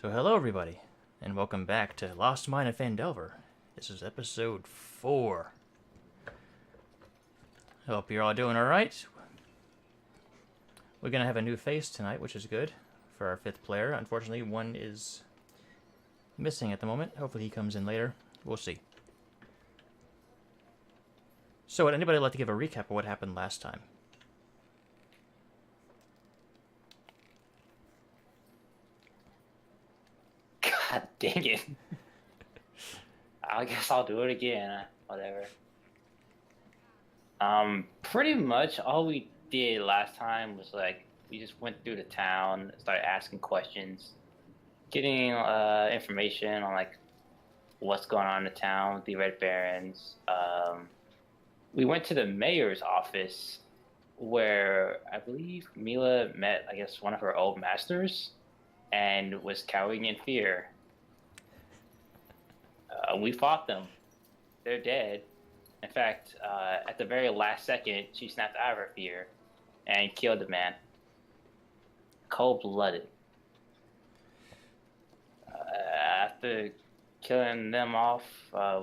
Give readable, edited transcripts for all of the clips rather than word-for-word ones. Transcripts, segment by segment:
So hello everybody, and welcome back to Lost Mine of Phandelver. This is episode 4. Hope you're all doing alright. We're gonna have a new face tonight, which is good for our 5th player. Unfortunately, one is missing at the moment. Hopefully he comes in later. We'll see. So would anybody like to give a recap of what happened last time? God dang it. I guess I'll do it again. Whatever. Pretty much all we did last time was we just went through the town, started asking questions, getting information on what's going on in the town with the Redbrands. We went to the mayor's office where I believe Mila met, one of her old masters and was cowering in fear. We fought them. They're dead. In fact, at the very last second, she snapped out of her fear and killed the man. Cold-blooded. After killing them off,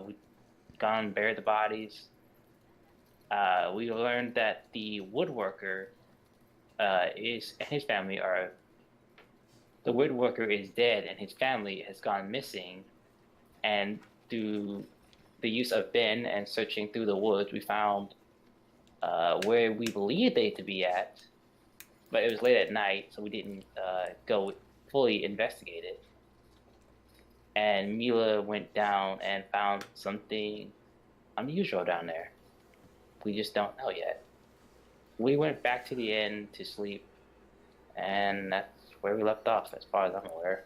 we gone and buried the bodies. We learned that the woodworker and his family are... The woodworker is dead and his family has gone missing. And through the use of Ben and searching through the woods, we found where we believed they to be at, but it was late at night, so we didn't go fully investigate it. And Mila went down and found something unusual down there. We just don't know yet. We went back to the inn to sleep, and that's where we left off, as far as I'm aware.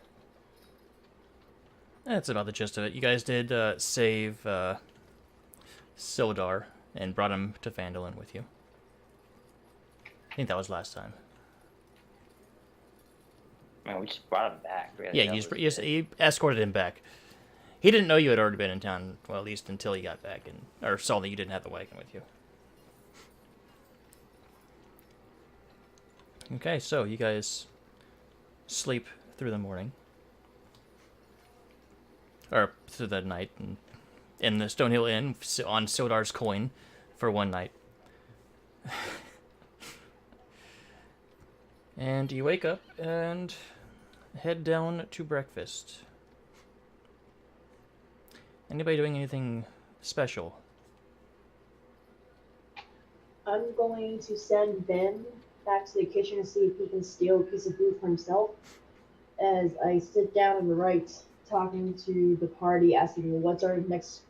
That's about the gist of it. You guys did save Sildar and brought him to Phandelver with you. I think that was last time. I mean, we just brought him back, really. Yeah, you escorted him back. He didn't know you had already been in town, well, at least until he got back, or saw that you didn't have the wagon with you. Okay, so you guys sleep through the morning. Or through the night, in the Stonehill Inn on Sildar's coin for one night. And you wake up and head down to breakfast. Anybody doing anything special? I'm going to send Ben back to the kitchen to see if he can steal a piece of food for himself. As I sit down on the right, talking to the party, asking what's our next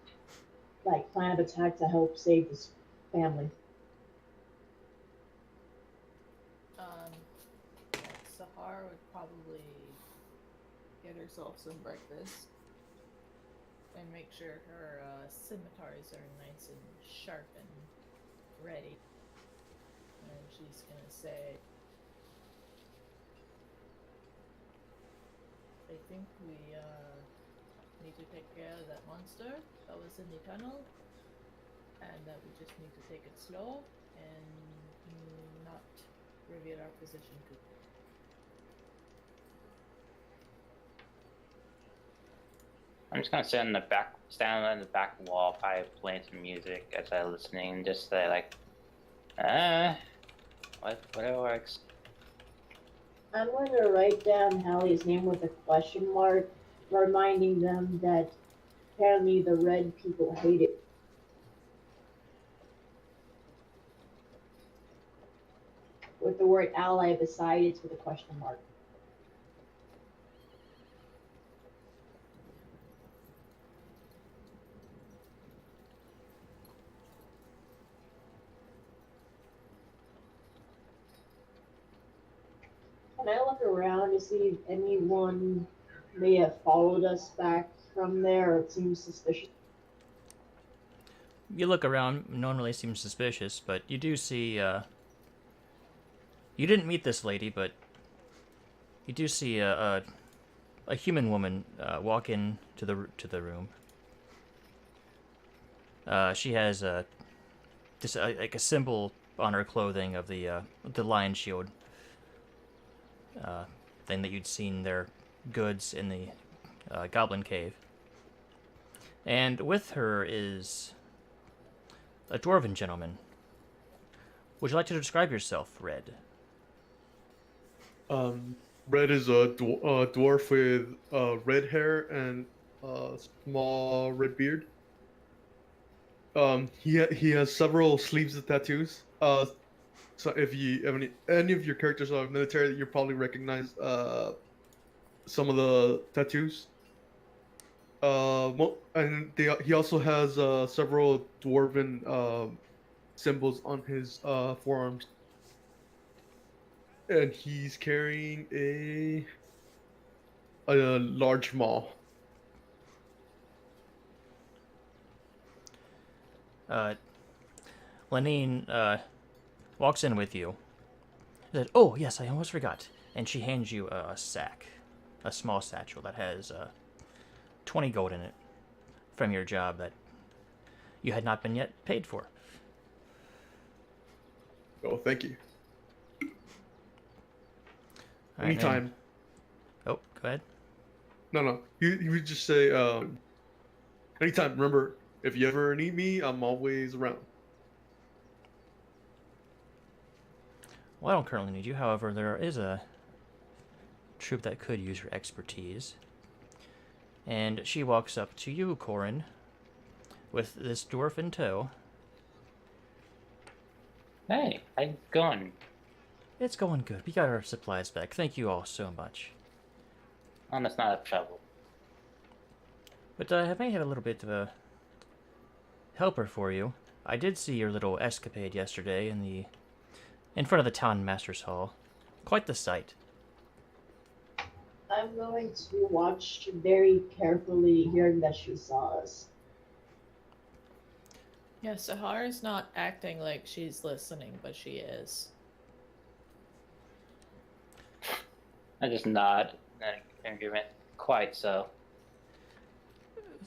plan of attack to help save this family. Sahar would probably get herself some breakfast and make sure her scimitars are nice and sharp and ready. And she's gonna say, I think we need to take care of that monster that was in the tunnel, and that we just need to take it slow and not reveal our position too. I'm just gonna stand on the back wall, probably playing some music as I listening, just say whatever works. I'm going to write down Hallie's name with a question mark, reminding them that apparently the red people hate it. With the word ally beside it with a question mark. Can I look around to see if anyone may have followed us back from there, or it seems suspicious? You look around, no one really seems suspicious, but you do see, you didn't meet this lady, but you do see a human woman walk in to the room. She has just like a symbol on her clothing of the lion shield thing that you'd seen there goods in the Goblin Cave. And with her is a dwarven gentleman. Would you like to describe yourself, Red? Red is a dwarf with red hair and a small red beard. He has several sleeves of tattoos. So if you have any of your characters are military, you probably recognize some of the tattoos. He also has several dwarven symbols on his forearms, and he's carrying a large maul. Lenine walks in with you. Said, "Oh yes, I almost forgot." And she hands you a sack, a small satchel that has 20 gold in it from your job that you had not been yet paid for. Oh, thank you. All right, Anytime. and- Oh, go ahead. No. He would just say, anytime. Remember, if you ever need me, I'm always around. Well, I don't currently need you. However, there is a troop that could use your expertise. And she walks up to you, Corin, with this dwarf in tow. Hey, how's it going? It's going good. We got our supplies back. Thank you all so much. Oh, that's not a trouble. But I may have a little bit of a helper for you. I did see your little escapade yesterday in front of the town master's hall. Quite the sight. I'm going to watch very carefully, hearing that she saw us. Yeah, Sahara's not acting like she's listening, but she is. I just nod in agreement. Quite so.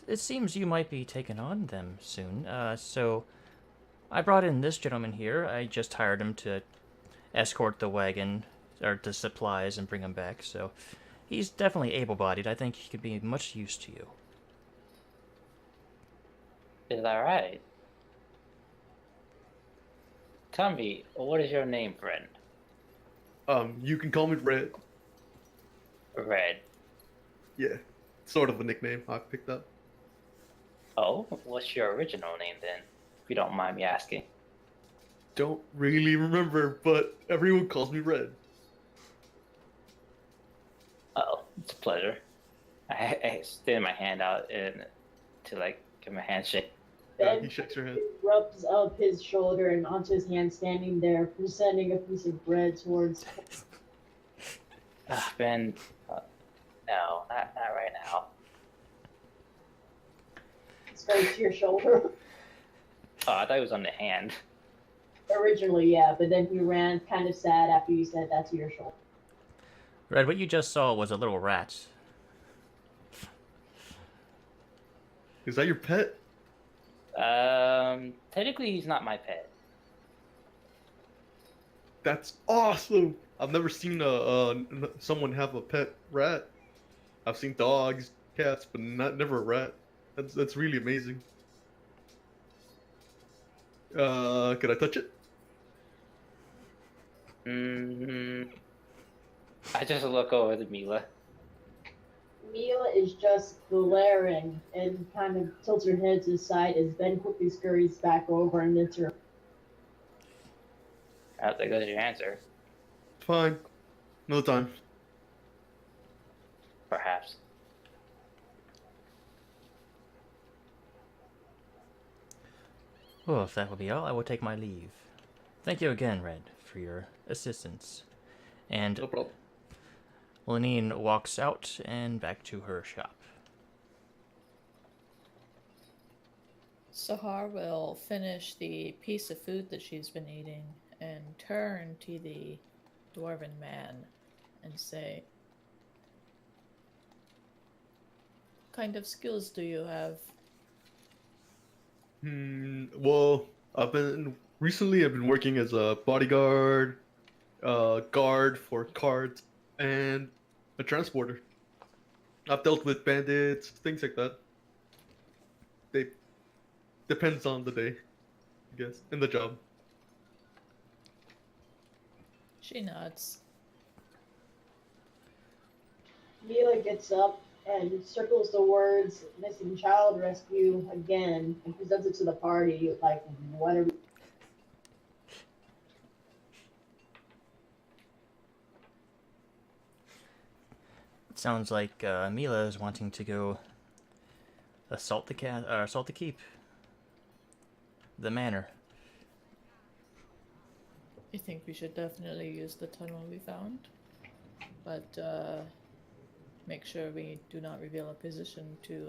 It seems you might be taking on them soon. So I brought in this gentleman here. I just hired him to escort the wagon or the supplies and bring them back. So he's definitely able-bodied. I think he could be much use to you. Is that right? Tell me, what is your name, friend? You can call me Red. Red. Yeah, sort of a nickname I picked up. Oh, what's your original name then? If you don't mind me asking. Don't really remember, but everyone calls me Red. Oh, it's a pleasure. I extend my hand out and to like give him a handshake. Ben He shakes your hand. rubs up his shoulder and onto his hand, standing there, presenting a piece of bread towards. Ben, no, not right now. It's right to your shoulder. Oh, I thought it was on the hand. Originally, yeah, but then he ran kind of sad after you said that to your shoulder. Red, what you just saw was a little rat. Is that your pet? Technically he's not my pet. That's awesome. I've never seen someone have a pet rat. I've seen dogs, cats, but never a rat. That's really amazing. Could I touch it? I just look over to Mila. Mila is just glaring and kind of tilts her head to the side as Ben quickly scurries back over and into her. There goes your answer. Fine. Another time. Perhaps. Well, if that will be all, I will take my leave. Thank you again, Red, for your assistance. And No problem. Lenine walks out and back to her shop. Sahar will finish the piece of food that she's been eating and turn to the dwarven man and say, "What kind of skills do you have?" Well, I've been working as a bodyguard, guard for carts, and a transporter. I've dealt with bandits, things like that. They depends on the day, I guess, and the job. She nods. Mila gets up and circles the words "missing child rescue" again and presents it to the party. Like, what are we? It sounds like Mila is wanting to go assault the keep, the manor. I think we should definitely use the tunnel we found, but make sure we do not reveal our position too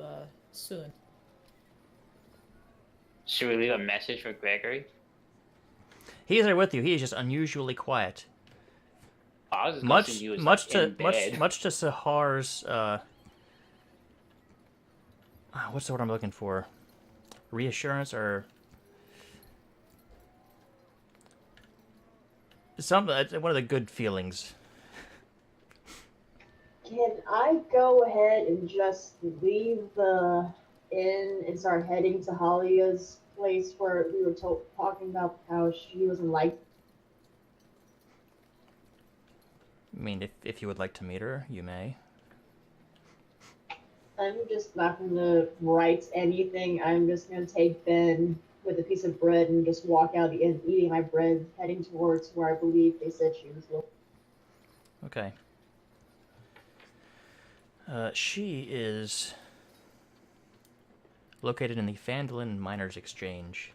soon. Should we leave a message for Gregory? He is there with you. He is just unusually quiet. I was just gonna assume he was in bed. Much to Sahar's what's the word I'm looking for? Reassurance or one of the good feelings. Can I go ahead and just leave the inn and start heading to Halia's place where we were talking about how she wasn't like? I mean, if you would like to meet her, you may. I'm just not going to write anything. I'm just going to take Ben with a piece of bread and just walk out and eating my bread, heading towards where I believe they said she was located. Okay. She is located in the Phandelver Miners Exchange.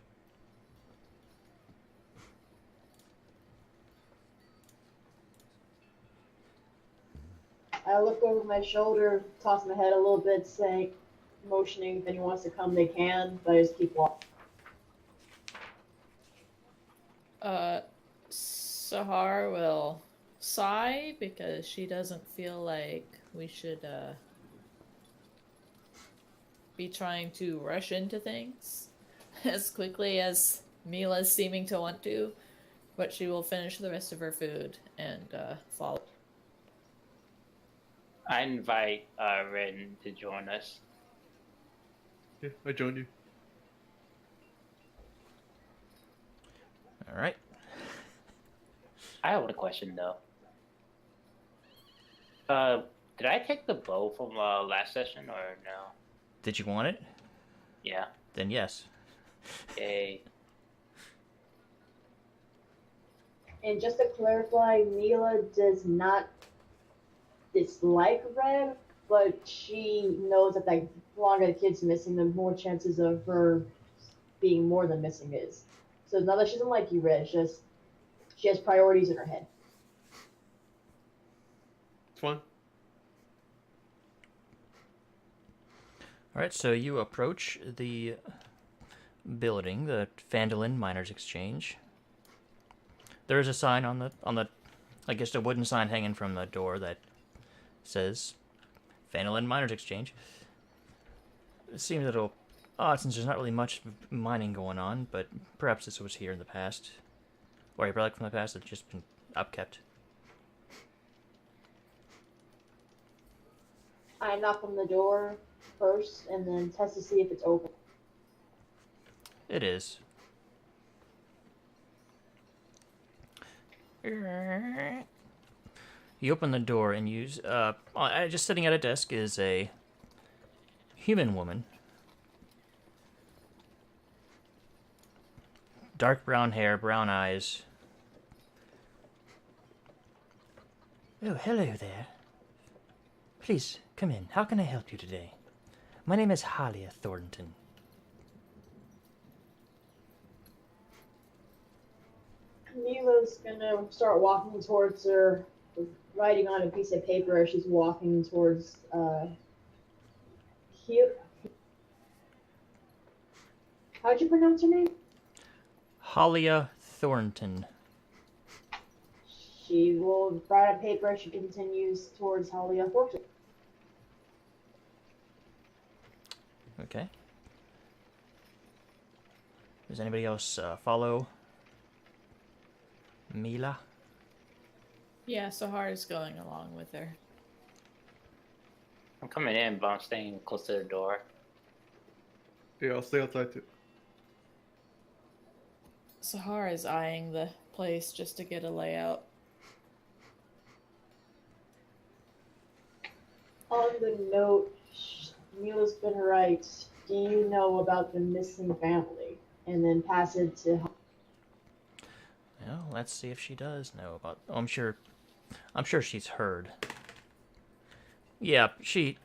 I look over my shoulder, toss my head a little bit, saying, motioning if anyone wants to come, they can, but I just keep walking. Sahar will sigh because she doesn't feel like we should be trying to rush into things as quickly as Mila's seeming to want to, but she will finish the rest of her food and follow. I invite Ren to join us. Yeah, I joined you. All right. I have a question though. Did I take the bow from last session or no? Did you want it? Yeah. Then yes. Yay. And just to clarify, Mila does not dislike Red, but she knows that the longer the kid's missing, the more chances of her being more than missing is. So it's not that she doesn't like you, Red, it's just she has priorities in her head. It's fine. All right, so you approach the building, the Phandelver Miners Exchange. There is a sign on the, I guess a wooden sign hanging from the door that says Phandelver Miners Exchange. It seems a little odd since there's not really much mining going on, but perhaps this was here in the past. Or a relic from the past that's just been upkept. I knock on the door first and then test to see if it's open. It is. You open the door and use just sitting at a desk is a human woman. Dark brown hair, brown eyes. Oh, hello there. Please, come in. How can I help you today? My name is Halia Thornton. Mila's gonna start walking towards her, writing on a piece of paper as she's walking towards here. How'd you pronounce her name? Halia Thornton. She will write on paper as she continues towards Halia Thornton. Okay. Does anybody else follow Mila? Yeah, Sahar is going along with her. I'm coming in, but I'm staying close to the door. Yeah, I'll stay outside too. Sahara is eyeing the place just to get a layout. On the note, Mila's been right. Do you know about the missing family? And then pass it to. Well, let's see if she does know about. Oh, I'm sure she's heard. Yeah, she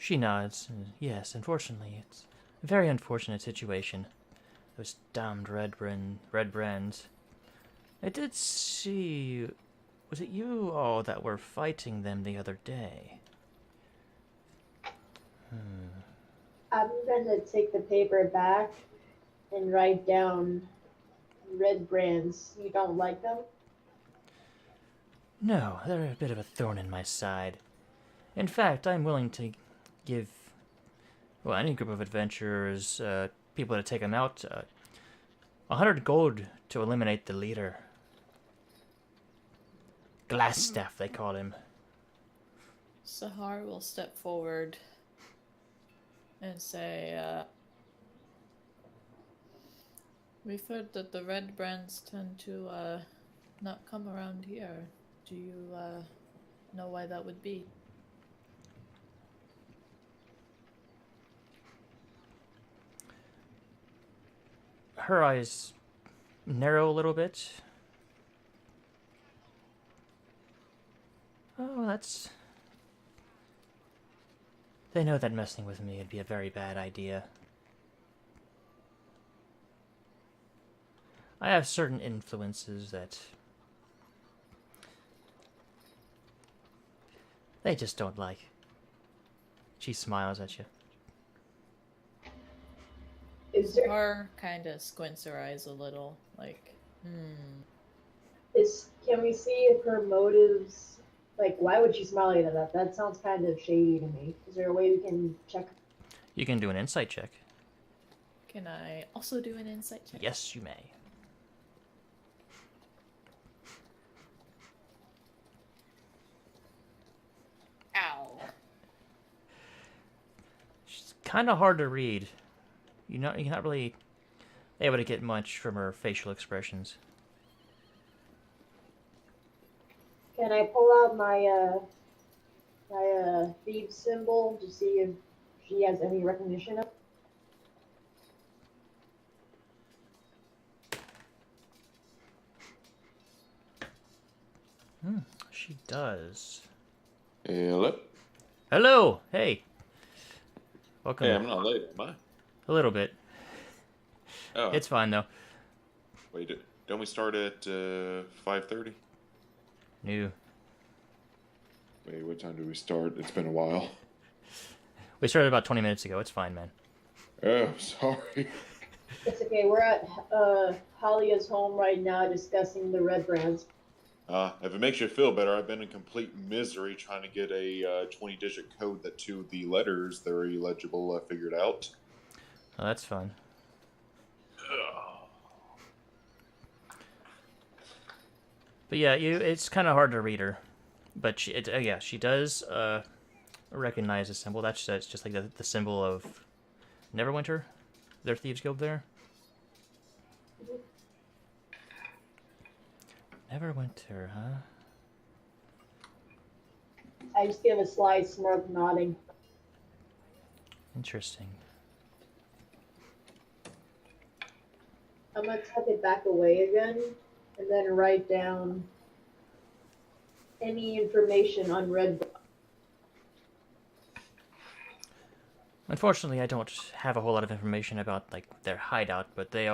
nods. Yes, unfortunately, it's a very unfortunate situation. Those damned Redbrands. I did see. Was it you all that were fighting them the other day? I'm gonna take the paper back and write down Redbrands. You don't like them? No, they're a bit of a thorn in my side. In fact, I'm willing to give, well, any group of adventurers, people to take them out, 100 gold to eliminate the leader. Glassstaff, they call him. Sahar will step forward and say, we've heard that the Redbrands tend to not come around here. Do you know why that would be? Her eyes narrow a little bit. Oh, that's... They know that messing with me would be a very bad idea. I have certain influences that they just don't like. She smiles at you. Is there Sahar kind of squints her eyes a little, like, can we see if her motives, like, why would she smile at that? That sounds kind of shady to me. Is there a way we can check? You can do an insight check. Can I also do an insight check? Yes, you may. Ow. She's kind of hard to read. You're not really able to get much from her facial expressions. Can I pull out my thief symbol to see if she has any recognition of? She does. Hello. Hello! Hey! Welcome. Hey, I'm not late, am I? A little bit. Oh, It's fine, though. wait. Don't we start at 5:30? New. Wait, what time do we start? It's been a while. We started about 20 minutes ago. It's fine, man. Oh, sorry. It's okay. We're at Halia's home right now discussing the Redbrands. If it makes you feel better, I've been in complete misery trying to get a 20-digit code that two of the letters that are illegible figured out. Oh, that's fun. But yeah, it's kind of hard to read her. But she does recognize the symbol. That's just like the symbol of Neverwinter, their Thieves Guild there. Neverwinter, huh? I just give a slight smirk, nodding. Interesting. I'm gonna tuck it back away again, and then write down any information on Redbrands. Unfortunately, I don't have a whole lot of information about like their hideout, but they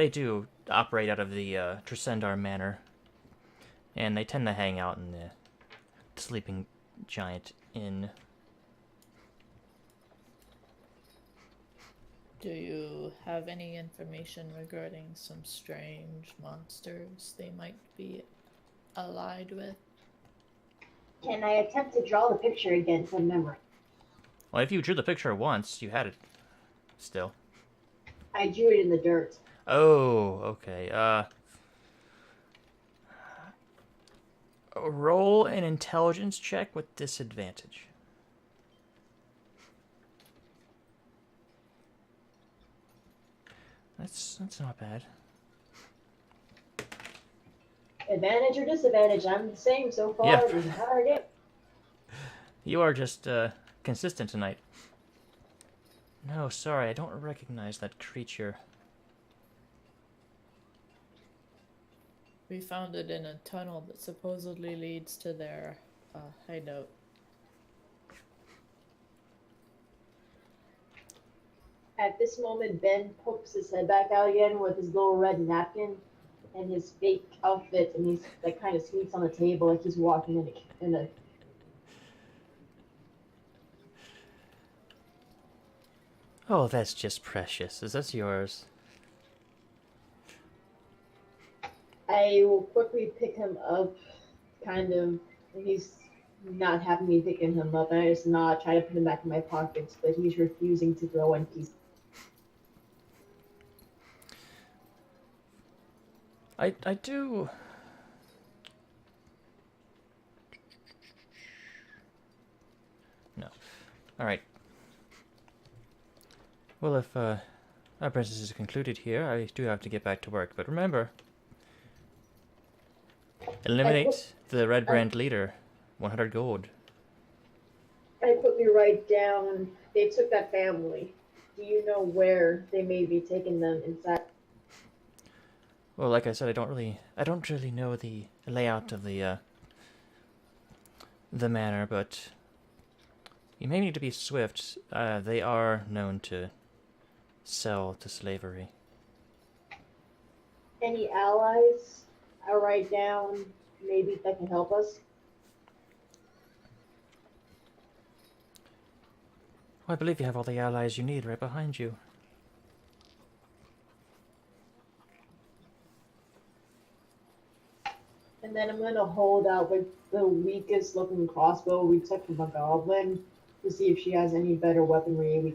do operate out of the Tresendar Manor, and they tend to hang out in the Sleeping Giant Inn. Do you have any information regarding some strange monsters they might be allied with? Can I attempt to draw the picture again from memory? Well, if you drew the picture once, you had it still. I drew it in the dirt. Oh, okay. Roll an intelligence check with disadvantage. That's not bad. Advantage or disadvantage? I'm the same so far. Yeah. This entire game. You are just consistent tonight. No, sorry, I don't recognize that creature. We found it in a tunnel that supposedly leads to their hideout. At this moment, Ben pokes his head back out again with his little red napkin and his fake outfit, and he's like kind of sneaks on the table like he's walking in a. Oh, that's just precious. Is that yours? I will quickly pick him up, kind of. He's not having me picking him up, and I just not try to put him back in my pockets, but he's refusing to throw one piece. I do. No. Alright. Well, if our business is concluded here, I do have to get back to work. But remember, eliminate the Redbrand leader. 100 gold. I quickly write down, they took that family. Do you know where they may be taking them inside? Well, like I said, I don't really know the layout of the manor, but you may need to be swift. They are known to sell to slavery. Any allies? I write down, maybe that can help us. Well, I believe you have all the allies you need right behind you. And then I'm gonna hold out like the weakest looking crossbow we took from a goblin to see if she has any better weaponry.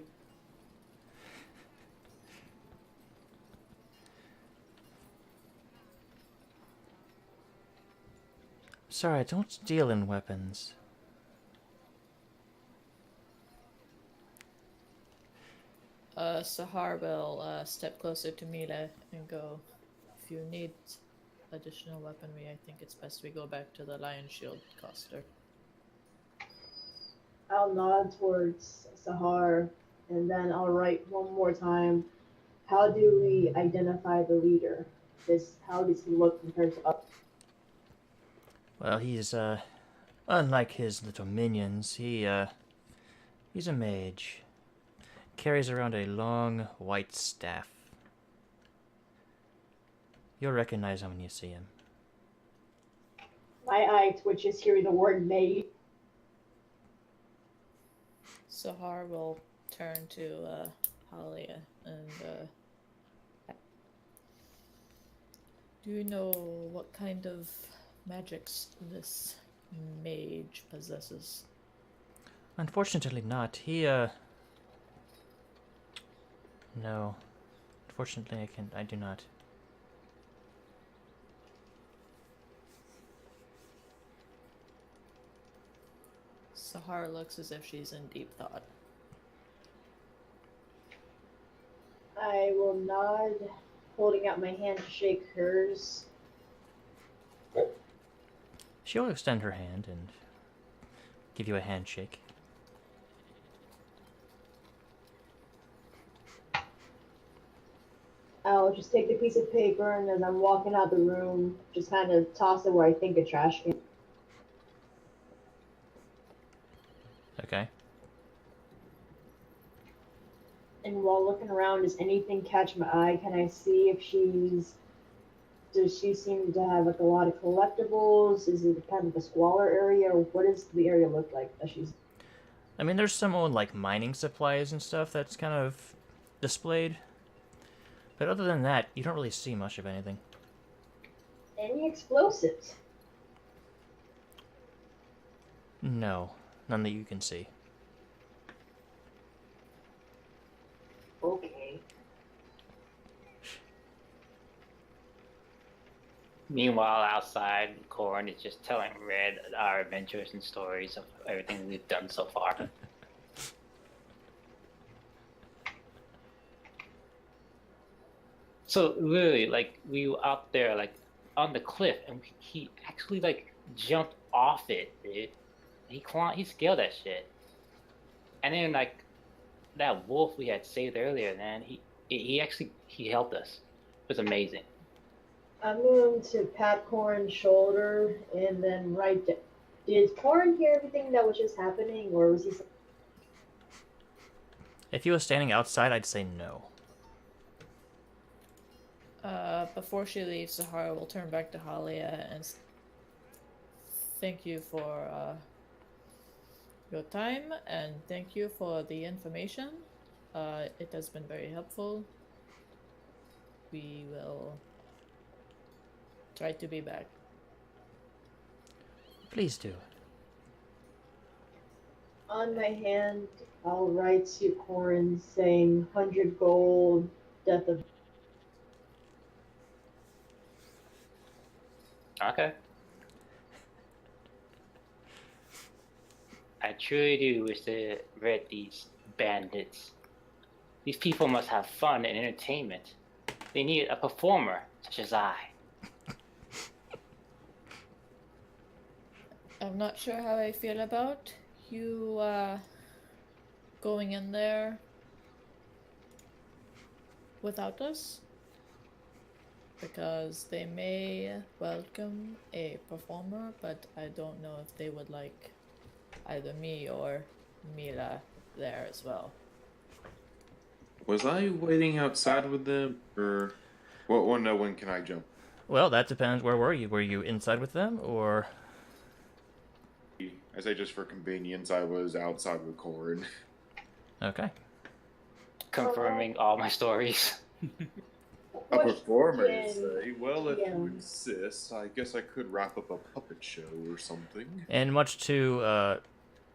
Sorry, I don't deal in weapons. Sahar will step closer to Mila and go, if you need additional weaponry, I think it's best we go back to the Lion Shield Coster. I'll nod towards Sahar, and then I'll write one more time. How do we identify the leader? How does he look compared to us? Well, he's unlike his little minions. He's a mage. Carries around a long white staff. You'll recognize him when you see him. My eye twitches hearing the word mage. Sahar will turn to Halia and do you know what kind of magics this mage possesses? Unfortunately not. No. Unfortunately, I do not. Sahar looks as if she's in deep thought. I will nod, holding out my hand to shake hers. She'll extend her hand and give you a handshake. I'll just take the piece of paper, and as I'm walking out the room, just kind of toss it where I think a trash can. Okay. And while looking around, does anything catch my eye? Can I see if does she seem to have like a lot of collectibles? Is it kind of a squalor area, or what does the area look like that she's? I mean, there's some old, like, mining supplies and stuff that's kind of displayed. But other than that, you don't really see much of anything. Any explosives? No. None that you can see. Okay. Meanwhile, outside, Corin is just telling Red our adventures and stories of everything we've done so far. So literally, like, we were out there, like, on the cliff, and he actually, like, jumped off it, dude. He scaled that shit. And then, like, that wolf we had saved earlier, man, he helped us. It was amazing. I'm going to pat Corin's shoulder and then write down. Did Corin hear everything that was just happening, or was he? If he was standing outside, I'd say no. Before she leaves, Sahara will turn back to Halia and thank you for your time and thank you for the information. It has been very helpful. We will try to be back. Please do. On my hand, I'll write to Corin saying 100 gold, death of. Okay. I truly do wish to read these bandits. These people must have fun and entertainment. They need a performer such as I. I'm not sure how I feel about you going in there without us, because they may welcome a performer, but I don't know if they would like either me or Mila there as well. Was I waiting outside with them, or what? No, when can I jump? Well, that depends. Where were you? Were you inside with them, or? I say just for convenience, I was outside with Corin. Okay. Confirming all my stories. A performer, you Question, say? Well, if yeah. you insist, I guess I could wrap up a puppet show or something. And much to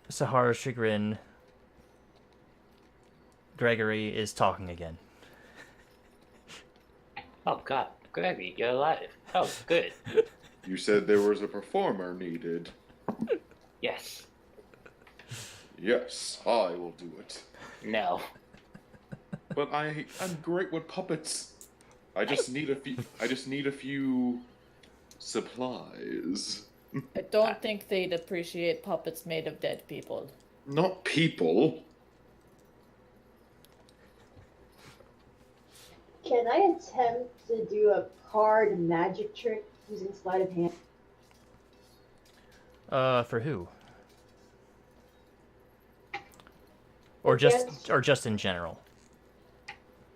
Sahara's chagrin, Gregory is talking again. Oh god, Gregory, you're alive. Oh, good. You said there was a performer needed. Yes. Yes, I will do it. No. But I'm great with puppets. I just need a few supplies. I don't think they'd appreciate puppets made of dead people. Not people. Can I attempt to do a card magic trick using sleight of hand? For who? Or just in general?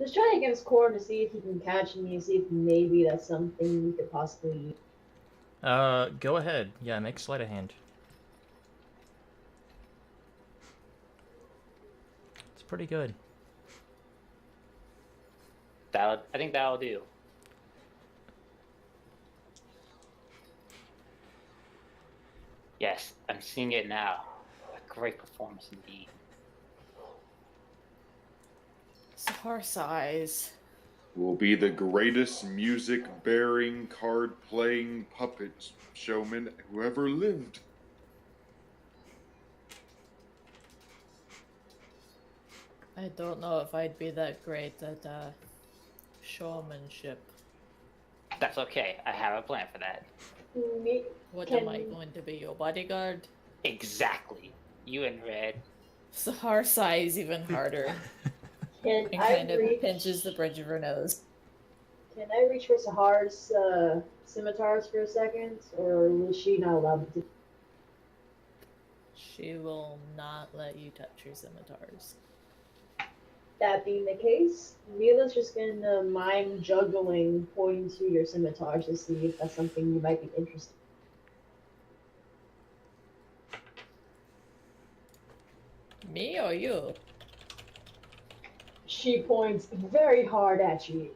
Just trying against Corin to see if he can catch me, see if maybe that's something we could possibly use. Go ahead. Yeah, make sleight of hand. It's pretty good. I think that'll do. Yes, I'm seeing it now. A great performance indeed. Sahar sighs. Will be the greatest music-bearing, card-playing puppet showman who ever lived. I don't know if I'd be that great at showmanship. That's okay. I have a plan for that. Me- What Can- am I going to be, your bodyguard? Exactly. You and Red. Sahar sighs even harder Can and I kind of reach? pinches the bridge of her nose. Can I reach for Sahar's scimitars for a second, or will she not allow me to? She will not let you touch your scimitars. That being the case, Mila's just gonna mime juggling, pointing to your scimitars to see if that's something you might be interested Me or you? in. She points very hard at you.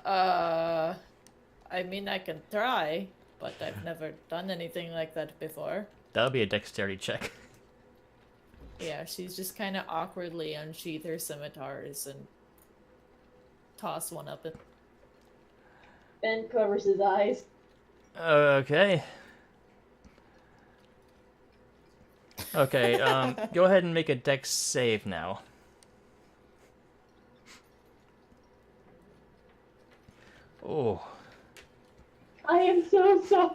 I mean, I can try, but I've never done anything like that before. That would be a dexterity check. Yeah, she's just kind of awkwardly unsheath her scimitars and toss one up. And Ben covers his eyes. Okay. Okay, go ahead and make a dex save now. Oh. I am so sorry.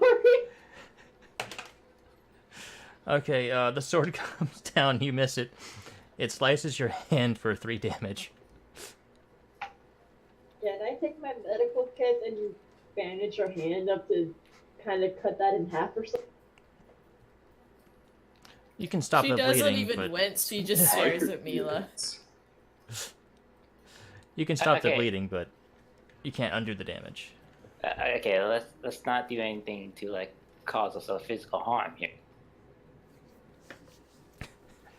Okay, the sword comes down, you miss it. It slices your hand for 3 damage. Can I take my medical kit and you bandage your hand up to kind of cut that in half or something? You can stop She the doesn't bleeding, even but wince, she just stares at Mila. you can stop the Okay. bleeding, but you can't undo the damage. Okay, let's not do anything to like cause us a physical harm here.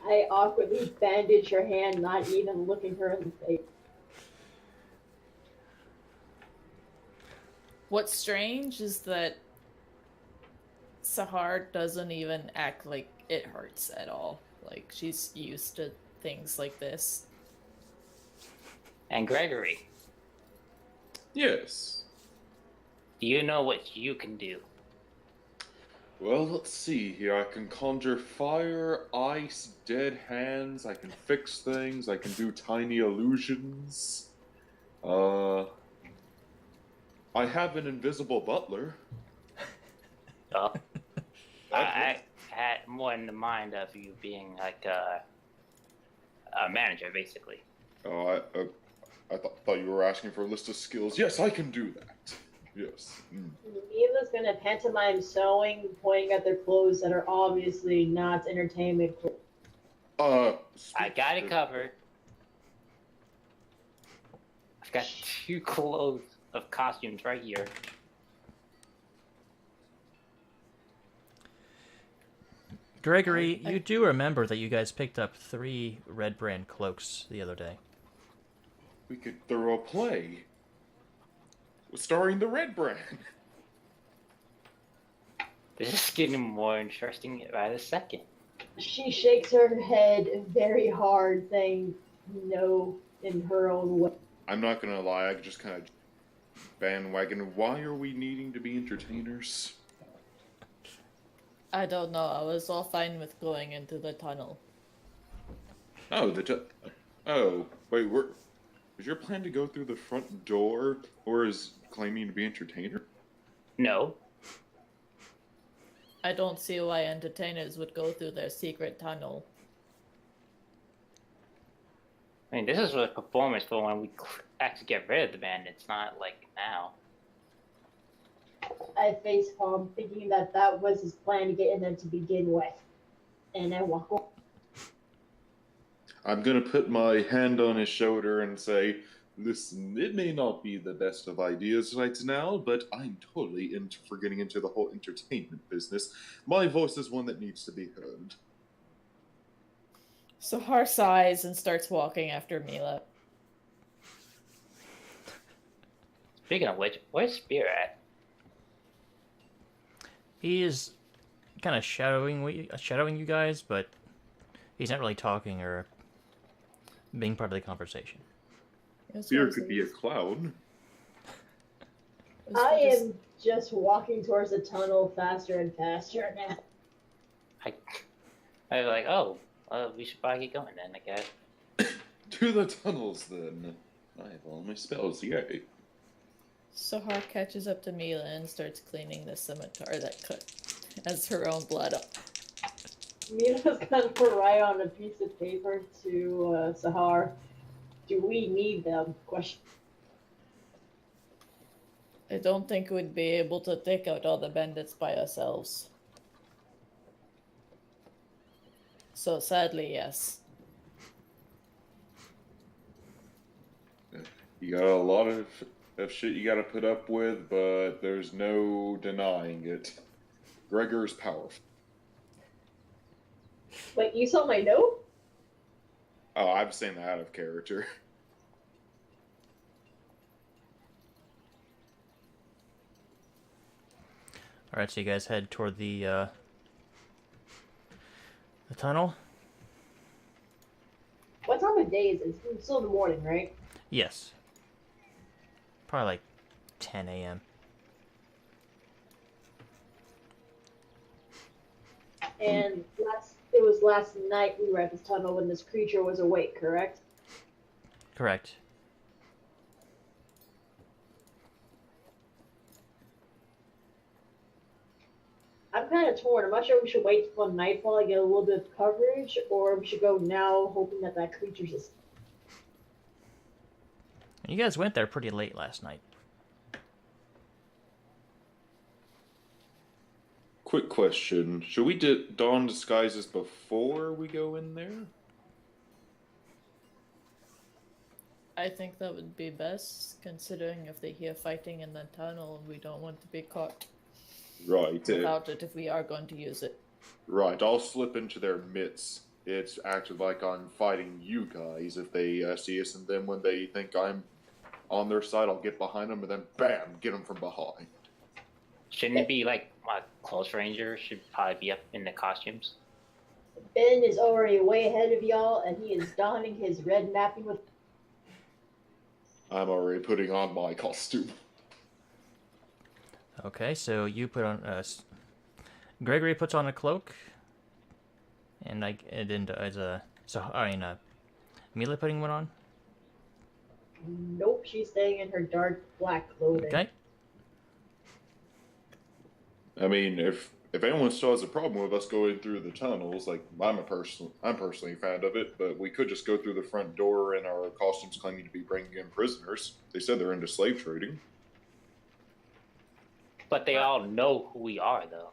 I awkwardly bandage her hand, not even looking her in the face. What's strange is that Sahar doesn't even act like it hurts at all. Like, she's used to things like this. And Gregory, Yes. do you know what you can do? Well, let's see here. I can conjure fire, ice, dead hands. I can fix things. I can do tiny illusions. I have an invisible butler. Oh, I had more in the mind of you being like a manager, basically. Oh, I thought you were asking for a list of skills. Yes, I can do that. Yes. Mila's gonna pantomime sewing, pointing at their clothes that are obviously not entertainment clothes. I got it covered. I've got 2 clothes of costumes right here. Gregory, you do remember that you guys picked up 3 Redbrand cloaks the other day. We could throw a play starring the Redbrand. This is getting more interesting by the second. She shakes her head very hard, saying no in her own way. I'm not gonna lie, I just kind of bandwagon. Why are we needing to be entertainers? I don't know, I was all fine with going into the tunnel. Oh, oh, wait, is your plan to go through the front door, or is claiming to be entertainer? No. I don't see why entertainers would go through their secret tunnel. I mean, this is a performance for when we actually get rid of the bandits, not like now. I facepalm, thinking that that was his plan to get in there to begin with. And I walk away. I'm gonna put my hand on his shoulder and say, listen, it may not be the best of ideas right now, but I'm totally for getting into the whole entertainment business. My voice is one that needs to be heard. Sahar sighs and starts walking after Mila. Speaking of which, where's Spear at? He is kind of shadowing you guys, but he's not really talking or being part of the conversation. Fear could be a clown. I am just walking towards the tunnel faster and faster now. I was like, oh, we should probably get going then, I guess. To the tunnels, then. I have all my spells, yay. Sahar catches up to Mila and starts cleaning the scimitar that has her own blood up. Mila's gonna write on a piece of paper to Sahar. Do we need them? Question. I don't think we'd be able to take out all the bandits by ourselves. So sadly, yes. You got a lot of shit you gotta put up with, but there's no denying it. Gregor's powerful. Wait, you saw my note? Oh, I'm saying that out of character. Alright, so you guys head toward the tunnel? What time of day is it? It's still in the morning, right? Yes. Probably like 10 a.m. And it was last night we were at this tunnel when this creature was awake, correct? Correct. I'm kind of torn. I'm not sure we should wait till nightfall and get a little bit of coverage, or we should go now hoping that that creature's just... You guys went there pretty late last night. Quick question: should we don disguises before we go in there? I think that would be best, considering if they hear fighting in the tunnel, we don't want to be caught Right. without it if we are going to use it. Right. I'll slip into their midst. It's acted like I'm fighting you guys if they see us, and then when they think I'm on their side, I'll get behind them and then bam, get them from behind. Shouldn't it be like my close ranger should probably be up in the costumes? Ben is already way ahead of y'all, and he is donning his red mapping with... I'm already putting on my costume. Okay, so you put on Gregory puts on a cloak, and Mila putting one on. Nope, she's staying in her dark black clothing. Okay. I mean, if anyone still has a problem with us going through the tunnels, like I'm personally a fan of it, but we could just go through the front door in our costumes claiming to be bringing in prisoners. They said they're into slave trading. But they all know who we are, though.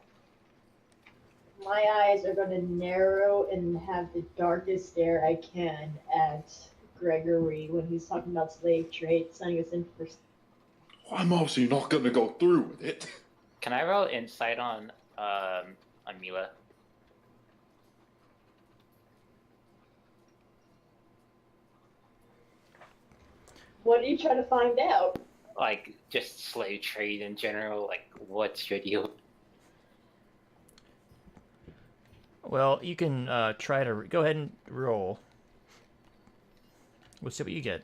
My eyes are going to narrow and have the darkest stare I can at Gregory when he's talking about slave trade, sending us in for... I'm obviously not going to go through with it. Can I roll insight on Mila? What are you trying to find out? Like, just slave trade in general, like, what's your deal? Well, you can try to go ahead and roll. We'll see what you get.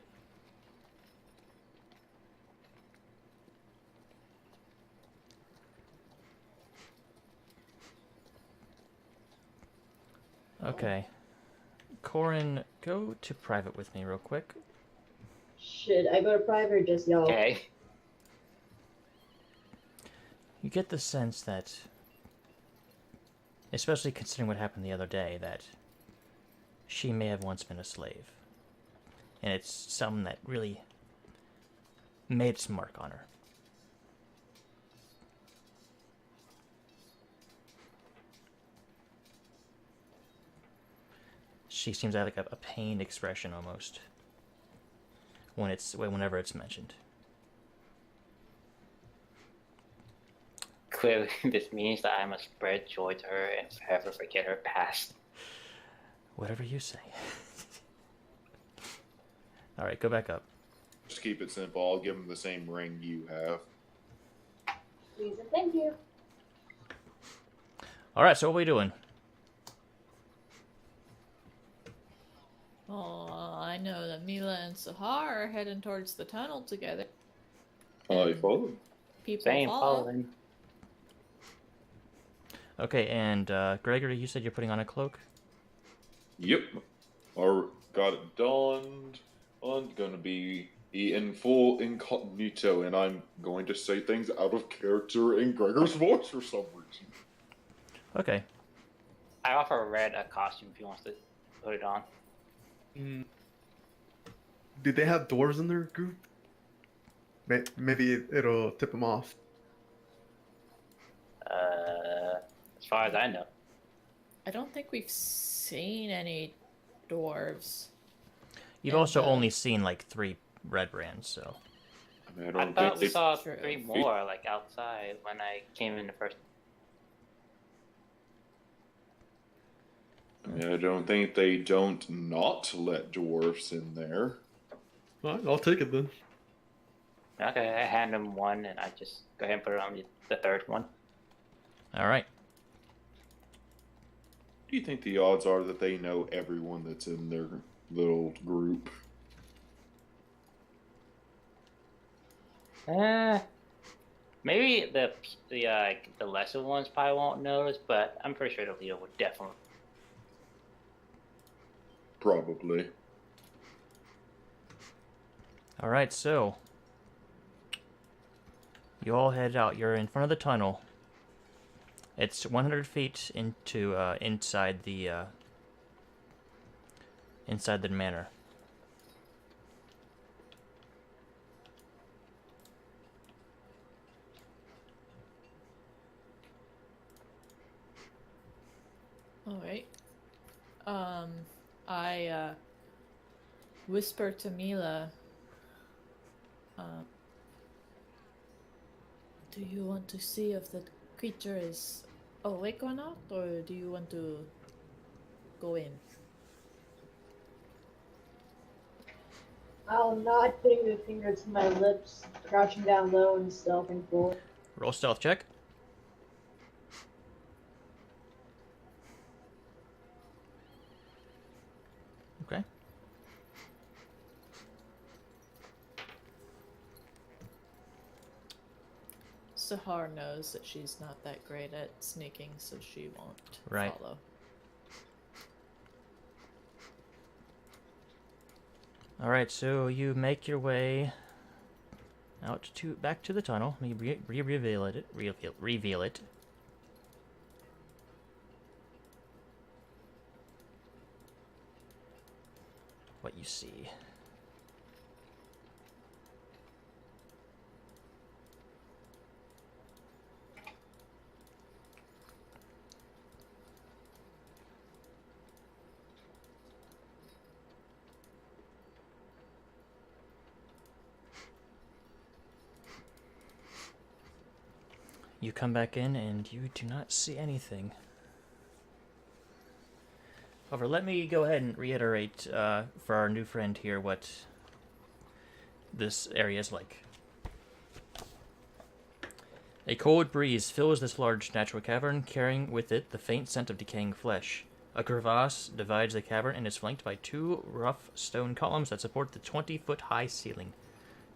Okay. Corin, go to private with me real quick. Should I go to private or just y'all? Okay. You get the sense that, especially considering what happened the other day, that she may have once been a slave. And it's something that really made its mark on her. She seems to have like a pained expression almost whenever it's mentioned. Clearly, this means that I must spread joy to her and forever forget her past. Whatever you say. All right, go back up. Just keep it simple. I'll give them the same ring you have. Please and thank you. All right, so what are we doing? Oh, I know that Mila and Sahar are heading towards the tunnel together. I follow. People Same follow. following. Okay, and Gregory, you said you're putting on a cloak? Yep. Or got it donned. I'm gonna be in full incognito, and I'm going to say things out of character in Gregor's voice for some reason. Okay. I offer Red a costume if he wants to put it on. Did they have dwarves in their group? Maybe it'll tip them off. As far as I know. I don't think we've seen any dwarves. You've And, also only seen like 3 Redbrands, so. I mean, I I don't thought think we they. saw True. 3 more, like, outside when I came in the first. I don't think they don't not let dwarfs in there. All right, I'll take it then. Okay, I hand him one, and I just go ahead and put it on the third one. All right. What do you think the odds are that they know everyone that's in their little group? Maybe the lesser ones probably won't notice, but I'm pretty sure the leader would definitely. Probably. All right, so you all head out. You're in front of the tunnel. It's 100 feet into inside the manor. All right. I whisper to Mila. Do you want to see if the creature is awake or not, or do you want to go in? I'll nod, putting the finger to my lips, crouching down low and stealthing forward. Roll stealth check. Okay. Sahar knows that she's not that great at sneaking, so she won't follow. All right, so you make your way back to the tunnel. Let me reveal it. Reveal it. What you see. You come back in and you do not see anything. However, let me go ahead and reiterate for our new friend here what this area is like. A cold breeze fills this large natural cavern, carrying with it the faint scent of decaying flesh. A crevasse divides the cavern and is flanked by two rough stone columns that support the 20-foot-high ceiling.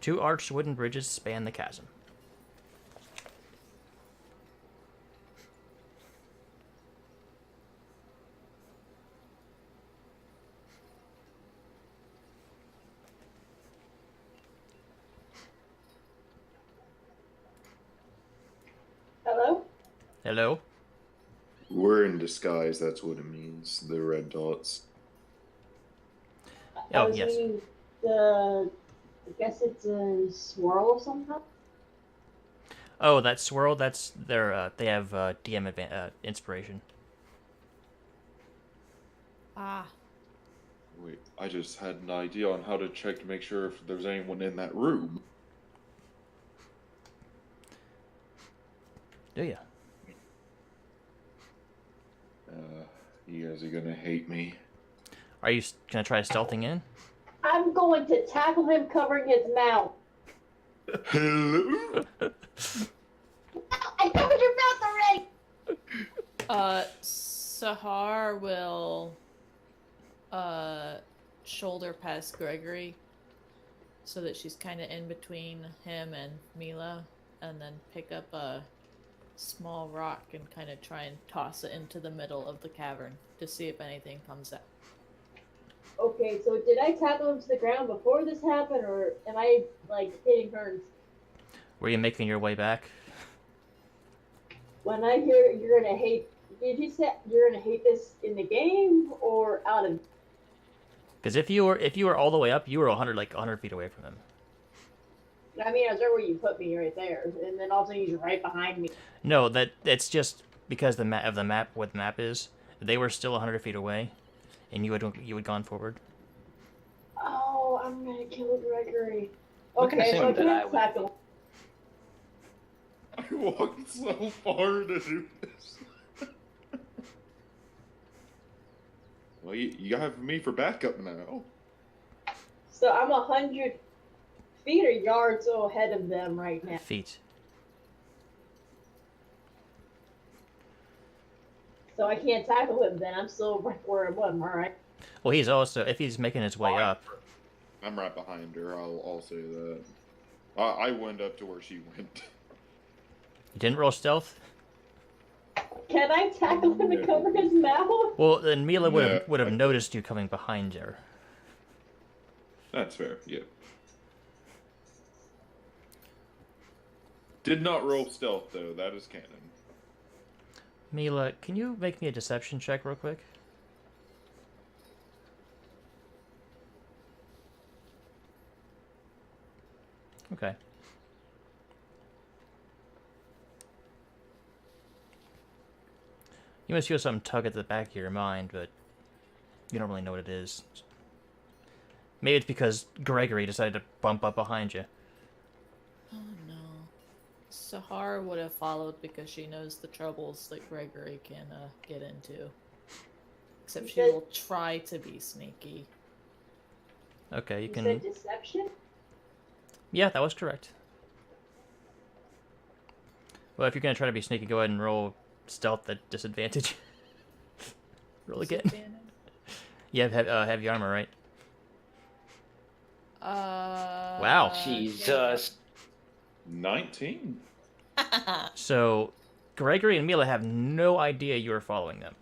Two arched wooden bridges span the chasm. Hello? Hello? We're in disguise, that's what it means. The red dots. I Oh, was yes. meaning I guess it's a swirl of some kind. Oh, that swirl, that's their, they have DM inspiration. Ah, Wait, I just had an idea on how to check to make sure if there's anyone in that room. Do you? You guys are gonna hate me. Are you gonna try stealthing in? I'm going to tackle him covering his mouth. Hello? I covered your mouth already! Sahar will shoulder past Gregory so that she's kind of in between him and Mila, and then pick up a small rock and kind of try and toss it into the middle of the cavern to see if anything comes out. Okay, so did I tackle him to the ground before this happened, or am I, hitting turns? Were you making your way back? When I hear you're gonna hate, did you say you're gonna hate this in the game or out of? Because if you were all the way up, you were 100 feet away from him. I mean, I was there where you put me right there, and then all of a sudden he's right behind me. No, that's just because the map, what the map is. They were still 100 feet away, and you had gone forward. Oh, I'm gonna kill Gregory. We can Okay, so I assume that I can't would. tackle. I walked so far to do this. Well, you have me for backup now. So I'm 100 feet or yards ahead of them right now. Feet. So I can't tackle him then. I'm still right where I was, alright? Well, he's also, if he's making his way up. I'm right behind her, I'll say that. I went up to where she went. You didn't roll stealth? Can I tackle him and cover his mouth? Well, then Mila Yeah, would have I- noticed you coming behind her. That's fair, yeah. Did not roll stealth, though. That is canon. Mila, can you make me a deception check real quick? Okay. You must feel something tug at the back of your mind, but you don't really know what it is. Maybe it's because Gregory decided to bump up behind you. Oh no. Sahar would have followed because she knows the troubles that Gregory can get into. Except she will try to be sneaky. Okay, you You can... said deception? Yeah, that was correct. Well, if you're going to try to be sneaky, go ahead and roll stealth at disadvantage. Roll again. Disadvantage? You have heavy armor, right? Wow. Jesus. 19. So, Gregory and Mila have no idea you are following them.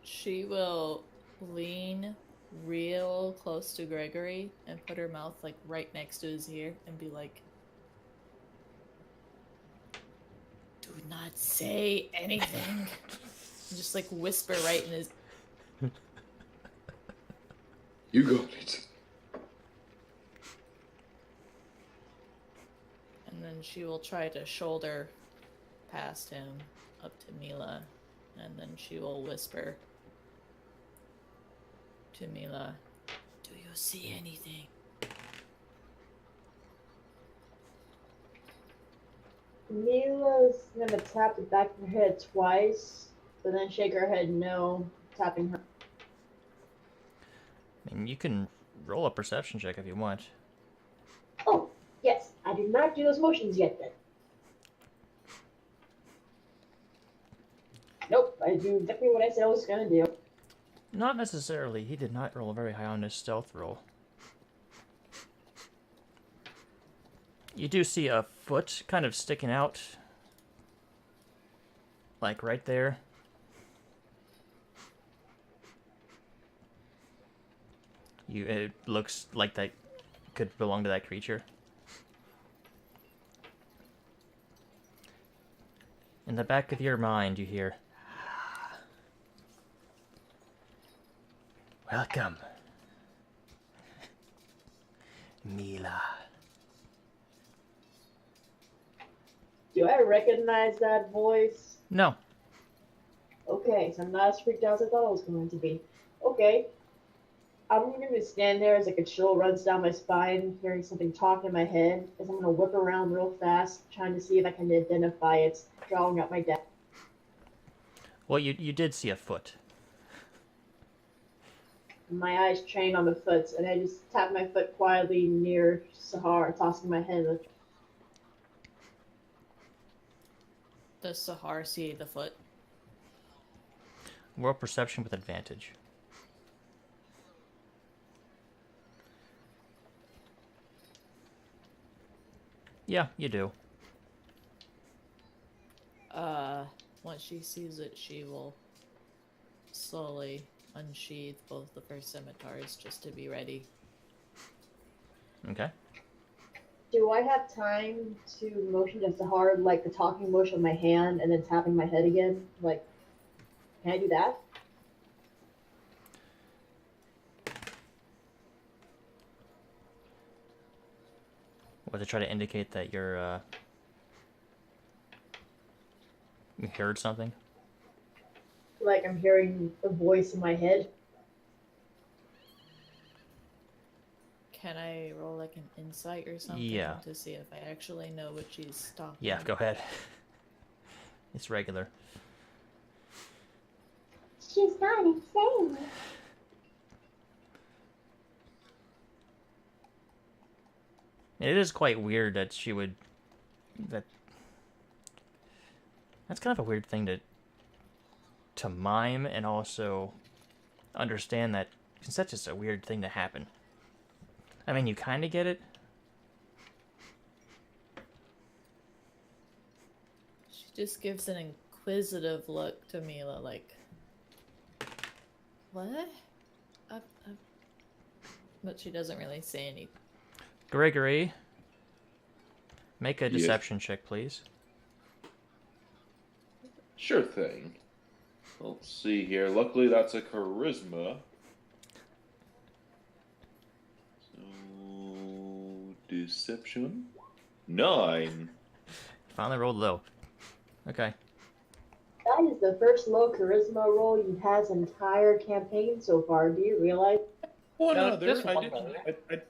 She will lean real close to Gregory and put her mouth like right next to his ear and be like, "Do not say anything." And just like whisper right in his. You got it. And then she will try to shoulder past him up to Mila, and then she will whisper to Mila, "Do you see anything?" Mila's gonna tap the back of her head twice, but then shake her head no, tapping her. I mean, you can roll a perception check if you want. Oh, yes, I did not do those motions yet then. Nope, I do exactly what I said I was gonna do. Not necessarily. He did not roll very high on his stealth roll. You do see a foot kind of sticking out. Like right there. It looks like that could belong to that creature. In the back of your mind, you hear, "Welcome, Mila." Do I recognize that voice? No. Okay, so I'm not as freaked out as I thought I was going to be. Okay. I'm gonna stand there as like a chill runs down my spine, hearing something talk in my head, as I'm gonna whip around real fast, trying to see if I can identify it, drawing up my deck. Well, you did see a foot. My eyes train on the foot, and I just tap my foot quietly near Sahar, tossing my head. Does Sahar see the foot? Roll perception with advantage. Yeah, you do. Once she sees it, she will slowly unsheath both of her scimitars just to be ready. Okay. Do I have time to motion to Sahar like the talking motion with my hand and then tapping my head again? Like, can I do that? Or to try to indicate that you're, you heard something? Like I'm hearing a voice in my head? Can I roll like an insight or something Yeah. to see if I actually know what she's talking Yeah, go ahead. It's regular. She's gone insane. It is quite weird that she would... That's kind of a weird thing to mime and also understand that... Since that's just a weird thing to happen. I mean, you kind of get it. She just gives an inquisitive look to Mila, like, what? But she doesn't really say anything. Gregory, make a Yes. deception check, please. Sure thing. Let's see here. Luckily, that's a charisma. So, deception. 9. Finally rolled low. Okay. That is the first low charisma roll you've had this entire campaign so far. Do you realize? One No, other. just I one didn't. other.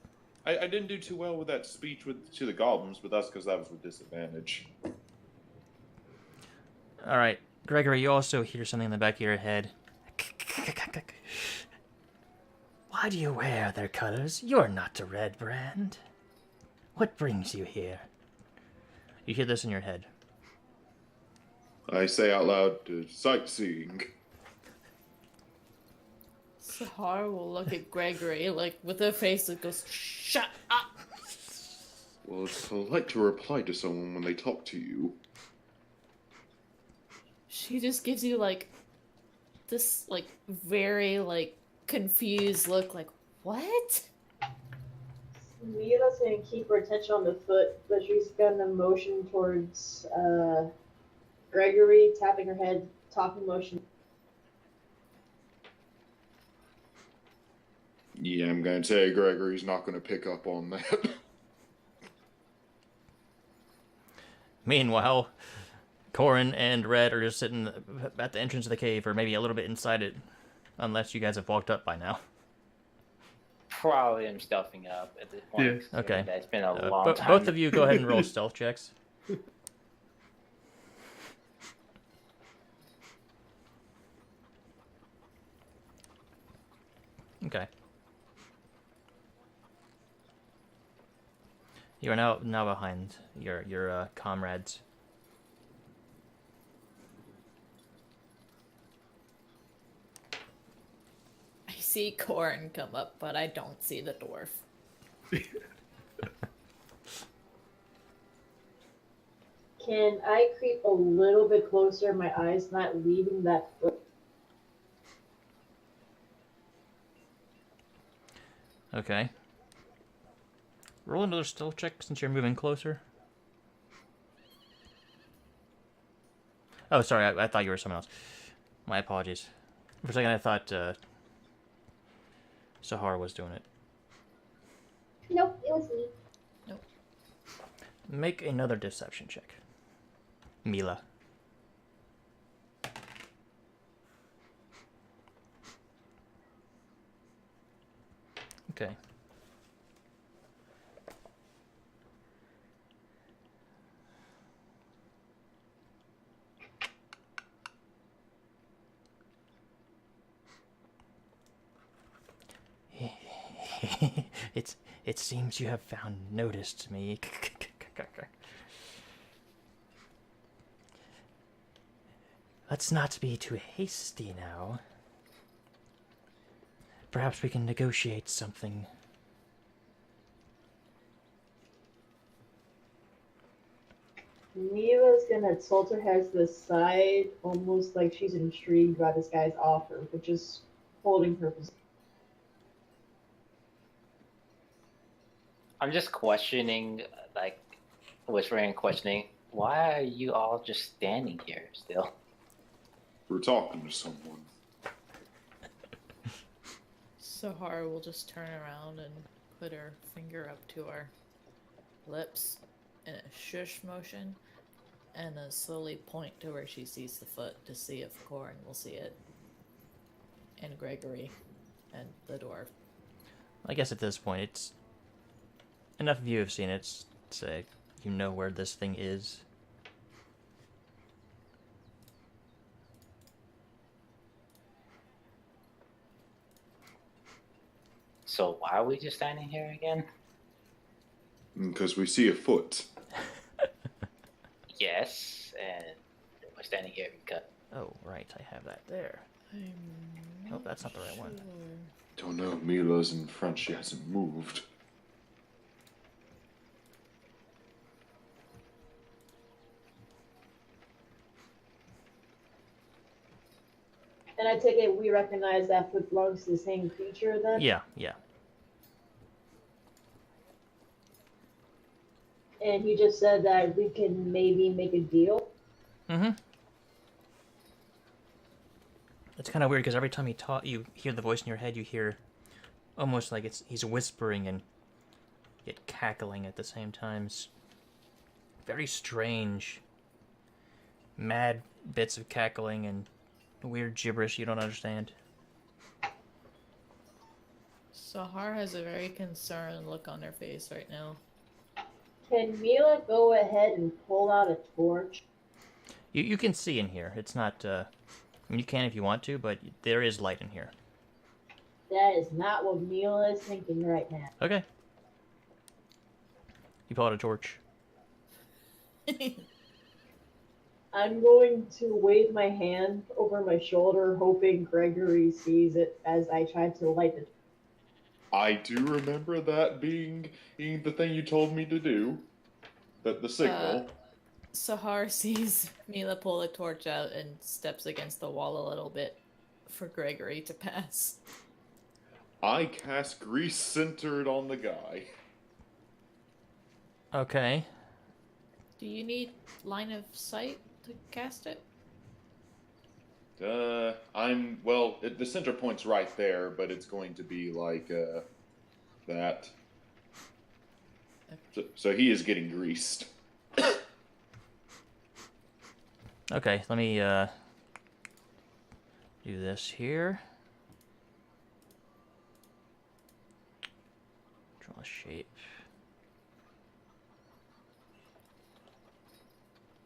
I didn't do too well with that speech to the goblins, but that's because that was with disadvantage. All right, Gregory, you also hear something in the back of your head. Why do you wear their colors? You're not a Redbrand. What brings you here? You hear this in your head. I say out loud, sightseeing. Sahara will look at Gregory, like, with her face that goes, shut up! Well, it's polite to reply to someone when they talk to you. She just gives you, like, this, like, very, like, confused look, like, what? Mila's gonna keep her attention on the foot, but she's gonna motion towards Gregory, tapping her head, talking motion. Yeah, I'm gonna say Gregory's not gonna pick up on that. Meanwhile, Corin and Red are just sitting at the entrance of the cave, or maybe a little bit inside it, unless you guys have walked up by now. Probably am stealthing up at this point. Yeah. 'cause Okay. It's been a long time. Both of you go ahead and roll stealth checks. Okay. You are now behind your comrades. I see Corin come up, but I don't see the dwarf. Can I creep a little bit closer, my eyes not leaving that foot? Okay. Roll another stealth check since you're moving closer. Oh, sorry, I thought you were someone else. My apologies. For a second, I thought Sahara was doing it. Nope, it was me. Make another deception check. Mila. Okay. It seems you have noticed me. Let's not be too hasty now. Perhaps we can negotiate something. Mila's gonna tilt her head to the side, almost like she's intrigued by this guy's offer, but just holding her position. I'm just questioning, like, whispering and questioning, why are you all just standing here still? We're talking to someone. Sahara will just turn around and put her finger up to her lips in a shush motion, and then slowly point to where she sees the foot to see if Corin will see it, and Gregory, and the dwarf. I guess at this point, it's enough of you have seen it. Say you know where this thing is. So why are we just standing here again? Because we see a foot. Yes, and we're standing here because... Oh, right, I have that there. Oh, that's not the right one. Don't know. Mila's in front. She hasn't moved. And I take it we recognize that foot belongs to the same creature then? Yeah, yeah. And he just said that we can maybe make a deal. Mm-hmm. It's kind of weird because every time you hear the voice in your head, you hear almost like he's whispering and yet cackling at the same times. Very strange, mad bits of cackling and weird gibberish you don't understand. Sahar has a very concerned look on her face right now. Can Mila go ahead and pull out a torch? You can see in here. It's not. I mean, you can if you want to, but there is light in here. That is not what Mila is thinking right now. Okay. You pull out a torch. I'm going to wave my hand over my shoulder, hoping Gregory sees it as I try to light it. I do remember that being the thing you told me to do. The signal. Sahar sees Mila pull the torch out and steps against the wall a little bit for Gregory to pass. I cast grease centered on the guy. Okay. Do you need line of sight to cast it? The center point's right there, but it's going to be like that. So he is getting greased. Okay, let me do this here. Draw a shape.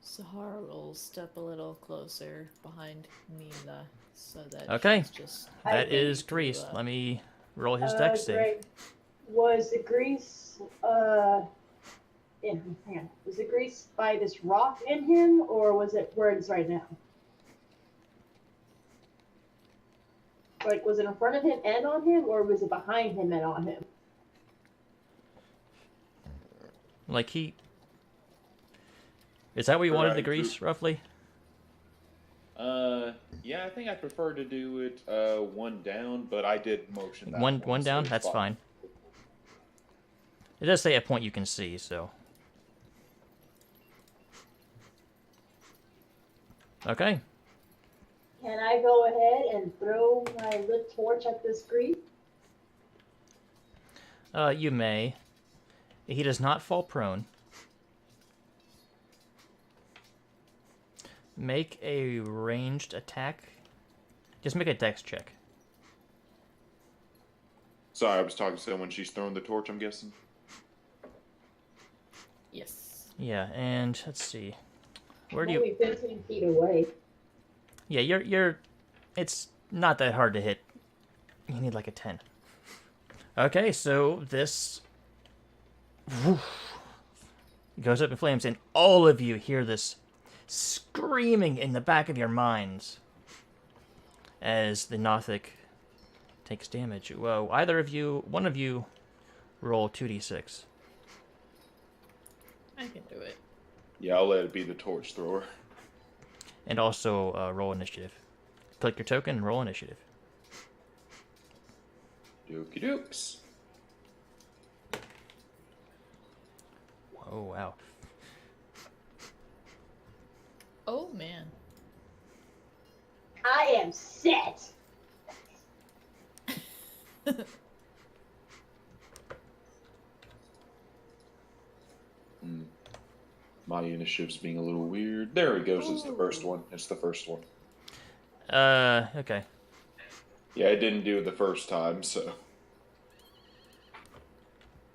Sahar will step a little closer behind Mila so that Okay. she's just... That I is think grease. Let me roll his dex save. Greg, was the grease, hang on. Was the grease by this rock in him, or was it where it's right now? Like, was it in front of him and on him, or was it behind him and on him? Like he... Is that where you wanted the Right. grease, roughly? Yeah, I think I prefer to do it one down, but I did motion that One down? so That's it's fine. It does say a point you can see, so... Okay. Can I go ahead and throw my lit torch at this grease? You may. He does not fall prone. Make a ranged attack. Just make a dex check. Sorry, I was talking to someone. She's throwing the torch, I'm guessing. Yes. Yeah, and let's see. Where do I'm you... only 15 feet away. Yeah, you're... It's not that hard to hit. You need like a 10. Okay, so this... goes up in flames, and all of you hear this screaming in the back of your minds as the Nothic takes damage. Whoa, either of you... One of you roll 2d6. I can do it. Yeah, I'll let it be the torch thrower. And also roll initiative. Click your token and roll initiative. Dookie dooks. Oh, wow. Oh, man. I am set! My initiative's being a little weird. There he goes. It's the first one. It's the first one. Okay. Yeah, it didn't do it the first time, so.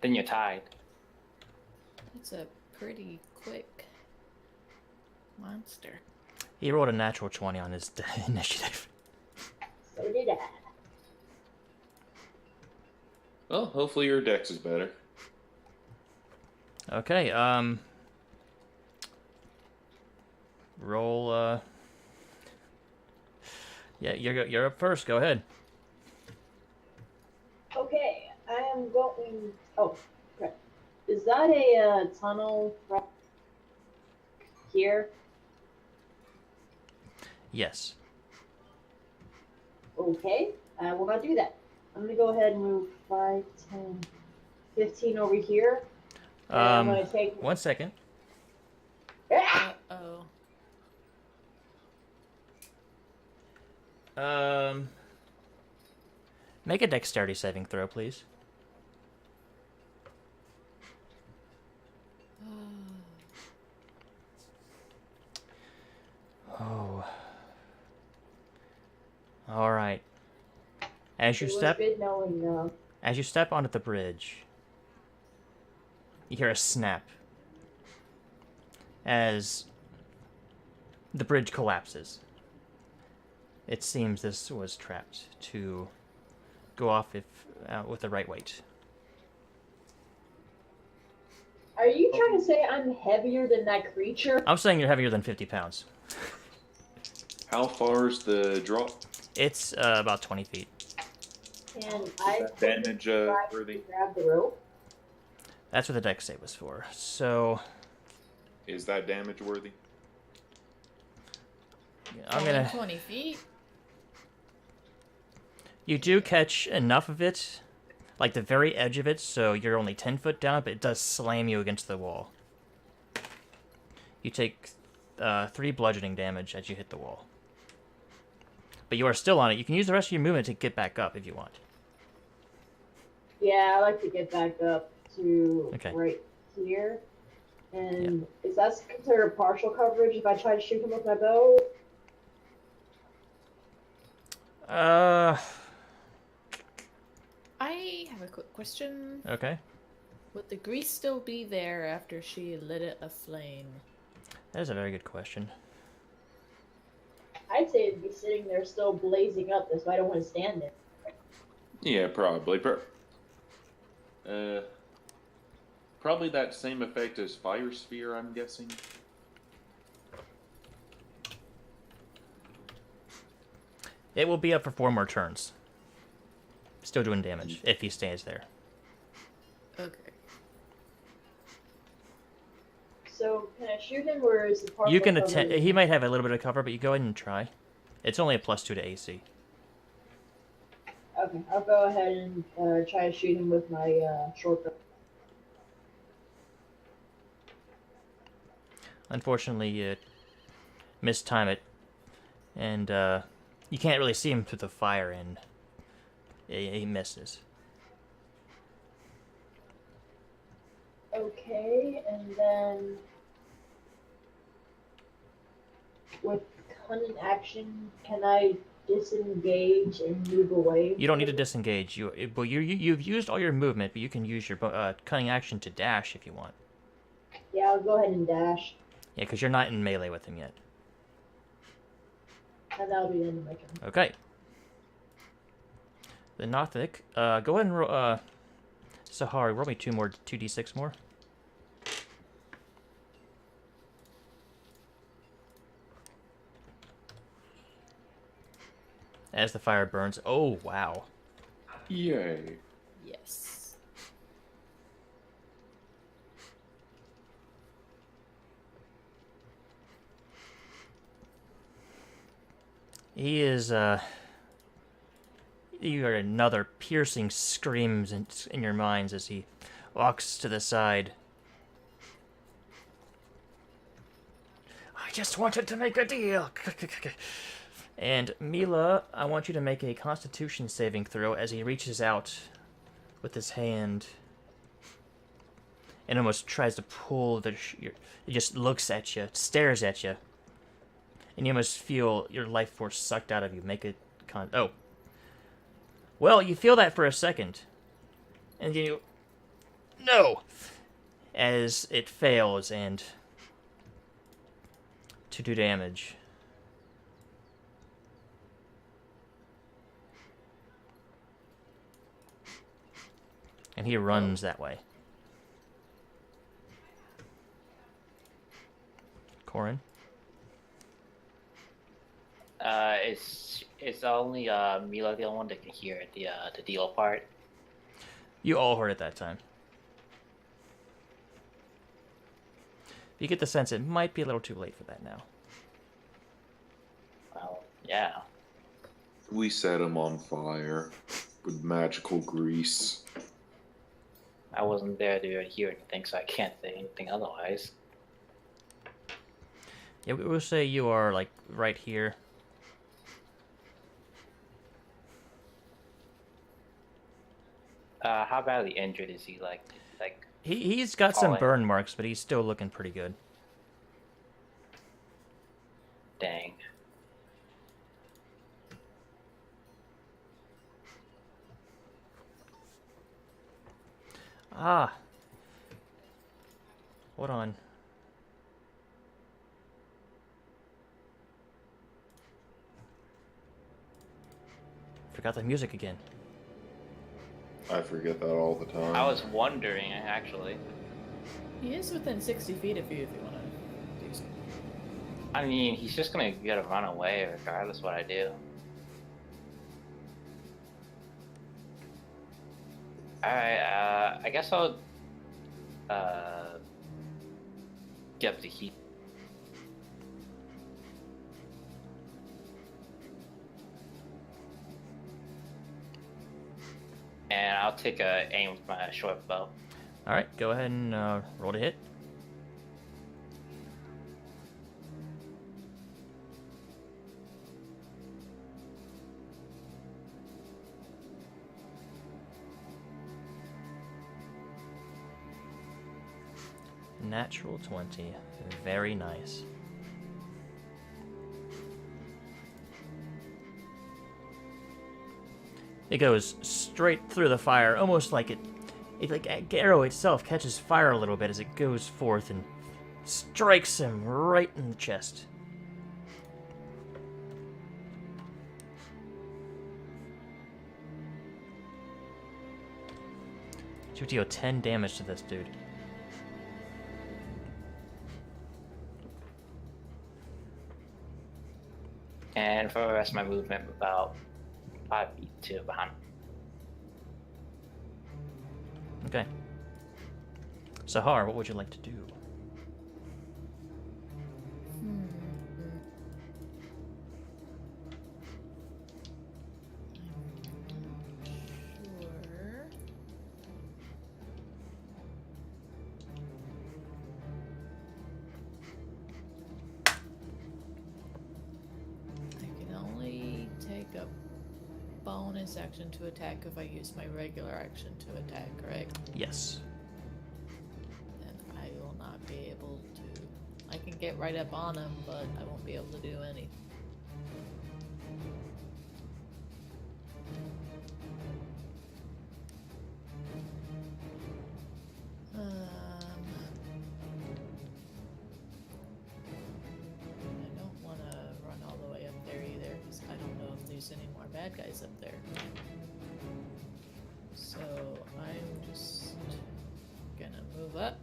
Then you're tied. It's a pretty quick monster. He rolled a natural 20 on his initiative. So did I. Well, hopefully your dex is better. Okay, roll, yeah, you're up first, go ahead. Okay, I am going... Oh, okay. Is that a tunnel from here? Yes. Okay, I will not do that. I'm gonna go ahead and move 5, 10, 15 over here. And I'm gonna take. 1 second. Ah! Uh-oh. Make a dexterity saving throw, please. Oh. All right. As you It was step good knowing. As you step onto the bridge, you hear a snap as the bridge collapses. It seems this was trapped to go off with the right weight. Are you trying to say I'm heavier than that creature? I'm saying you're heavier than 50 pounds. How far is the drop? It's about 20 feet. And I Is that damage tried to worthy? grab the rope. That's what the dex save was for. So Is that damage worthy? I'm gonna. 20 feet? You do catch enough of it, like the very edge of it, so you're only 10 foot down, but it does slam you against the wall. You take 3 bludgeoning damage as you hit the wall. But you are still on it. You can use the rest of your movement to get back up if you want. Yeah, I like to get back up to Okay. right here. And is that considered partial coverage if I try to shoot him with my bow? I have a quick question. Okay. Would the grease still be there after she lit it aflame? That is a very good question. I'd say it'd be sitting there still blazing up, that's why I don't want to stand there. Yeah, probably. Probably that same effect as Fire Sphere, I'm guessing. It will be up for 4 more turns. Still doing damage if he stays there. Okay. So, can I shoot him, or is it partial You can coverage? attempt. He might have a little bit of cover, but you go ahead and try. It's only a +2 to AC. Okay, I'll go ahead and try to shoot him with my shotgun. Unfortunately, you mistime it, and you can't really see him through the fire, and he misses. Okay, and then with cunning action, can I disengage and move away? You don't need to disengage. You've used all your movement, but you can use your cunning action to dash if you want. Yeah, I'll go ahead and dash, Yeah, because you're not in melee with him yet. and that'll be the end of my turn. Okay. The Nothic. Go ahead and roll. Sahari, roll me 2d6 more. As the fire burns. Oh, wow. Yay. Yes. He is, you hear another piercing screams in your minds as he walks to the side. I just wanted to make a deal. And Mila, I want you to make a Constitution saving throw as he reaches out with his hand and almost tries to pull he just looks at you, stares at you, and you almost feel your life force sucked out of you. Make a oh. Well, you feel that for a second, and you no, as it fails and to do damage. And he runs that way. Corin? It's only Mila the only one that can hear the deal part. You all heard it that time. You get the sense it might be a little too late for that now. Well, yeah. We set him on fire with magical grease. I wasn't there to hear anything, so I can't say anything otherwise. Yeah, we will say you are, like, right here. How badly injured is he? Like He's got some falling? burn marks, but he's still looking pretty good. Dang. Ah. Hold on. Forgot the music again. I forget that all the time. I was wondering, actually. He is within 60 feet of you if you want to do something. I mean, he's just gonna get to run away regardless what I do. Alright, I guess I'll get up to heat. And I'll take a aim with my short bow. Alright, go ahead and roll to hit. Natural 20. Very nice. It goes straight through the fire, almost like it like arrow itself catches fire a little bit as it goes forth and strikes him right in the chest. You deal 10 damage to this dude. And for the rest of my movement, about 5 feet to behind. Okay. Sahar, what would you like to do? Sure. I can only take a bonus action to attack if I use my regular action to attack, correct? Yes. Then I will not be able to. I can get right up on him, but I won't be able to do anything. I don't want to run all the way up there either, because I don't know if there's any more bad guys up there. So I'm just gonna move up.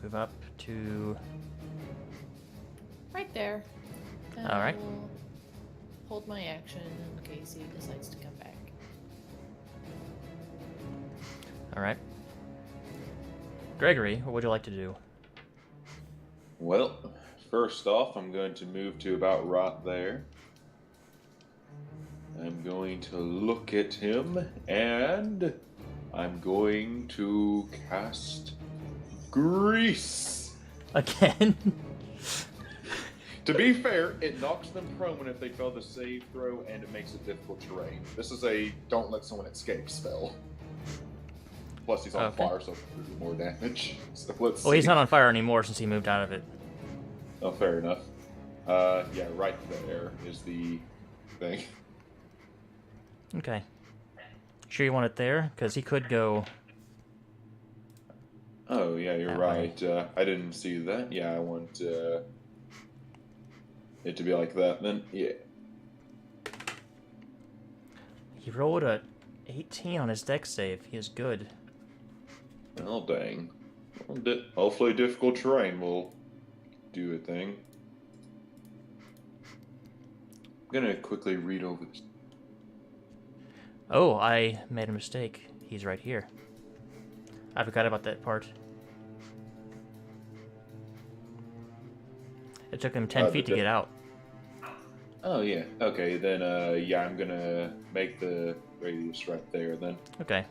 Move up to... Right there. And All right. I will hold my action in case he decides to come back. Alright. Gregory, what would you like to do? Well, first off, I'm going to move to about right there. I'm going to look at him, and I'm going to cast Grease. Again? To be fair, it knocks them prone if they fail the save throw, and it makes it difficult terrain. This is a don't let someone escape spell. Plus, he's on Okay. fire, so more damage. So let's Well, he's see. not on fire anymore since he moved out of it. Oh, fair enough. Yeah, right there is the thing. Okay. Sure you want it there? Because he could go... Oh, yeah, you're That right. I didn't see that. Yeah, I want it to be like that then. Yeah. He rolled a 18 on his dex save. He is good. Oh, dang. Well, hopefully difficult terrain will do a thing. I'm gonna quickly read over this. Oh, I made a mistake. He's right here. I forgot about that part. It took him 10 feet to get out. Oh yeah. Okay, then yeah, I'm gonna make the radius right there then. Okay.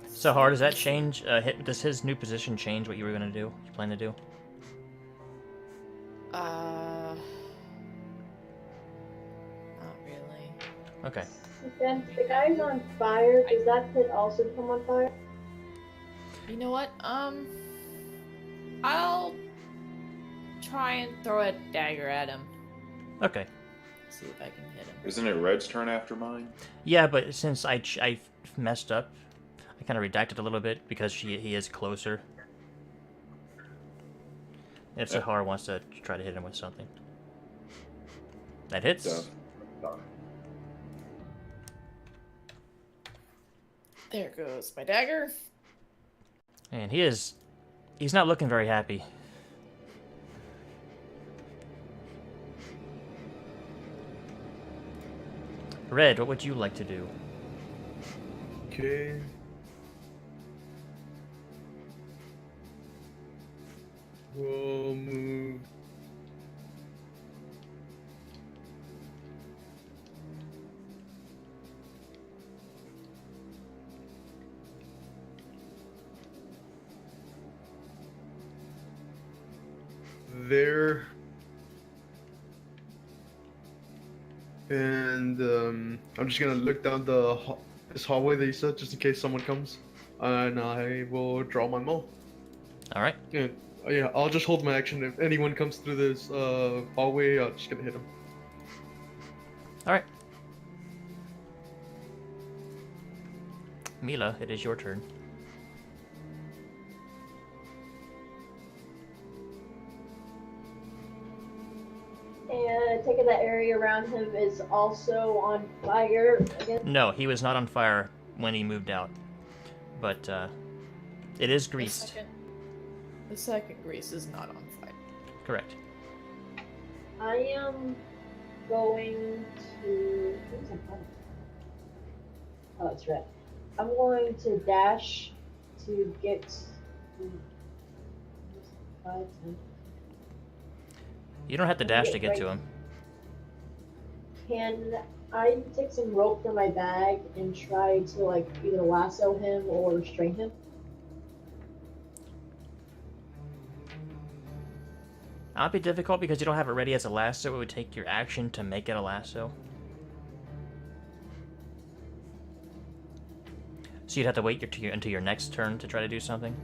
So hard does that change? Does his new position change what you were gonna do? You plan to do? Not really. Okay. Then the guy's on fire. Does that pit also come on fire? You know what? I'll try and throw a dagger at him. Okay. See if I can hit him. Isn't it Red's turn after mine? Yeah, but since I messed up, I kind of redacted a little bit because he is closer. If Sahar wants to try to hit him with something. That hits. There goes my dagger. And he's not looking very happy. Red, what would you like to do? Okay. We'll move. There. And I'm just gonna look down this hallway that you said, just in case someone comes, and I will draw my maul. All right. Yeah, yeah. I'll just hold my action. If anyone comes through this hallway, I'm just gonna hit him. All right. Mila, it is your turn. And I take it that area around him is also on fire again. No, he was not on fire when he moved out, but it is greased. The second grease is not on fire. Correct. I am going to. Where's my phone? Oh, it's red. I'm going to dash to get. 5, 10. You don't have to dash to get to him. Can I take some rope from my bag and try to like either lasso him or restrain him? That'd be difficult because you don't have it ready as a lasso. It would take your action to make it a lasso. So you'd have to wait until your next turn to try to do something.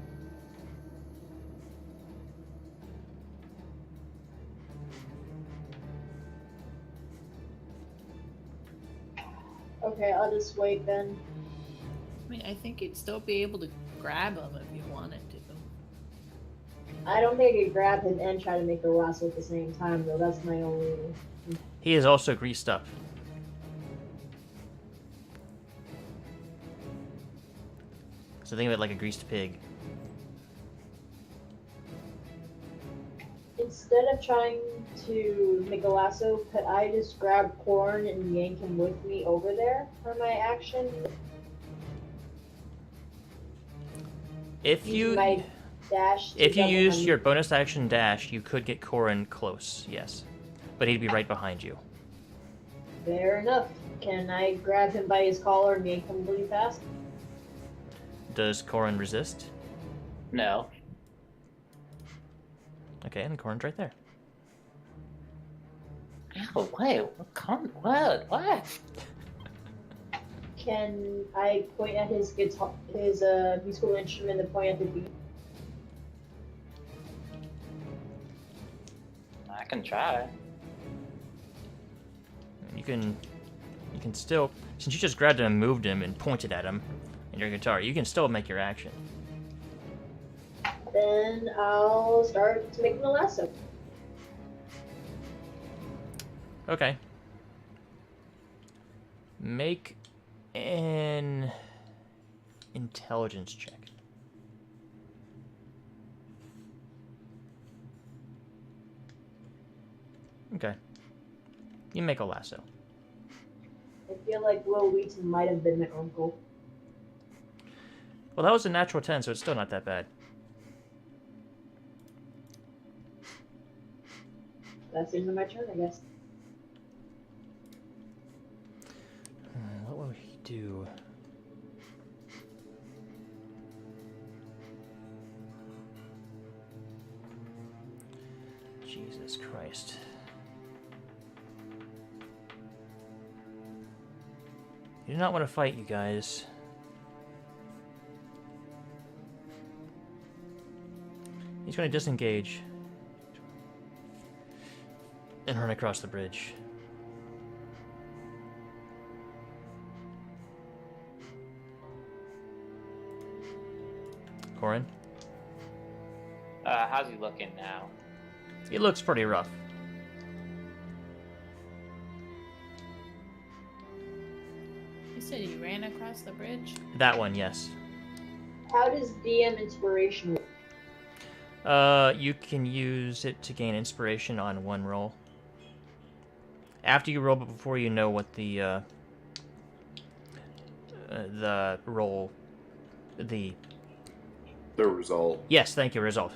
Okay, I'll just wait then. I mean, I think you'd still be able to grab him if you wanted to. I don't think I could grab him and try to make the lasso at the same time, though. That's my only. He is also greased up. So think of it like a greased pig. Instead of trying to make a lasso, could I just grab Corn and yank him with me over there for my action? If you my dash. if you double use him. your bonus action dash, you could get Corin close, yes. But he'd be right behind you. Fair enough. Can I grab him by his collar and yank him really fast? Does Corin resist? No. Okay, and Corin's right there. Oh, wait. What? Can I point at his guitar, his musical instrument, and point at the beat? I can try. You can still, since you just grabbed him and moved him and pointed at him in your guitar, you can still make your action. Then I'll start making the lasso. Okay. Make an intelligence check. Okay. You make a lasso. I feel like Will Wheaton might have been my uncle. Well, that was a natural 10, so it's still not that bad. That's the end of my turn, I guess. What will he do? Jesus Christ. You do not want to fight, you guys. He's going to disengage and run across the bridge. Corin? How's he looking now? He looks pretty rough. You said he ran across the bridge? That one, yes. How does DM inspiration work? You can use it to gain inspiration on one roll. After you roll, but before you know what the roll, the result. yes, thank you, result.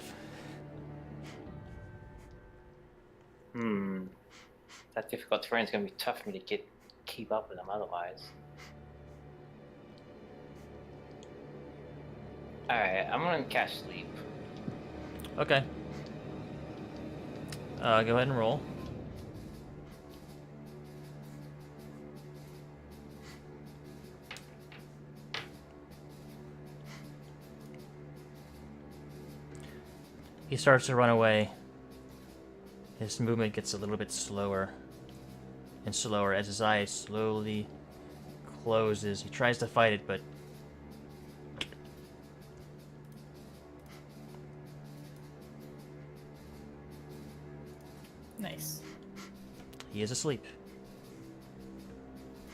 That difficult terrain is gonna be tough for me to keep up with them otherwise. Alright, I'm gonna cast sleep. Okay. Go ahead and roll. He starts to run away. His movement gets a little bit slower and slower as his eye slowly closes. He tries to fight it, but Nice. he is asleep.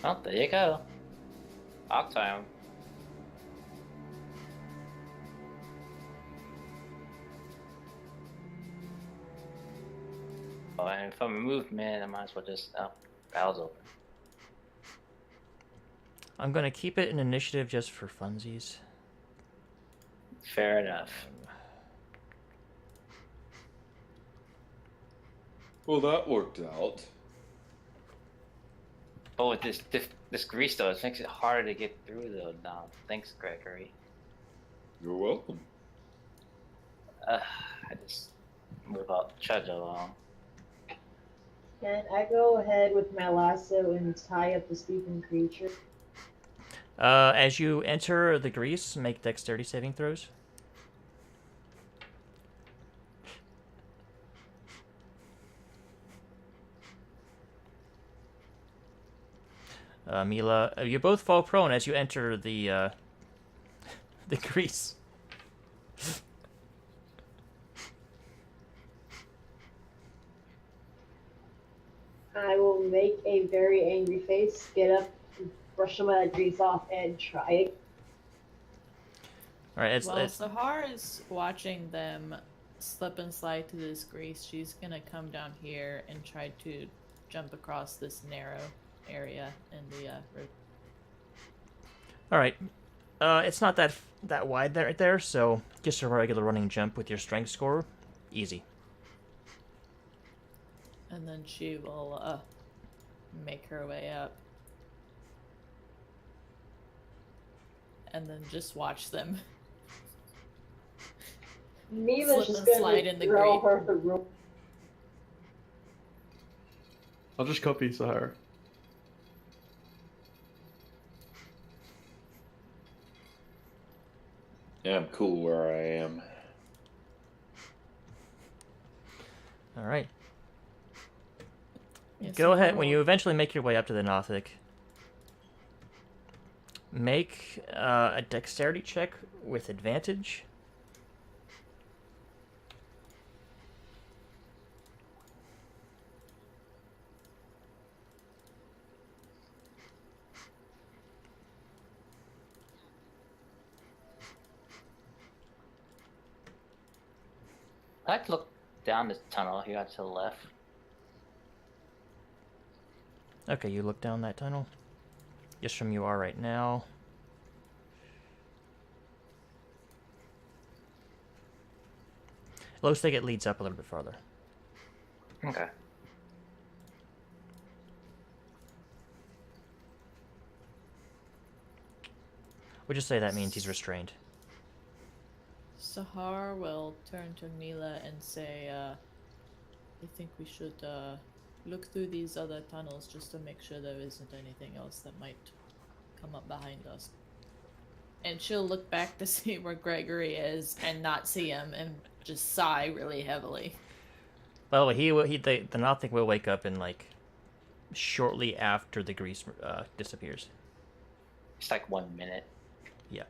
Oh, there you go. I'll tie him. Oh, and if I'm a movement, I might as well just... Oh, battle's open. I'm gonna keep it in initiative just for funsies. Fair enough. Well, that worked out. Oh, with this grease though, it makes it harder to get through though now. Thanks, Gregory. You're welcome. I just move out, trudge along. Can I go ahead with my lasso and tie up the sleeping creature? As you enter the grease, make dexterity saving throws. Mila, you both fall prone as you enter the the grease. I will make a very angry face, get up, brush some of that grease off, and try it. All right, it's While Sahara's watching them slip and slide to this grease, she's gonna come down here and try to jump across this narrow area in the road. all right. It's not that wide there, so just a regular running jump with your strength score, easy. And then she will make her way up. And then just watch them. Mila's Slip just and gonna slide in the throw grate. her the rope. I'll just copy Sahara. Yeah, I'm cool where I am. All right. Yes, Go ahead. When Sahara. you eventually make your way up to the Nothic, make a dexterity check with advantage. I like to look down this tunnel here to the left. Okay, you look down that tunnel. just from you are right now. Looks like it leads up a little bit farther. Okay. We'll just say that means he's restrained. Sahar will turn to Mila and say, I think we should look through these other tunnels just to make sure there isn't anything else that might come up behind us. And she'll look back to see where Gregory is and not see him and just sigh really heavily. By the way, the Nothic will wake up in like shortly after the grease disappears. It's like 1 minute. Yeah.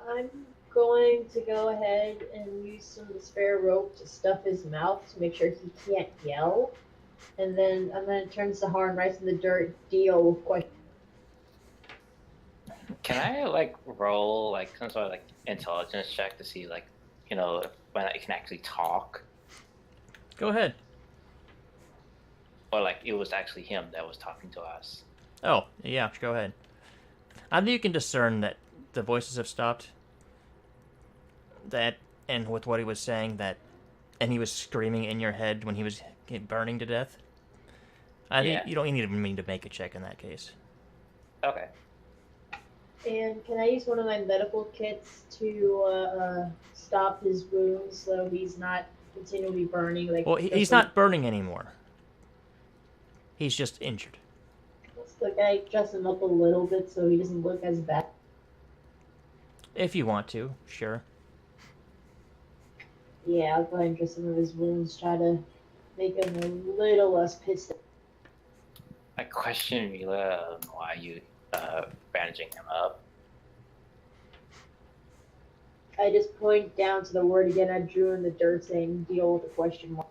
I'm going to go ahead and use some of the spare rope to stuff his mouth to make sure he can't yell. And then I'm going to turn Sahar and Rice in the dirt deal with question. Can I like roll like some sort of like intelligence check to see like, you know, when I can actually talk, Go ahead. or like it was actually him that was talking to us? Oh, yeah, go ahead. I think you can discern that the voices have stopped. That, and with what he was saying, and he was screaming in your head when he was burning to death. I think you don't need me to make a check in that case. Okay. And can I use one of my medical kits to stop his wounds so he's not continually burning? Like, Well, he's not burning anymore. He's just injured. So can I dress him up a little bit so he doesn't look as bad? If you want to, sure. Yeah, I'll go ahead and dress some of his wounds, try to make him a little less pissed. I question Mila why you bandaging him up. I just point down to the word again I drew in the dirt saying deal with the question mark.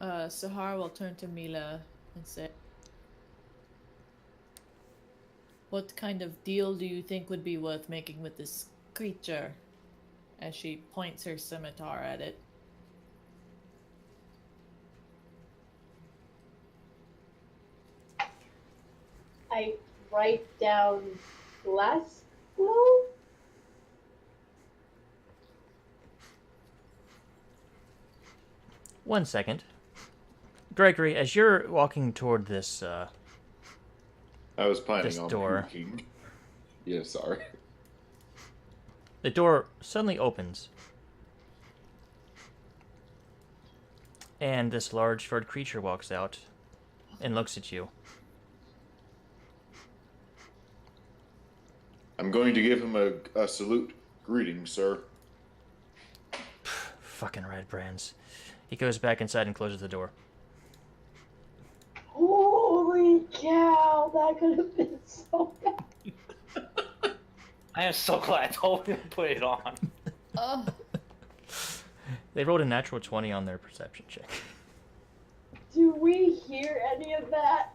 Sahar will turn to Mila and say, what kind of deal do you think would be worth making with this creature? As she points her scimitar at it. I write down glass glow. 1 second. Gregory, as you're walking toward this, I was planning This on door. puking. Yeah, sorry. the door suddenly opens. And this large furred creature walks out and looks at you. I'm going to give him a salute. Greetings, sir. Fucking Redbrands. He goes back inside and closes the door. Holy cow, that could have been so bad. I am so glad I told him to put it on. Oh, They rolled a natural 20 on their perception check. Do we hear any of that?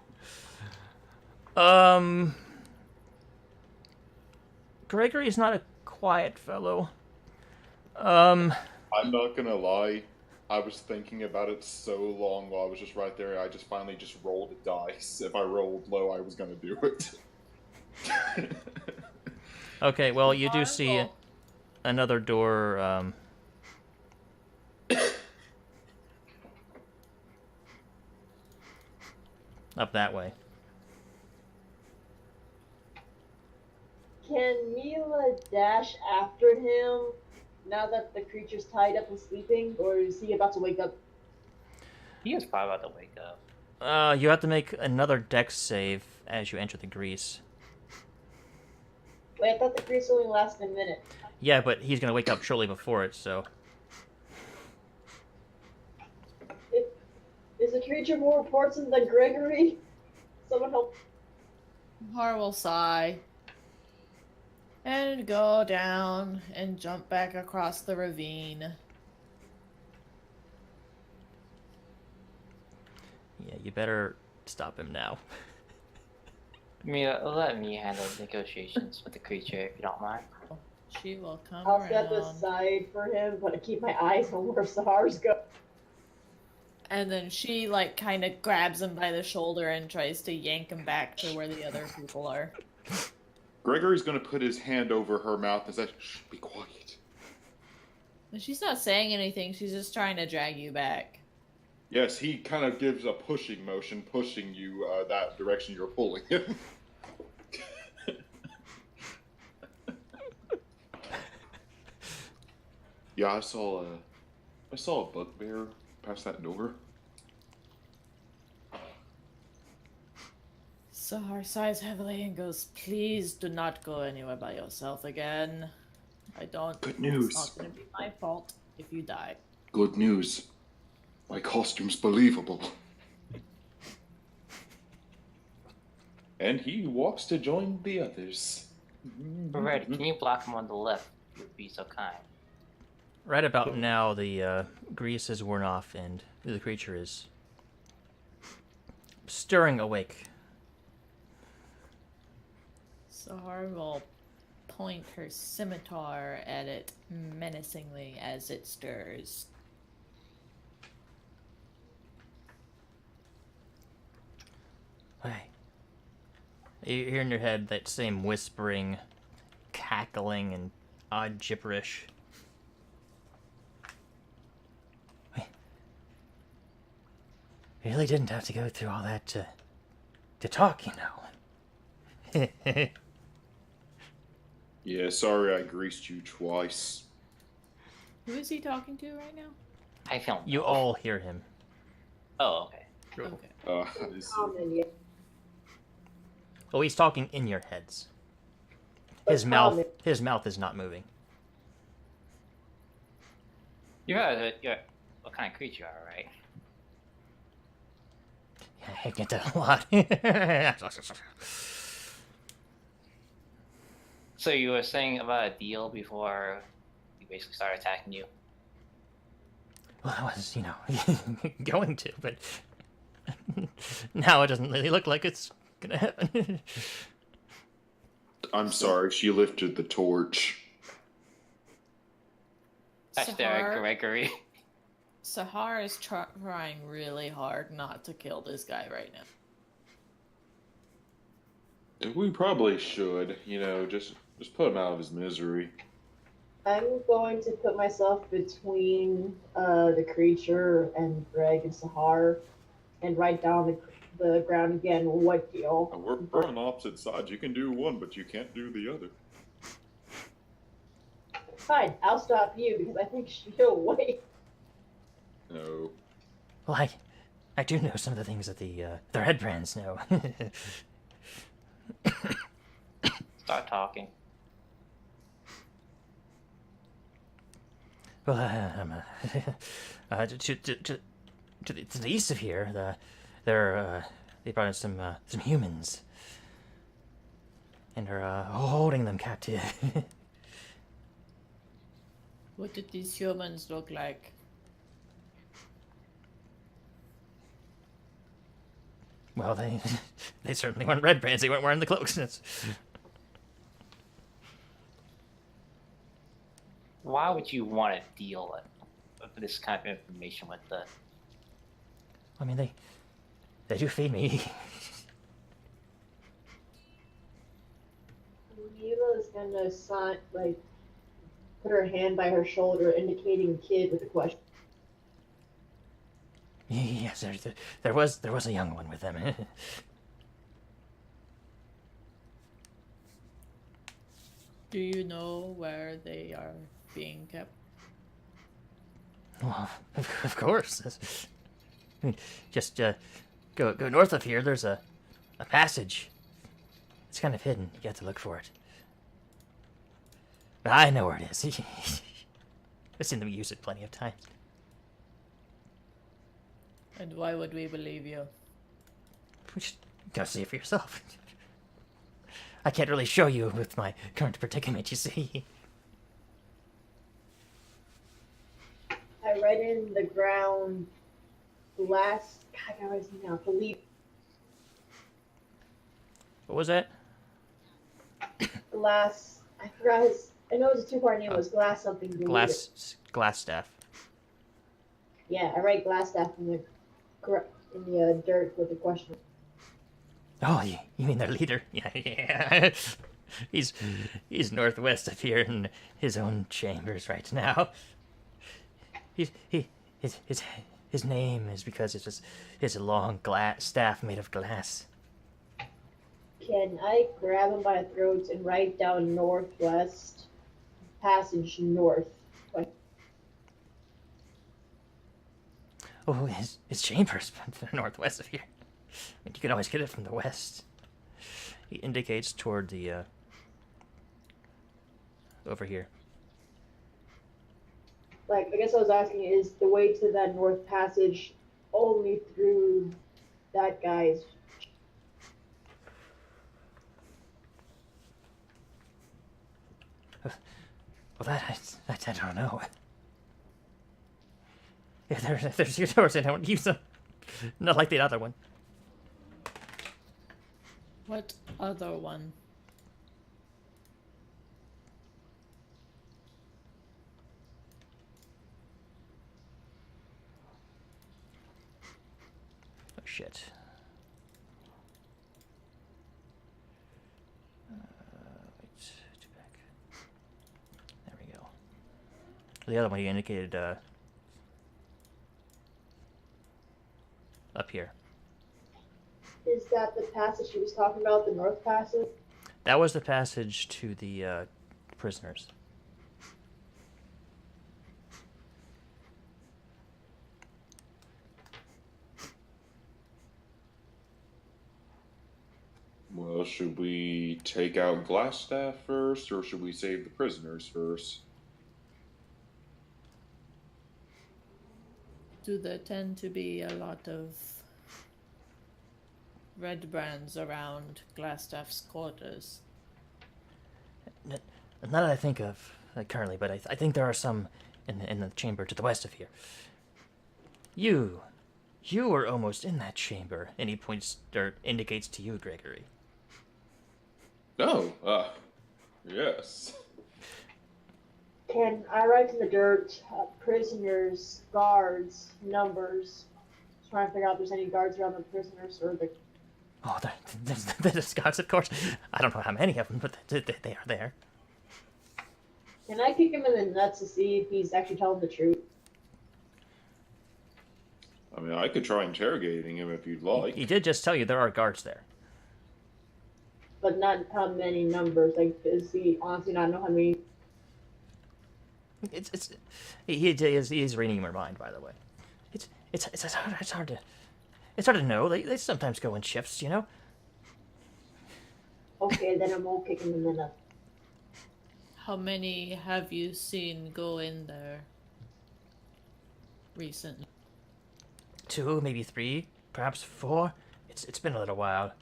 Gregory is not a quiet fellow. I'm not gonna lie. I was thinking about it so long while I was just right there. I just finally just rolled a dice. If I rolled low, I was gonna do it. Okay, well, you do see Marvel. another door, up that way. Can Mila dash after him now that the creature's tied up and sleeping, or is he about to wake up? He is probably about to wake up. You have to make another dex save as you enter the grease. Wait, I thought the grease only lasted a minute. Yeah, but he's gonna wake up shortly before it, so... Is the creature more important than Gregory? Someone help. Sahar will sigh. And go down and jump back across the ravine. Yeah, you better stop him now. Mila, let me handle negotiations with the creature if you don't mind. She will come I'll around. step aside for him, but I keep my eyes on where Sahar's go. Is he about to wake up? She will come around. Sure. Is he about to wake up? She will come around. Is he about to wake up? And then she, like, kind of grabs him by the shoulder and tries to yank him back to where the other people are. Gregory's gonna put his hand over her mouth and say, "Shh, be quiet." And she's not saying anything, she's just trying to drag you back. Yes, he kind of gives a pushing motion, pushing you that direction you're pulling him. Yeah, I saw a bugbear past that door. Sahar sighs heavily and goes, "Please do not go anywhere by yourself again. I don't... Good news. It's not gonna be my fault if you die." Good news. My costume's believable. And he walks to join the others. Red, can you block him on the left? You'd be so kind. Right about now, the grease has worn off, and the creature is stirring awake. Sahar will point her scimitar at it menacingly as it stirs. Hey. You hear in your head that same whispering, cackling, and odd gibberish. We really didn't have to go through all that to talk, you know. Yeah, sorry I greased you twice. Who is he talking to right now? I don't know. You all hear him. Oh, okay. Okay. This- Common, yeah. Oh, he's talking in your heads. But common. His mouth is not moving. You're what kind of creature you are, right? I get that a lot. So you were saying about a deal before he basically started attacking you? Well, I was, going to, but now it doesn't really look like it's gonna happen. I'm sorry, she lifted the torch. That's Derek Gregory. Sahar is trying really hard not to kill this guy right now. We probably should, just put him out of his misery. I'm going to put myself between the creature and Greg and Sahar and write down the ground again. What deal? We're on opposite sides. You can do one, but you can't do the other. Fine, I'll stop you because I think she'll wait. No. Well, I do know some of the things that the Redbrands know. Start talking. Well, to the east of here, they brought in some humans, and are holding them captive. What did these humans look like? Well, they certainly weren't Redbrands. They weren't wearing the cloaks. Why would you want to deal with this kind of information with the... I mean, they do feed me. Mila's gonna put her hand by her shoulder, indicating kid with a question. Yes, there was a young one with them. Do you know where they are being kept? Well, of course. I mean, just go north of here. There's a passage. It's kind of hidden. You have to look for it. But I know where it is. I've seen them use it plenty of times. And why would we believe you? Just go see it for yourself. I can't really show you with my current predicament, you see. I read in the ground glass. God, I was now believe What was that? glass. I forgot his. I know his two-part name was Glass something. Glass staff. Yeah, I write glass staff in the in the dirt with a question. Oh, you mean their leader? Yeah, yeah. He's northwest of here in his own chambers right now. He's he his name is because it's a long staff made of glass. Can I grab him by the throat and write down northwest, passage north? Oh, his chambers northwest of here. You can always get it from the west. He indicates toward the over here. Like, I guess I was asking, is the way to that north passage only through that guy's? Well, that I don't know. If there's your doors, I don't use them. Not like the other one. What other one? Oh shit. Wait, two back. There we go. The other one you indicated up here. Is that the passage he was talking about, the north passage? That was the passage to the prisoners. Well, should we take out Glassstaff first, or should we save the prisoners first? Do there tend to be a lot of Redbrands around Glassstaff's quarters? Not that I think of currently, but I think there are some in the chamber to the west of here. You were almost in that chamber, and he points or indicates to you, Gregory. Oh, yes. Can I write in the dirt, prisoners, guards, numbers? Just trying to figure out if there's any guards around the prisoners or the. Oh, there's guards, of course. I don't know how many of them, but they are there. Can I kick him in the nuts to see if he's actually telling the truth? I mean, I could try interrogating him if you'd like. He did just tell you there are guards there. But not how many numbers. Like, does he honestly not know how many? He is reading your mind, by the way. It's hard to know. They sometimes go in shifts, you know. Okay, then I won't kick him in the nuts. How many have you seen go in there recently? 2, maybe 3, perhaps 4. It's been a little while.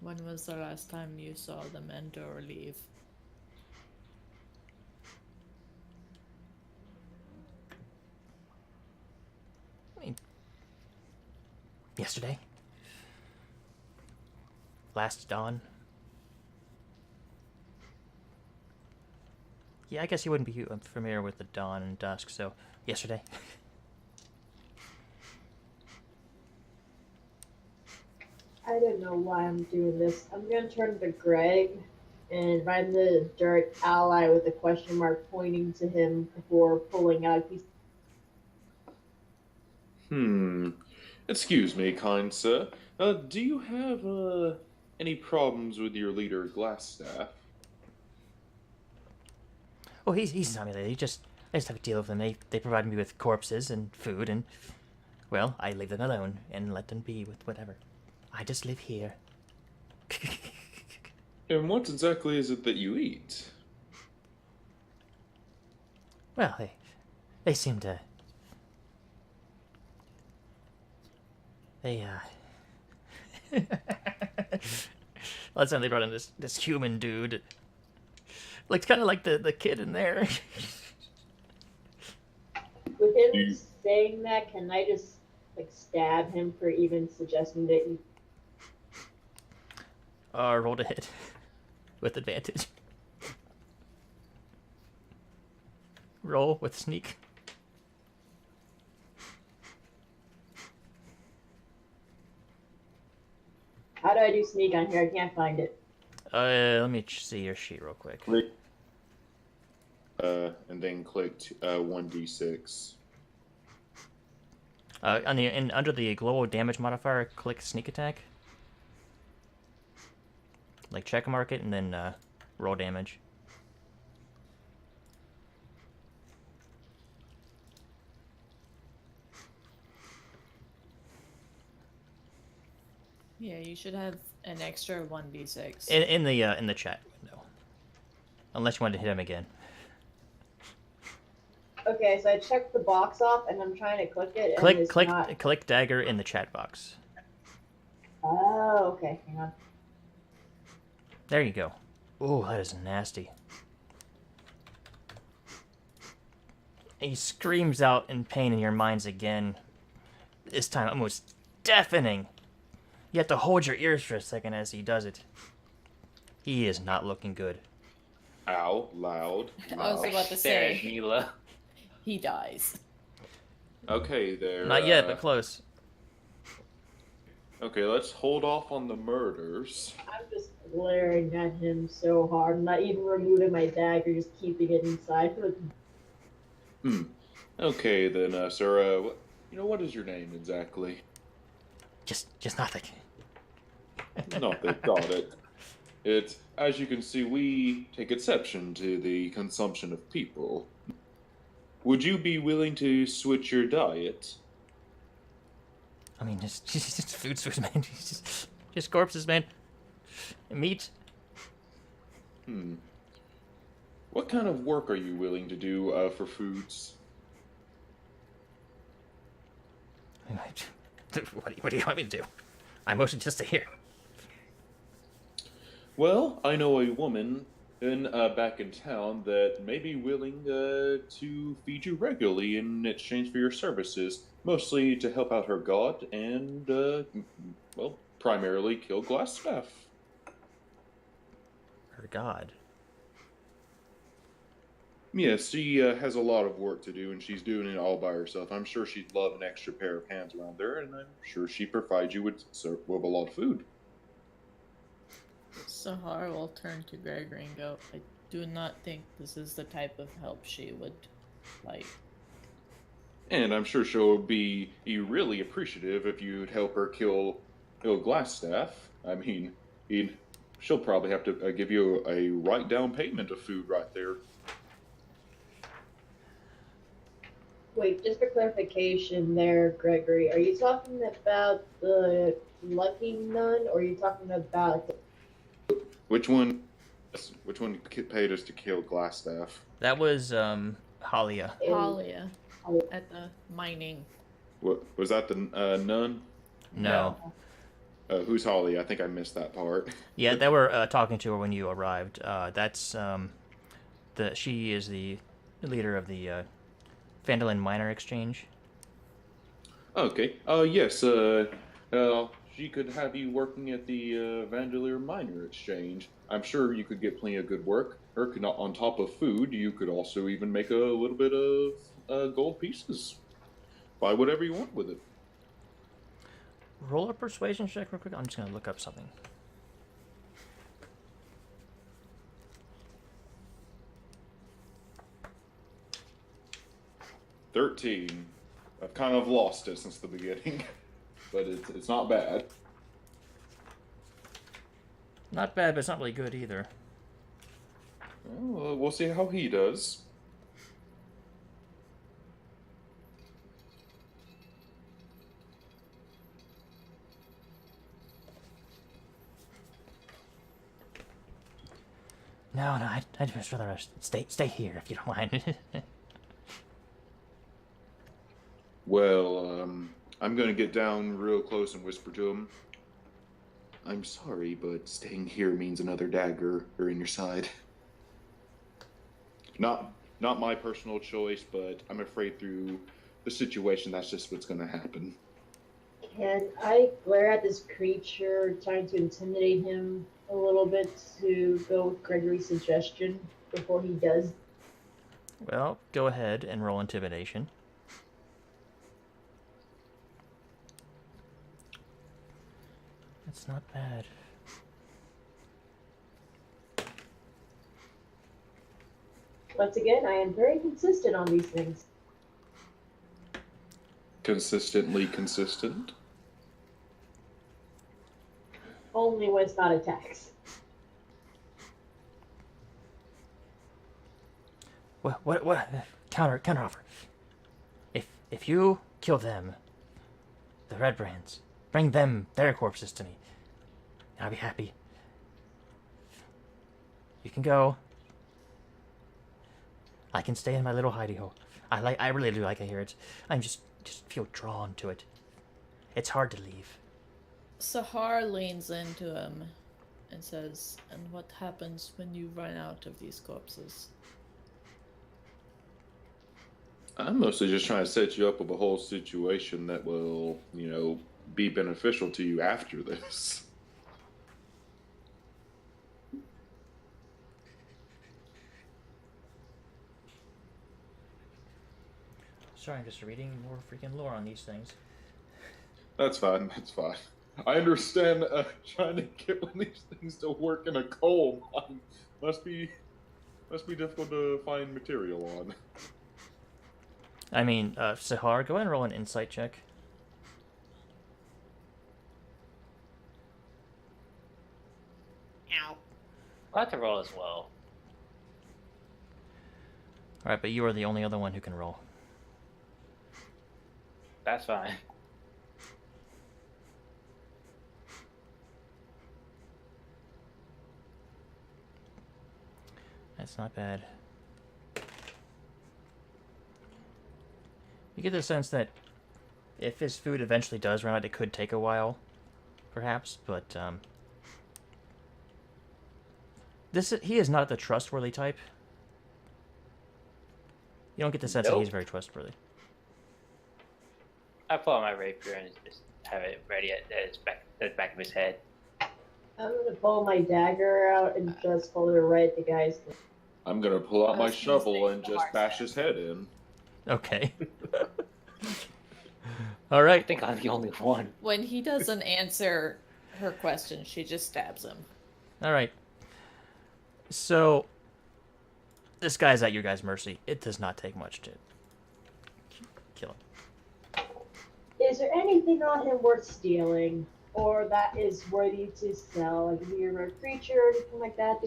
When was the last time you saw them enter or leave? I mean, yesterday. Last dawn. Yeah, I guess you wouldn't be familiar with the dawn and dusk, so yesterday. I don't know why I'm doing this. I'm gonna turn to Greg and write in the dirt ally with a question mark pointing to him before pulling out a piece. Excuse me, kind sir. Do you have, any problems with your leader, Glassstaff? Oh, he's not really. I just have to deal with them. They provide me with corpses and food, and well, I leave them alone and let them be with whatever. I just live here. And what exactly is it that you eat? Well, they seem to. Last time they brought in this human dude. Looks kind of like the kid in there. With him saying that, can I just like stab him for even suggesting that he? Roll to hit with advantage. Roll with sneak. How do I do sneak on here? I can't find it. Let me see your sheet real quick. Click, and then click 1d6. Under the global damage modifier, click sneak attack. Like check mark it and then roll damage. Yeah, you should have an extra 1d6. In the chat window. Unless you want to hit him again. Okay, so I checked the box off, and I'm trying to click it, and it's not... Click dagger in the chat box. Oh, okay. Hang on. There you go. Oh, that is nasty. He screams out in pain in your minds again. This time almost deafening. You have to hold your ears for a second as he does it. He is not looking good. Ow, loud. I was about to There's say, Mila. he dies. Okay, there. Not yet, but close. Okay, let's hold off on the murders. I'm just glaring at him so hard. I'm not even removing my dagger, just keeping it inside. Okay then, sir. What is your name exactly? Just nothing. Nothing. Got it. It, as you can see, we take exception to the consumption of people. Would you be willing to switch your diet? I mean, just food source, man. Just corpses, man. Meat. What kind of work are you willing to do for foods? What do you want me to do? I'm mostly just to hear. Well, I know a woman back in town that may be willing to feed you regularly in exchange for your services, mostly to help out her god and, primarily kill glass staff. Her god. Yes, she has a lot of work to do, and she's doing it all by herself. I'm sure she'd love an extra pair of hands around there, and I'm sure she provides you with a lot of food. Sahara will turn to Gregory and go, I do not think this is the type of help she would like. And I'm sure she'll be really appreciative if you'd help her kill Glassstaff. I mean, she'll probably have to give you a right down payment of food right there. Wait, just for clarification there, Gregory, are you talking about the lucky nun, or are you talking about... Which one paid us to kill Glassstaff? That was Halia. Halia at the mining. What was that? The nun? No. Who's Holly? I think I missed that part. Yeah, they were talking to her when you arrived. That's she is the leader of the Phandelver Minor Exchange. Okay. Yes. She could have you working at the Phandelver Minor Exchange. I'm sure you could get plenty of good work. Or on top of food, you could also even make a little bit of gold pieces. Buy whatever you want with it. Roll a persuasion check real quick. I'm just gonna look up something. $13. I've kind of lost it since the beginning, but it's not bad. Not bad, but it's not really good either. Well, we'll see how he does. No, I'd just rather stay here if you don't mind. Well, I'm gonna get down real close and whisper to him. I'm sorry, but staying here means another dagger in your side. Not my personal choice, but I'm afraid through the situation, that's just what's gonna happen. Can I glare at this creature, trying to intimidate him a little bit to go with Gregory's suggestion before he does? Well, go ahead and roll intimidation. That's not bad. Once again, I am very consistent on these things. Consistently consistent. Only when it's not attacks. What? Counter offer. If you kill them, the Redbrands, bring them their corpses to me. I'll be happy. You can go. I can stay in my little hidey hole. I really do like it here. I'm just feel drawn to it. It's hard to leave. Sahar leans into him and says, "And what happens when you run out of these corpses?" I'm mostly just trying to set you up with a whole situation that will, be beneficial to you after this. Sorry, I'm just reading more freaking lore on these things. That's fine. I understand trying to get one of these things to work in a coal mine must be difficult to find material on. I mean, Sahar, go ahead and roll an insight check. Ow. I'll have to roll as well. Alright, but you are the only other one who can roll. That's fine. That's not bad. You get the sense that if his food eventually does run out, it could take a while, perhaps, but he is not the trustworthy type. You don't get the sense that he's very trustworthy. I pull out my rapier and just have it ready at the back of his head. I'm gonna pull my dagger out and just hold it right at the guy's. I'm gonna pull out I my was gonna shovel say and the just hard bash side. his head in. Okay. I Alright. think I'm the only one. When he doesn't answer her question, she just stabs him. Alright. So, this guy's at your guys' mercy. It does not take much to kill him. Is there anything on him worth stealing, or that is worthy to sell? Like a rare creature or anything like that?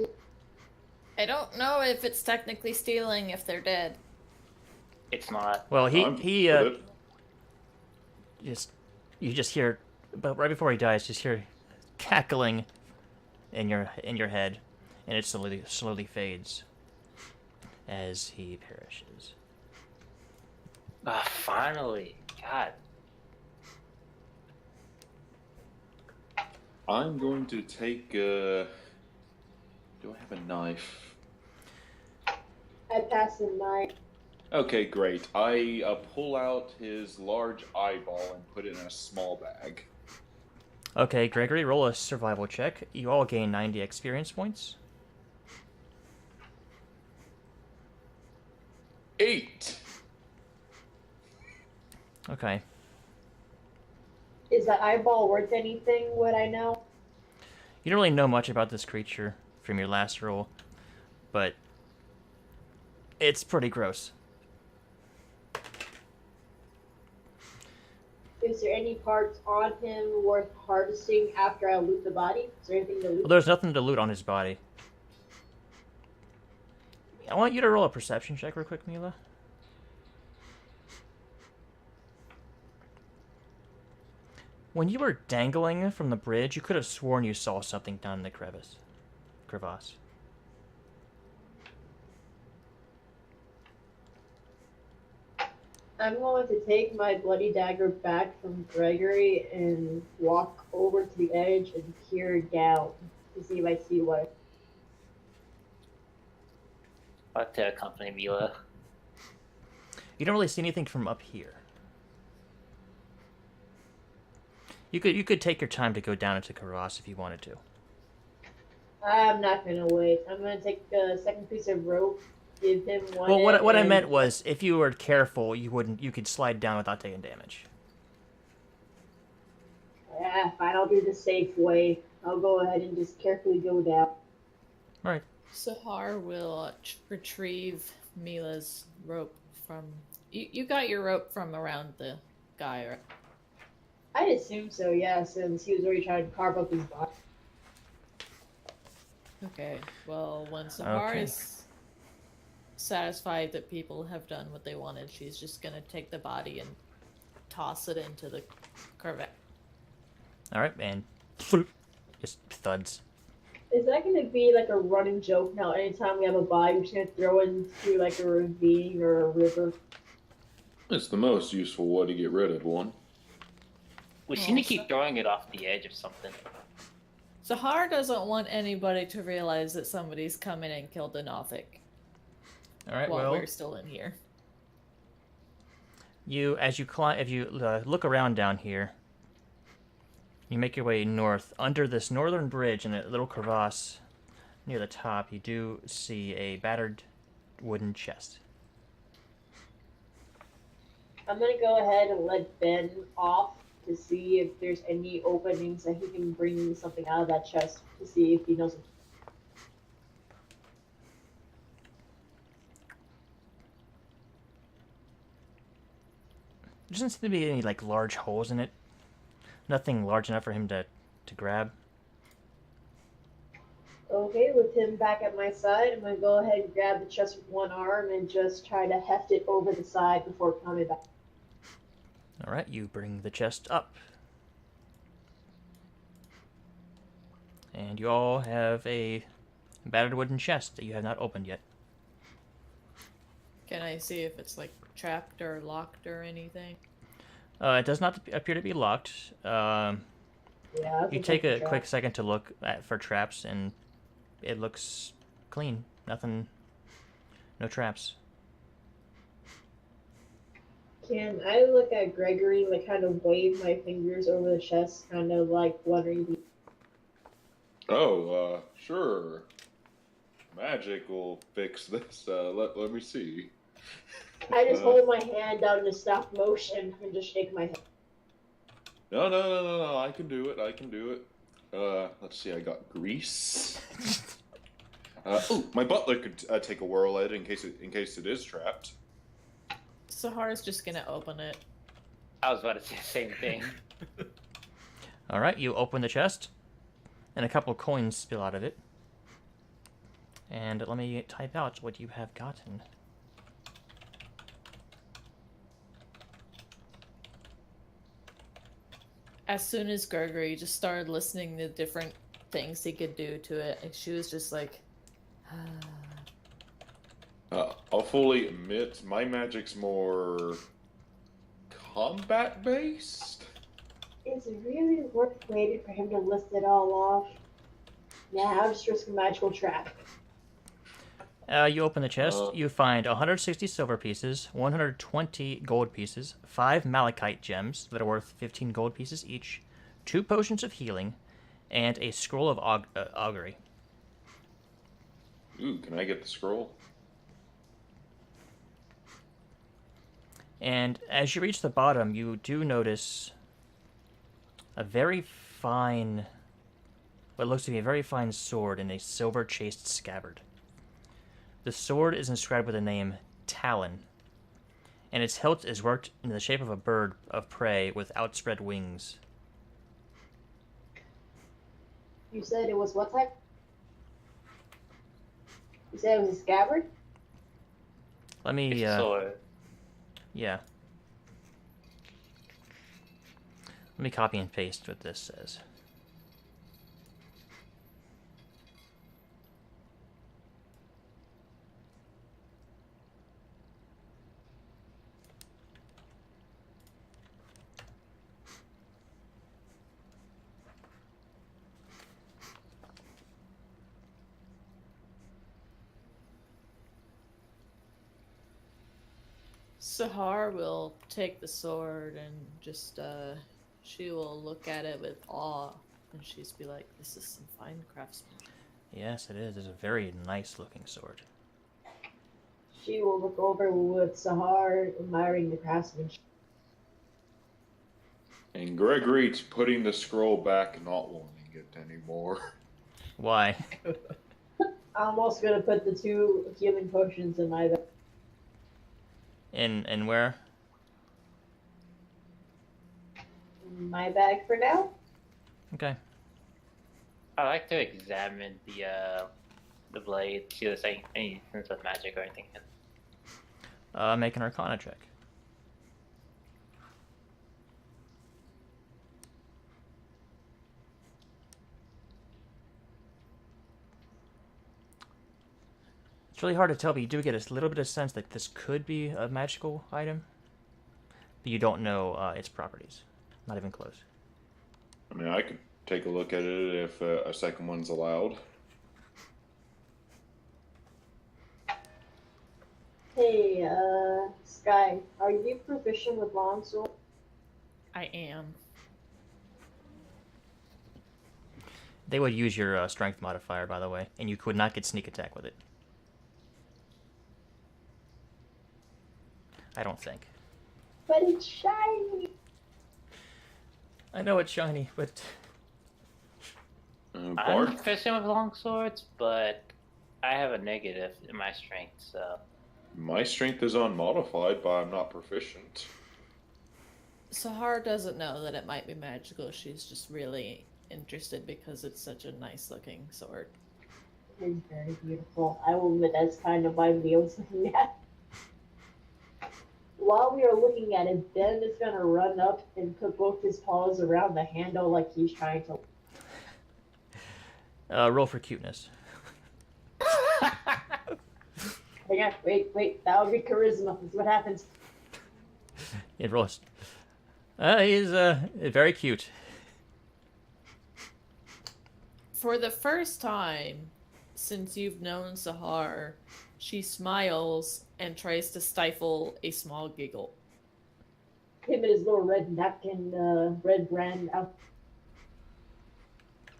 I don't know if it's technically stealing if they're dead. It's not. Well, I'm he with it. you just hear, but right before he dies, just hear cackling in your head, and it slowly fades as he perishes. Ah, finally. God. I'm going to take. Do I have a knife? I pass him by. Okay, great. I pull out his large eyeball and put it in a small bag. Okay, Gregory, roll a survival check. You all gain 90 experience points. 8. Okay. Is that eyeball worth anything? Would I know? You don't really know much about this creature from your last roll, but it's pretty gross. Is there any parts on him worth harvesting after I loot the body? Is there anything to loot? Well, there's nothing to loot on his body. I want you to roll a perception check real quick, Mila. When you were dangling from the bridge, you could have sworn you saw something down in the crevasse. I'm going to take my bloody dagger back from Gregory and walk over to the edge and peer down to see if I see what. I'll have to accompany Mila. You don't really see anything from up here. You could take your time to go down into Karas if you wanted to. I'm not gonna wait. I'm gonna take a second piece of rope, give him one. Well, what I and- meant was, if you were careful, you could slide down without taking damage. Yeah, fine, I'll do the safe way. I'll go ahead and just carefully go down. Right. Sahar will retrieve Mila's rope from. You got your rope from around the guy, right? I'd assume so, yeah, since he was already trying to carve up his body. Okay, well, when Sahar Okay. is satisfied that people have done what they wanted, she's just gonna take the body and toss it into the corvette. All right, and just thuds. Is that going to be like a running joke now? Anytime we have a body, we're just going to throw it into like a ravine or a river? It's the most useful way to get rid of one. We seem to keep throwing it off the edge of something. Sahar doesn't want anybody to realize that somebody's come in and killed the Nothic All right, while well, we're still in here. as you climb, if you look around down here, you make your way north under this northern bridge in a little crevasse near the top. You do see a battered wooden chest. I'm going to go ahead and let Ben off to see if there's any openings that he can bring something out of that chest to see if he knows. There doesn't seem to be any like large holes in it. Nothing large enough for him to grab. Okay, with him back at my side, I'm going to go ahead and grab the chest with one arm and just try to heft it over the side before coming back. All right, you bring the chest up. And you all have a battered wooden chest that you have not opened yet. Can I see if it's like trapped or locked or anything? It does not appear to be locked. Yeah, I You think take I a can quick try. second to look for traps, and it looks clean. Nothing, no traps. Can I look at Gregory, like kind of wave my fingers over the chest, kind of like wondering? Oh, sure. Magic will fix this. Let me see. I just hold my hand out in a stop motion and just shake my head. No. I can do it. I can do it. Let's see. I got grease. My butler could take a whirl at it in case it is trapped. Sahar's just gonna open it. I was about to say the same thing. All right, you open the chest, and a couple of coins spill out of it. And let me type out what you have gotten. As soon as Gregory just started listening to different things he could do to it, and she was just like, I'll fully admit my magic's more combat based. Is it really worth waiting for him to list it all off? Nah, I'll just risk a magical trap. You open the chest, you find 160 silver pieces, 120 gold pieces, 5 malachite gems that are worth 15 gold pieces each, 2 potions of healing, and a scroll of augury. Ooh, can I get the scroll? And as you reach the bottom, you do notice a very fine, what looks to be a very fine sword in a silver chased scabbard. The sword is inscribed with the name Talon, and its hilt is worked in the shape of a bird of prey with outspread wings. You said it was what type? You said it was a scabbard? Let me, So, yeah. Let me copy and paste what this says. Sahar will take the sword and just, she will look at it with awe, and she's be like, this is some fine craftsmanship. Yes, it is. It's a very nice looking sword. She will look over with Sahar, admiring the craftsmanship. And Gregory's putting the scroll back, not wanting it anymore. Why? I'm also gonna put the 2 healing potions in my bag. In where? In my bag for now. Okay. I like to examine the blade, see if there's any sense of magic or anything. Make an Arcana check. It's really hard to tell, but you do get a little bit of sense that this could be a magical item, but you don't know its properties. Not even close. I mean, I could take a look at it if a second one's allowed. Hey, Sky, are you proficient with longsword? I am. They would use your strength modifier, by the way, and you could not get sneak attack with it. I don't think. But it's shiny. I know it's shiny, but I'm Bart? proficient with longswords, but I have a negative in my strength, so. My strength is unmodified, but I'm not proficient. Sahar doesn't know that it might be magical. She's just really interested because it's such a nice looking sword. It's very beautiful. I will admit that's kind of why I was looking at. While we are looking at it, Ben is gonna run up and put both his paws around the handle like he's trying to. roll for cuteness. Hang on, wait, that would be charisma. That's what happens. It rolls. He's very cute. For the first time since you've known Sahar, she smiles and tries to stifle a small giggle. Him and his little red napkin, Redbrand out.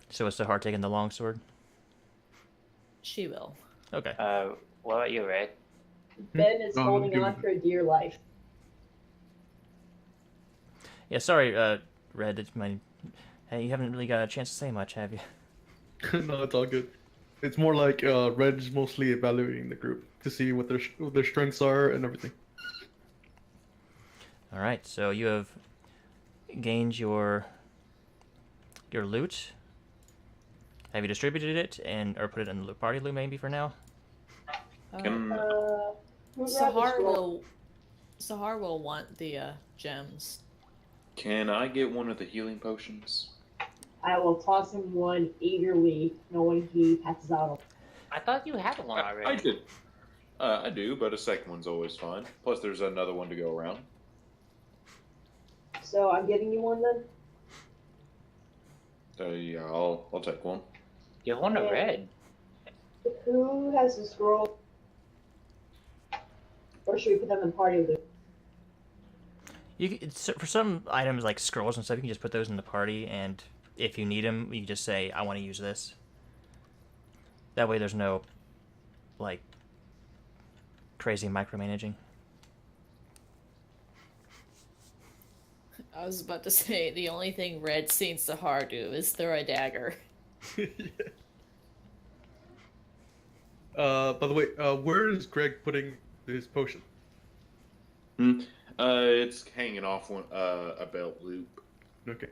So is Sahar taking the longsword? She will. Okay. What about you, Red? Ben is holding good. on for dear life. Yeah, sorry, Red. Hey, you haven't really got a chance to say much, have you? No, it's all good. It's more like Red's mostly evaluating the group to see what their strengths are and everything. All right. So you have gained your loot. Have you distributed it or put it in the party loot maybe for now? Can- Who grabbed the scroll? Sahar will want the gems. Can I get one of the healing potions? I will toss him one eagerly, knowing he passes out. I thought you had one already. I did. I do, but a second one's always fine. Plus, there's another one to go around. So I'm giving you one then. Yeah, I'll take one. You have one of Yeah. Red. Who has the scroll? Or should we put them in party loot? For some items like scrolls and stuff, you can just put those in the party, and if you need them, you can just say, "I want to use this." That way, there's no like crazy micromanaging. I was about to say the only thing Red's seen Sahar do is throw a dagger. Yeah. By the way, where is Greg putting his potion? It's hanging off a belt loop. Okay.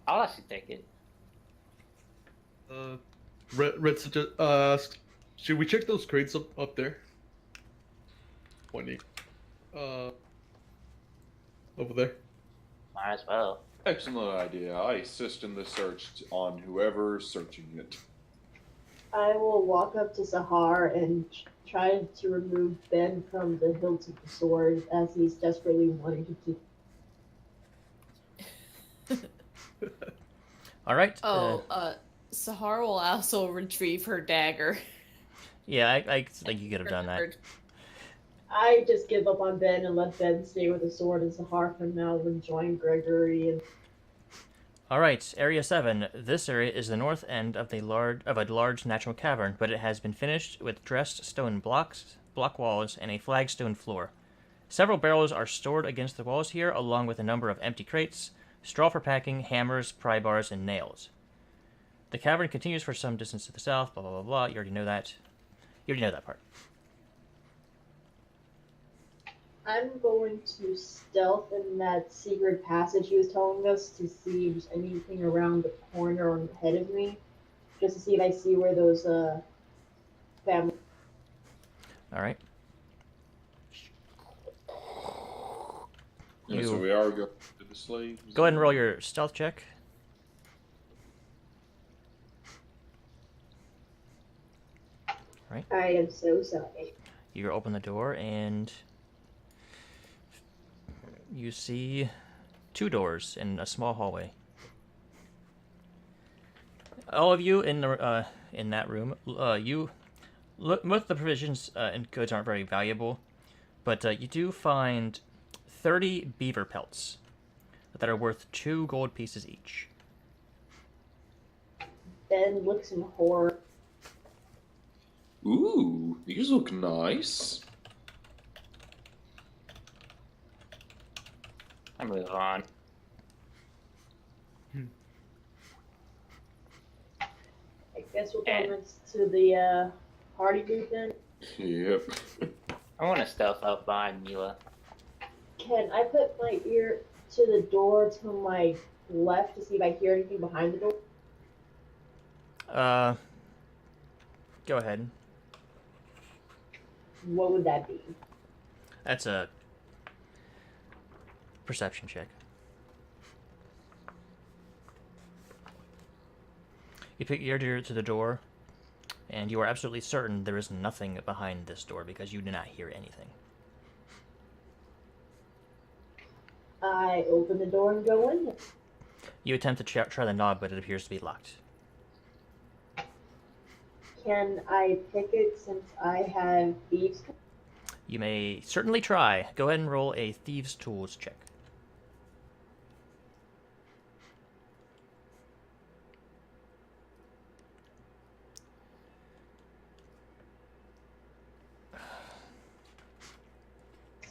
I'll actually take it. Red suggest. Should we check those crates up there? Pointing. Over there. Might as well. Excellent idea. I assist in the search on whoever's searching it. I will walk up to Sahar and try to remove Ben from the hilt of the sword as he's desperately wanting to keep. All right. Sahar will also retrieve her dagger. Yeah, I think you could have done that. I just give up on Ben and let Ben stay with the sword, and Sahar for now will join Gregory and. All right, Area 7. This area is the north end of a large natural cavern, but it has been finished with dressed stone block walls, and a flagstone floor. Several barrels are stored against the walls here, along with a number of empty crates, straw for packing, hammers, pry bars, and nails. The cavern continues for some distance to the south, blah, blah, blah, blah. You already know that. You already know that part. I'm going to stealth in that secret passage he was telling us to see if there's anything around the corner or ahead of me, just to see if I see where those family. All right. Yeah, so You- we are going to the slaves. Go ahead and roll your stealth check. I am so sorry. You open the door and you see 2 doors in a small hallway. All of you in the in that room, you look. Most of the provisions and goods aren't very valuable, but you do find 30 beaver pelts that are worth 2 gold pieces each. Ben looks in horror. Ooh, these look nice. I move on. I guess we'll go to the party booth then. Yep. I want to stealth up behind Mila. Can I put my ear to the door to my left to see if I hear anything behind the door? Go ahead. What would that be? That's a perception check. You put your ear to the door, and you are absolutely certain there is nothing behind this door because you do not hear anything. I open the door and go in. You attempt to try the knob, but it appears to be locked. Can I pick it since I have thieves? You may certainly try. Go ahead and roll a Thieves' Tools check.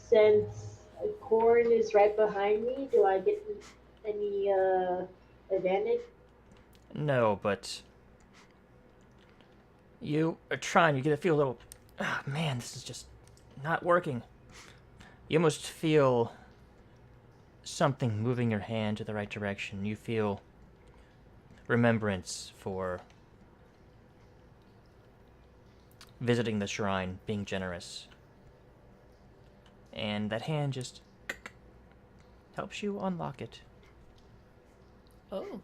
Since Corn is right behind me, do I get any advantage? No, but you are trying. You feel a little. Oh, man, this is just not working. You almost feel something moving your hand to the right direction. You feel remembrance for visiting the shrine, being generous. And that hand just helps you unlock it. Oh.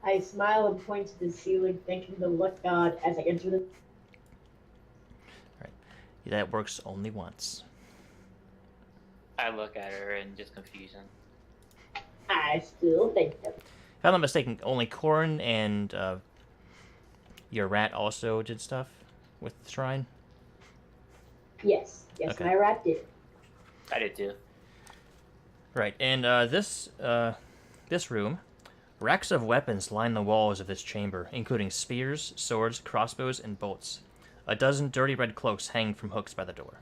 I smile and point to the ceiling, thanking the luck god as I enter the. That works only once. I look at her in just confusion. I still think that. If I'm not mistaken, only Corn and your rat also did stuff with the shrine. Yes, Okay. my rat did. I did too. Right, and this room, racks of weapons line the walls of this chamber, including spears, swords, crossbows, and bolts. A dozen dirty red cloaks hang from hooks by the door.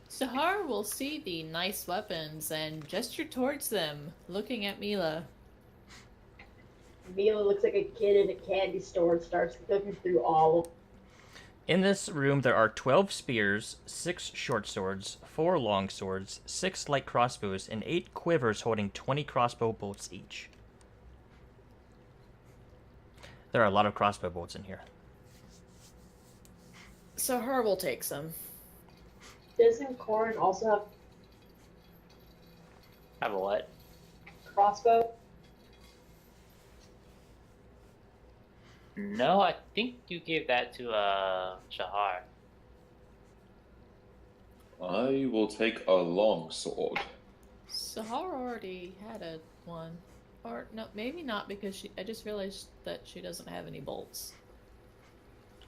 Sahar will see the nice weapons and gesture towards them, looking at Mila. Mila looks like a kid in a candy store and starts looking through all of. In this room, there are 12 spears, 6 short swords, 4 long swords, 6 light crossbows, and 8 quivers holding 20 crossbow bolts each. There are a lot of crossbow bolts in here. Sahar will take some. Doesn't Corn also have Have a what? crossbow? No, I think you gave that to Shahar. I will take a long sword. Sahar already had a one. Or, no, maybe not, because I just realized that she doesn't have any bolts.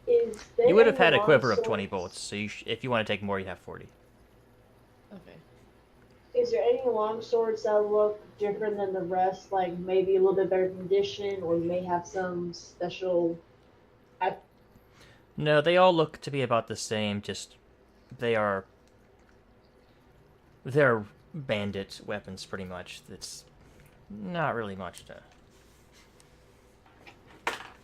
Is there You would have any had a long quiver of swords? 20 bolts, so if you want to take more, you have 40. Okay. Is there any long swords that look different than the rest? Like maybe a little bit better condition, or may have some special. No, they all look to be about the same, just they're bandit weapons pretty much. It's not really much to...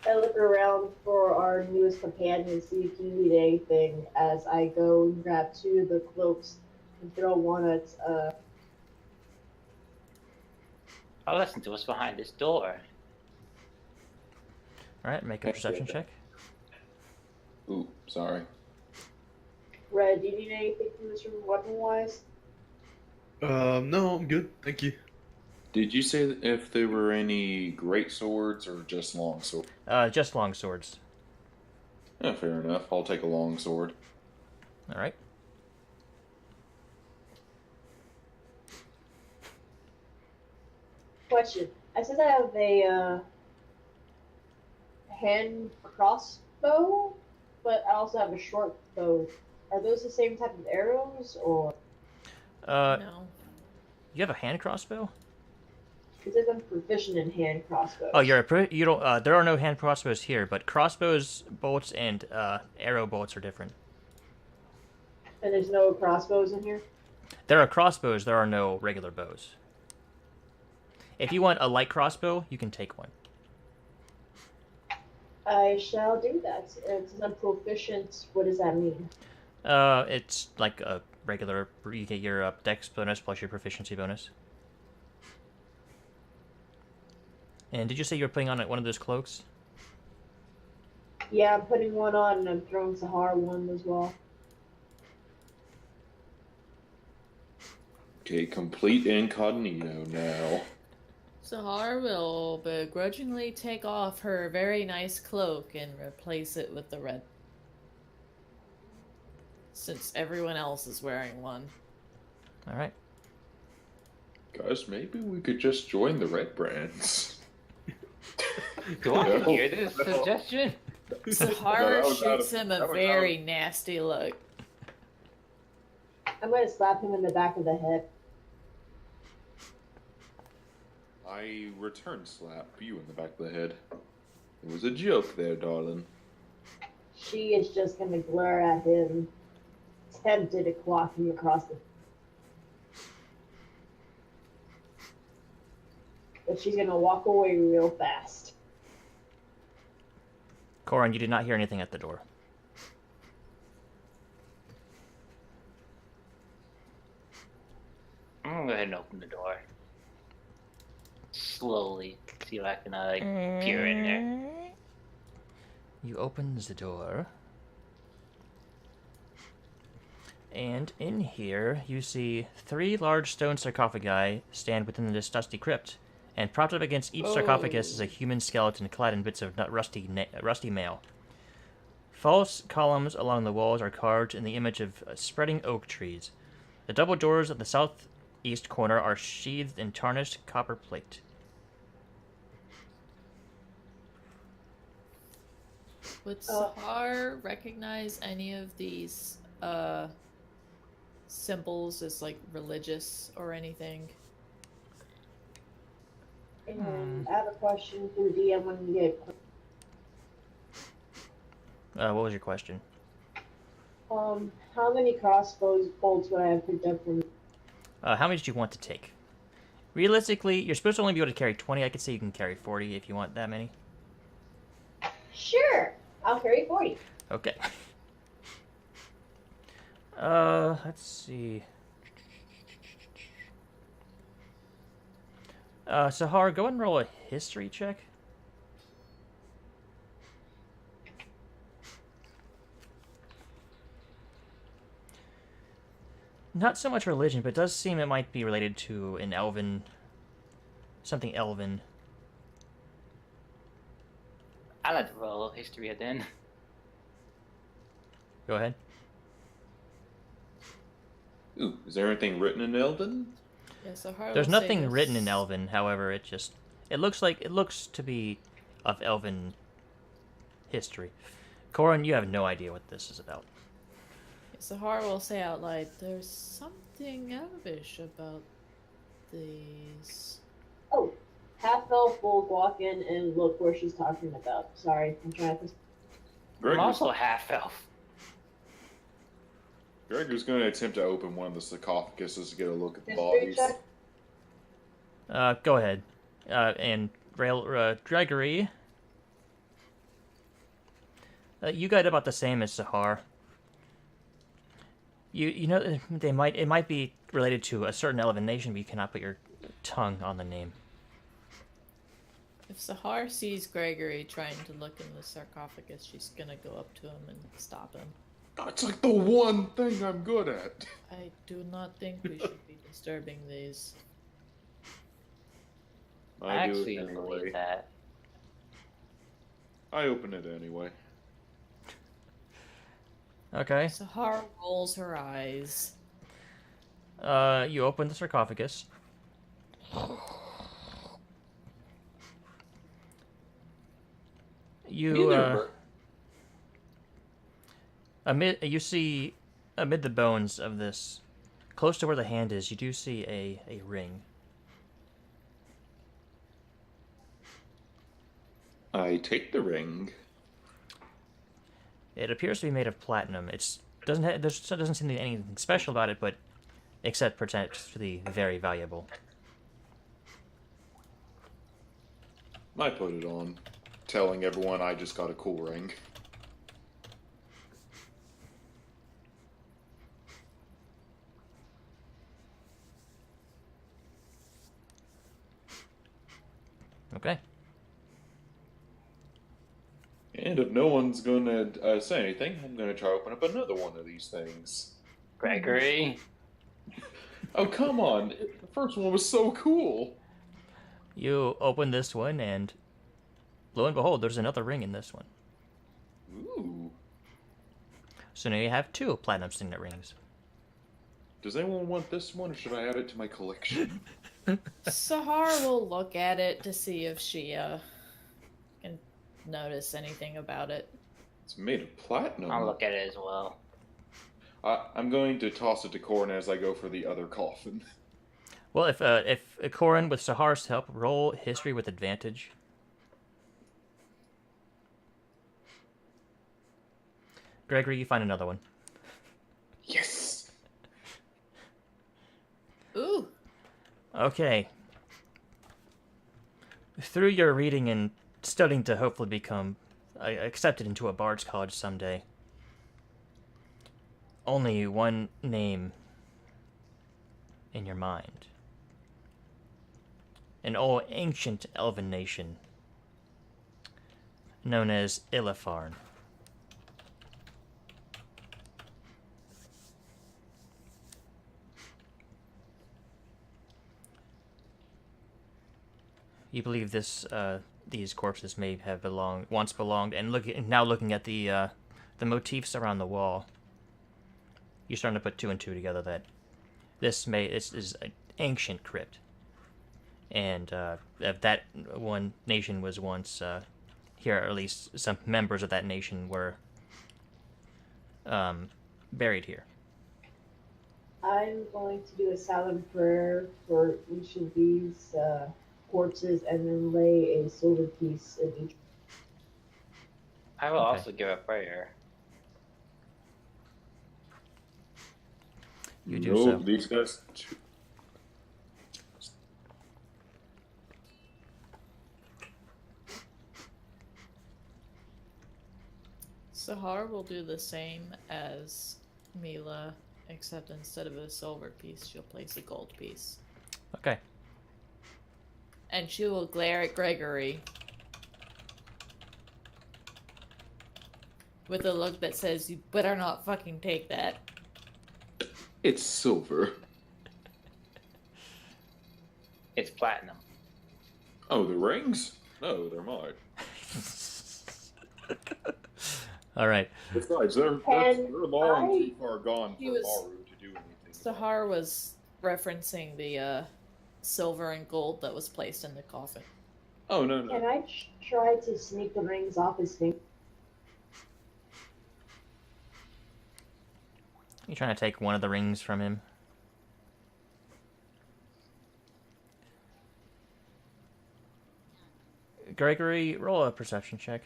I look around for our newest companion, see if you need anything as I go and grab 2 of the cloaks and throw one at I'll listen to what's behind this door. Alright, make a perception check. Ooh, sorry. Red. Do you need anything from this room weapon wise? No, I'm good. Thank you. Did you say if there were any great swords or just long swords? Just long swords. Yeah, fair enough. I'll take a long sword. Alright. Question. I said I have a hand crossbow, but I also have a short bow. Are those the same type of arrows, or No. You have a hand crossbow? it says I'm proficient in hand crossbows? Oh, you don't. There are no hand crossbows here, but crossbows, bolts, and arrow bolts are different. And there's no crossbows in here? There are crossbows. There are no regular bows. If you want a light crossbow, you can take one. I shall do that. It says I'm proficient. What does that mean? It's like a regular. You get your dex bonus plus your proficiency bonus. And did you say you were putting on one of those cloaks? Yeah, I'm putting one on and I'm throwing Sahara one as well. Okay, complete incognito now. Sahar will begrudgingly take off her very nice cloak and replace it with the red. Since everyone else is wearing one. Alright. Guys, maybe we could just join the Redbrands. Do I No. hear this suggestion? Sahara No, shoots him a that was very nasty look. I'm gonna slap him in the back of the head. I return slap you in the back of the head. It was a joke there, darling. She is just gonna glare at him, tempted to clock him across the. But she's gonna walk away real fast. Corin, you did not hear anything at the door. I'm gonna go ahead and open the door. Slowly. See if I can peer in there. You open the door. And in here, you see 3 large stone sarcophagi stand within this dusty crypt. And propped up against each sarcophagus is a human skeleton clad in bits of rusty mail. False columns along the walls are carved in the image of spreading oak trees. The double doors of the southeast corner are sheathed in tarnished copper plate. Would Sahar recognize any of these symbols as like religious or anything? And I have a question for the DM when you get. What was your question? How many crossbows bolts would I have picked up from? How many did you want to take? Realistically, you're supposed to only be able to carry 20. I could say you can carry 40 if you want that many. Sure, I'll carry 40. Okay. Let's see. Sahar, go and roll a history check. Not so much religion, but it does seem it might be related to an elven... something elven. I like to roll history then. Go ahead. Ooh, is there anything written in Elven? Yeah, Sahar There's will say nothing written in this- elven, however, it looks to be of elven history. Corin, you have no idea what this is about. Sahar will say out loud, "There's something elvish about these." Oh, half elf will walk in and look where she's talking about. Sorry, I'm trying to. I'm also half elf. Gregor's going to attempt to open one of the sarcophaguses to get a look at the History bodies. check. Go ahead. Gregory, you got about the same as Sahar. You know it might be related to a certain elven nation, but you cannot put your tongue on the name. If Sahar sees Gregory trying to look in the sarcophagus, she's gonna go up to him and stop him. That's like the one thing I'm good at. I do not think we should be disturbing these. I actually believe that. I open it anyway. Okay. Sahar rolls her eyes. You open the sarcophagus. You see amid the bones of this, close to where the hand is, you do see a ring. I take the ring. It appears to be made of platinum. There doesn't seem to be anything special about it, but except potentially very valuable. I put it on, telling everyone I just got a cool ring. Okay. And if no one's gonna say anything, I'm gonna try to open up another one of these things. Gregory. Oh, come on. The first one was so cool. You open this one, and lo and behold, there's another ring in this one. Ooh. So now you have 2 platinum signet rings. Does anyone want this one, or should I add it to my collection? Sahar will look at it to see if she can notice anything about it. It's made of platinum. I'll look at it as well. I'm going to toss it to Corin as I go for the other coffin. Well, if Corin, with Sahar's help, roll history with advantage. Gregory, you find another one. Yes! Ooh. Okay. Through your reading and studying to hopefully become accepted into a bard's college someday, only one name in your mind. An old ancient elven nation known as Illifarn. You believe these corpses may have once belonged, and now looking at the motifs around the wall, you're starting to put 2 and 2 together that this is an ancient crypt, and that one nation was once here, or at least some members of that nation were buried here. I'm going to do a silent prayer for each of these corpses and then lay a silver piece in each. I will Okay. also give a prayer. You do No, so. these guys. Sahar will do the same as Mila, except instead of a silver piece, she'll place a gold piece. Okay. And she will glare at Gregory with a look that says, "You better not fucking take that." It's silver. It's platinum. Oh, the rings? No, they're mine. All right. Besides, they're long too far gone for He was- Maru to do anything. Sahar was referencing the silver and gold that was placed in the coffin. Oh, no, no. Can I try to sneak the rings off his finger? You trying to take one of the rings from him? Gregory, roll a perception check.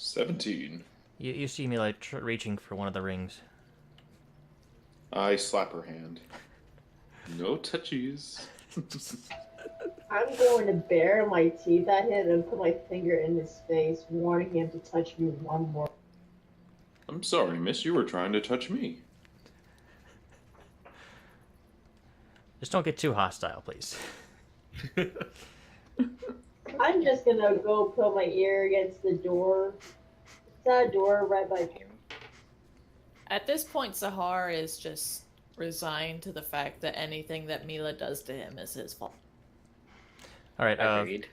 17. You see me like reaching for one of the rings. I slap her hand. No touchies. I'm going to bare my teeth at him and put my finger in his face, warning him to touch me one more. I'm sorry, miss. You were trying to touch me. Just don't get too hostile, please. I'm just gonna go put my ear against the door. It's that door right by him. At this point, Sahar is just resigned to the fact that anything that Mila does to him is his fault. All right. Agreed.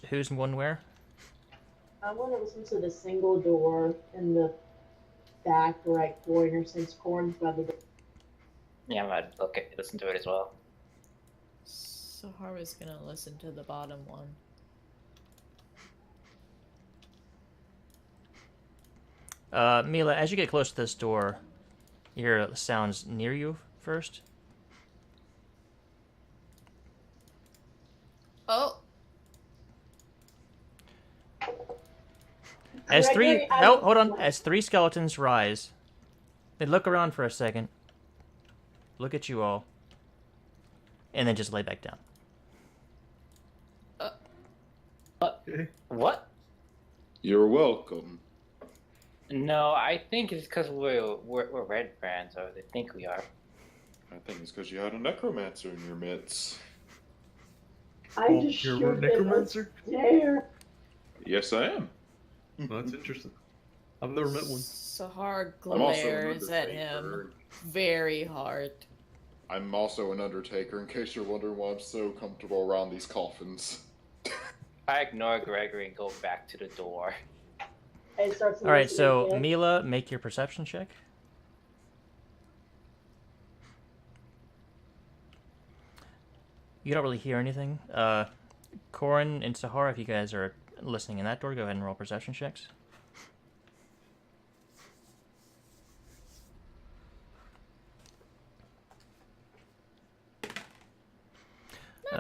Who's one where? I want to listen to the single door in the back right corner since Corn's by the door. Yeah, I'm gonna listen to it as well. Sahar is gonna listen to the bottom one. Mila, as you get close to this door, you hear sounds near you first. Oh! As Gregory, three, I no, don't- hold on. As three skeletons rise, they look around for a second, look at you all, and then just lay back down. What? You're welcome. No, I think it's because we're Redbrands, or they think we are. I think it's because you had a necromancer in your midst. I just You're shoot a him necromancer? there. Yes, I am. Oh, that's interesting. I've never met one. Sahar I'm also an glares at undertaker. him very hard. I'm also an undertaker, in case you're wondering why I'm so comfortable around these coffins. I ignore Gregory and go back to the door. And starts All right, so listening again. Mila, make your perception check. You don't really hear anything. Corin and Sahara, if you guys are listening in that door, go ahead and roll perception checks.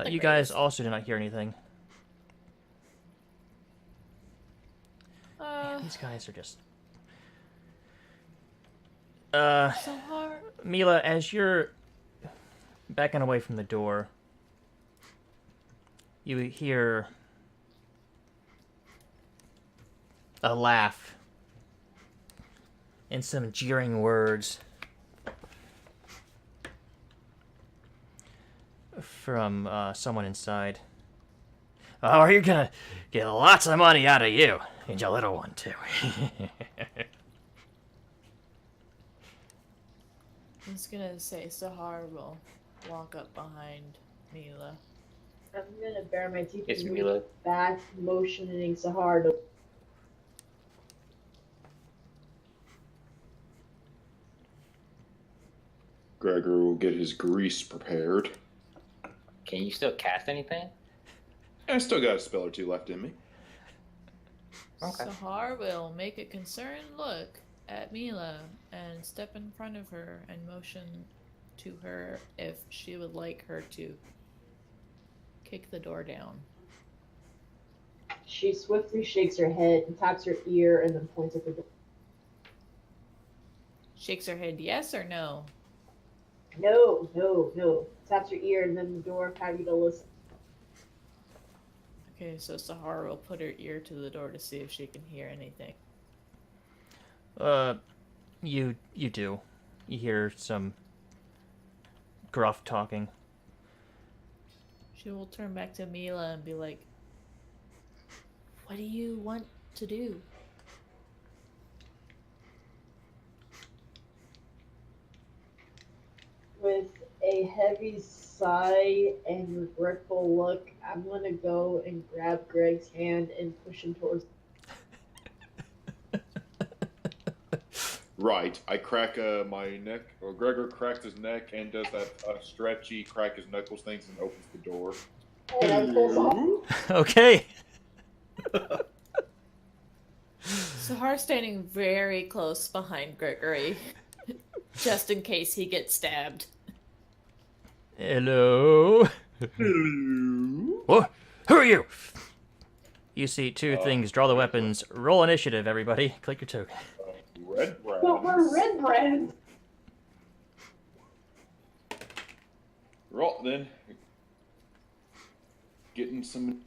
You guys also do not hear anything. These guys are just... Sahar. Mila, as you're backing away from the door, you hear a laugh and some jeering words from someone inside. Oh, are you gonna get lots of money out of you? And your little one, too. I was gonna say Sahar will walk up behind Mila. I'm gonna bare my teeth It's and Mila. move back, motioning Sahar to. Gregor will get his grease prepared. Can you still cast anything? I still got a spell or two left in me. Okay. Sahar will make a concerned look at Mila and step in front of her and motion to her if she would like her to kick the door down. She swiftly shakes her head and taps her ear and then points at the door. Shakes her head yes or no? No, no, no. Taps her ear and then the door, happy to listen. Okay, so Sahar will put her ear to the door to see if she can hear anything. You do. You hear some gruff talking. She will turn back to Mila and be like, "What do you want to do?" With a heavy sigh and regretful look, I'm gonna go and grab Greg's hand and push him towards. Right, I crack my neck, or Gregor cracks his neck and does that stretchy crack his knuckles things and opens the door. And I pull Sahar. Okay. Sahar standing very close behind Gregory, just in case he gets stabbed. Hello. Hello. What? Who are you? You see two things. Draw the weapons. Roll initiative, everybody. Click your token. Redbrands. But we're Redbrands. Right then. Getting some.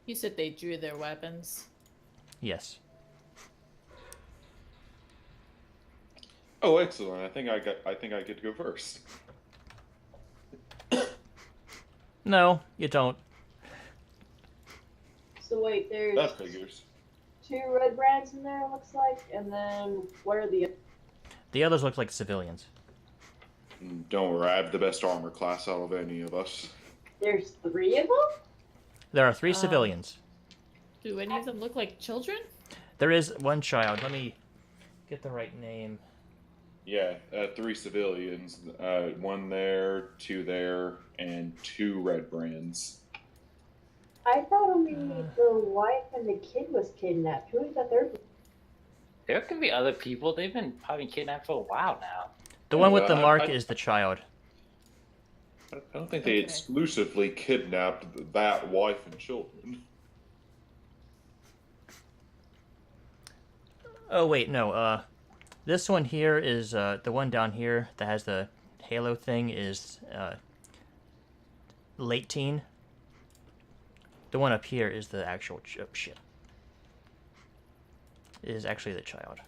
You said they drew their weapons. Yes. Oh, excellent! I think I get to go first. No, you don't. So wait, there's That figures. 2 Redbrands in there, it looks like, and then what are the? The others look like civilians. Don't worry, I have the best armor class out of any of us. There's 3 of them. There are 3 civilians. Do any of them look like children? There is one child. Let me get the right name. Yeah, 3 civilians. 1 there, 2 there, and 2 Redbrands. I thought only the wife and the kid was kidnapped. Who is the third? There could be other people. They've been probably kidnapped for a while now. The one with the I- mark I- is the child. I don't think they Okay. exclusively kidnapped that wife and children. Oh wait, no. This one here is the one down here that has the halo thing is late teen. The one up here is the actual shit. Is actually the child.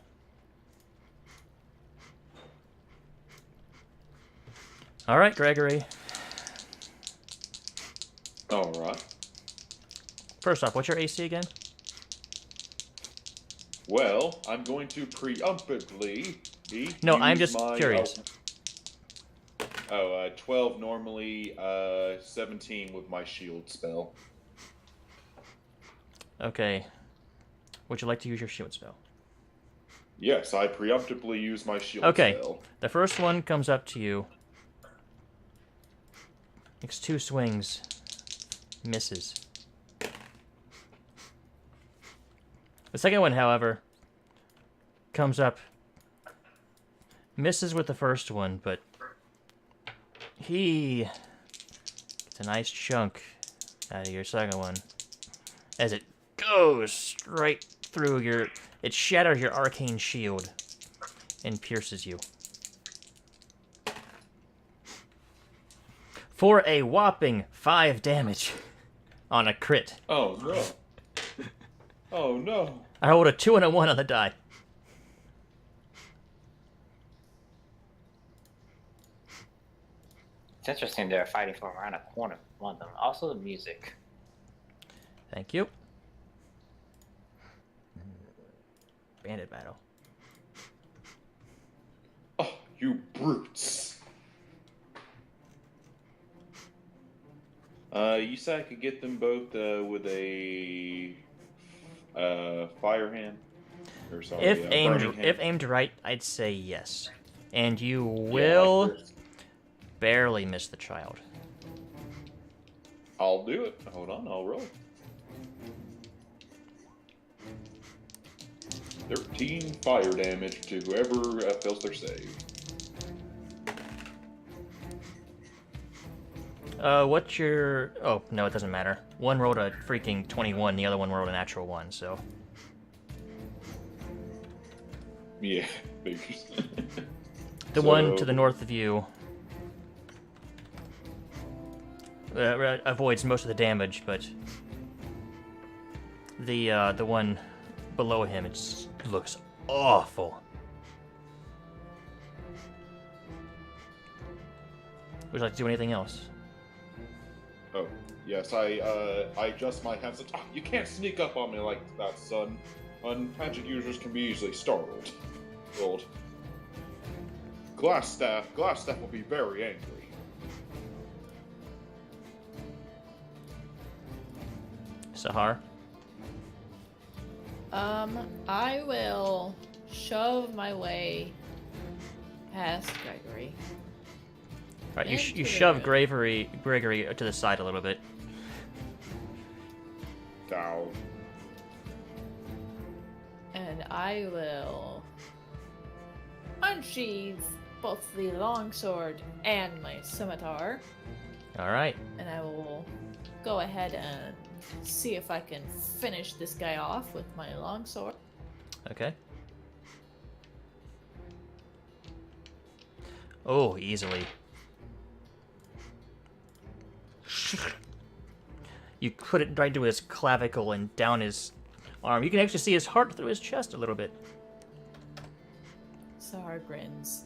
All right, Gregory. All right. First off, what's your AC again? Well, I'm going to preemptively. No, I'm use just my, curious. 12 normally, 17 with my shield spell. Okay. Would you like to use your shield spell? Yes, I preemptively use my shield Okay. spell. The first one comes up to you. Makes 2 swings. Misses. The second one, however, comes up. Misses with the first one, but he gets a nice chunk out of your second one. As it goes straight through your... It shatters your arcane shield and pierces you. For a whopping 5 damage on a crit. Oh no. Oh no. I rolled a 2 and a 1 on the die. It's interesting they're fighting from around a corner. One of them. Also the music. Thank you. Bandit battle. Oh, you brutes. You said I could get them both with a fire hand? Or sorry, If burning hand? aimed right, I'd say yes. And you Yeah, will like this. barely miss the child. I'll do it. Hold on, I'll roll. 13 fire damage to whoever fails their save. What's your... Oh, no, it doesn't matter. One rolled a freaking 21, the other one rolled a natural 1, so... Yeah, figures. The one to the north of you avoids most of the damage, but the one below him, it just looks awful. Would you like to do anything else? Oh, yes, I adjust my hands. Oh, you can't sneak up on me like that, son. Magic users can be easily startled. Rolled. Glass staff will be very angry. Sahar? I will shove my way past Gregory. Right, you Into shove the- Gregory to the side a little bit. Down. And I will unsheath both the longsword and my scimitar. All right. And I will go ahead and see if I can finish this guy off with my longsword. Okay. Oh, easily. You put it right to his clavicle and down his arm. You can actually see his heart through his chest a little bit. Sahar grins.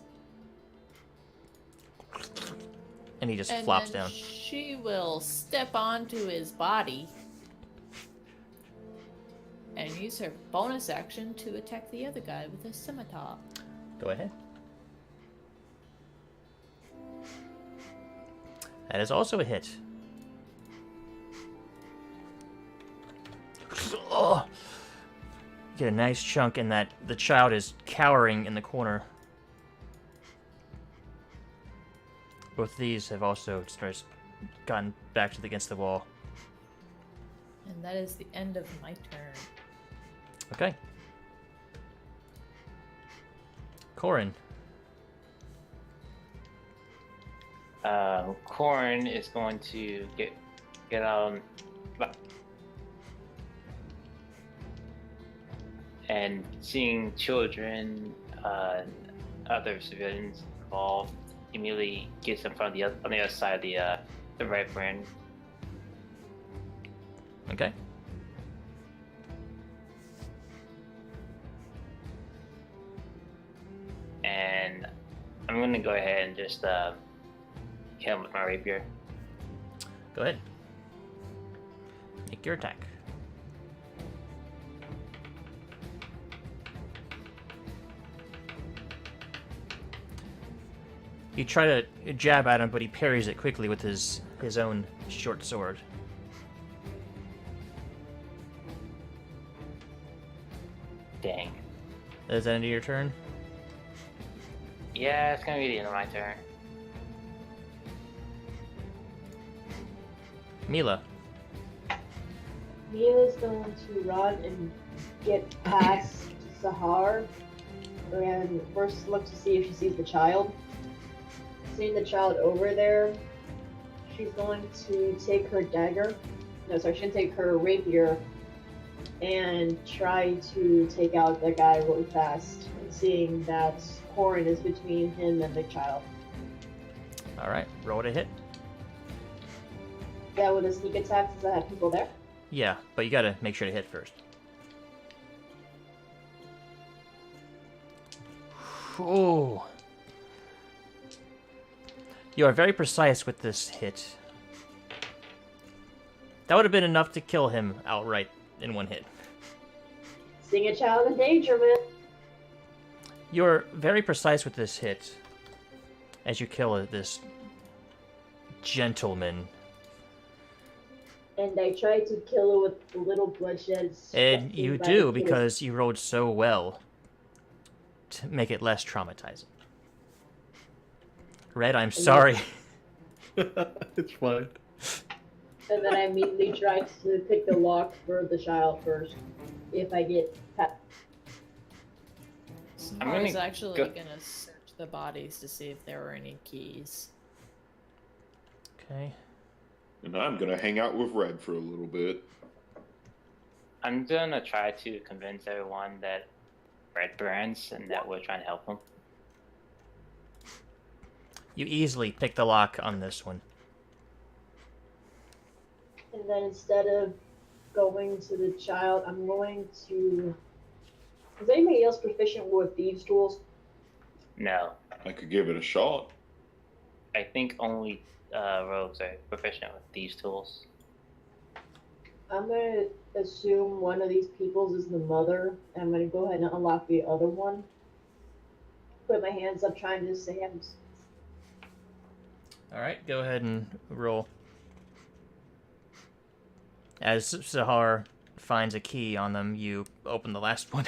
And he just And flops then down. she will step onto his body and use her bonus action to attack the other guy with a scimitar. Go ahead. That is also a hit. Oh! Get a nice chunk in that. The child is cowering in the corner. Both these have also just gotten back against the wall. And that is the end of my turn. Okay. Corin. Corin is going to get on and seeing children, other civilians involved, immediately gets in front of on the other side of the Redbrand. Okay. And I'm gonna go ahead and just kill him with my rapier. Go ahead. Make your attack. You try to jab at him, but he parries it quickly with his own short sword. Dang. Is that the end of your turn? Yeah, it's gonna be the end of my turn. Mila. Mila's going to run and get past Sahar and first look to see if she sees the child. Seeing the child over there, she's going to take her dagger. No, sorry, she's going to take her rapier and try to take out the guy really fast. And seeing that Corin is between him and the child. Alright, roll to hit. Yeah, with a sneak attack since I have people there. Yeah, but you gotta make sure to hit first. Oh. You are very precise with this hit. That would have been enough to kill him outright in one hit. Seeing a child in danger, man. You're very precise with this hit as you kill this gentleman. And I tried to kill her with the little bloodshed. And you do, because you rolled so well to make it less traumatizing. Red, I'm sorry. It's fine. And then I immediately tried to pick the lock for the child first. If I get I'm I was gonna actually go- gonna search the bodies to see if there were any keys. Okay. And I'm gonna hang out with Red for a little bit. I'm gonna try to convince everyone that Redbrands and that we're trying to help them. You easily pick the lock on this one. And then instead of going to the child, I'm going to. Is anybody else proficient with thieves' tools? No, I could give it a shot. I think only rogues are proficient with these tools. I'm gonna assume one of these people's is the mother, and I'm gonna go ahead and unlock the other one. Put my hands up, trying to say I'm. Alright, go ahead and roll. As Sahar finds a key on them, you open the last one.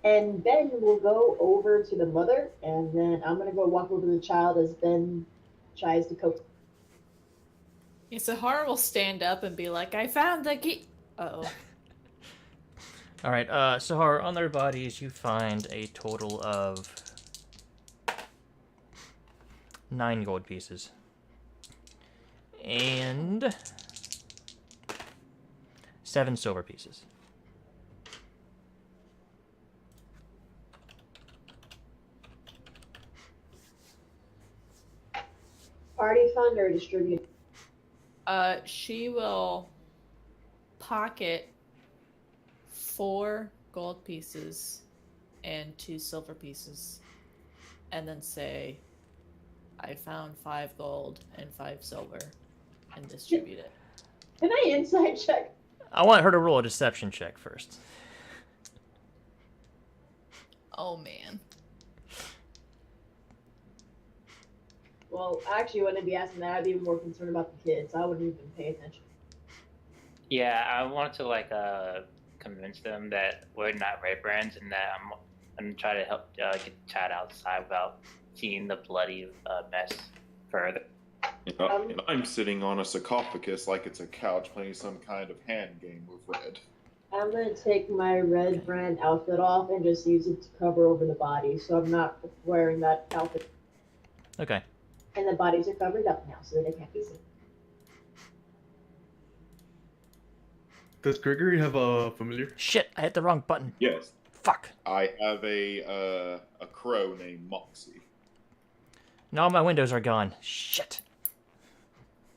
And Ben will go over to the mother, and then I'm gonna go walk over to the child as Ben tries to coax. Yeah, Sahar will stand up and be like, I found the key. Uh-oh. Alright, Sahar, on their bodies you find a total of 9 gold pieces. And 7 silver pieces. Party fund or distribute? She will pocket 4 gold pieces and 2 silver pieces, and then say, I found 5 gold and 5 silver, and distribute it. Can I insight check? I want her to roll a deception check first. Oh man. Well, actually, I wouldn't be asking that. I'd be more concerned about the kids. I wouldn't even pay attention. Yeah, I wanted to like convince them that we're not Redbrands and that I'm gonna try to help get Chad outside without seeing the bloody mess further. And I'm sitting on a sarcophagus like it's a couch playing some kind of hand game with Red. I'm gonna take my red brand outfit off and just use it to cover over the body, so I'm not wearing that outfit. Okay. And the bodies are covered up now, so they can't be seen. Does Gregory have a familiar? Shit, I hit the wrong button. Yes, Fuck. I have a crow named Moxie. Now all my windows are gone. Shit.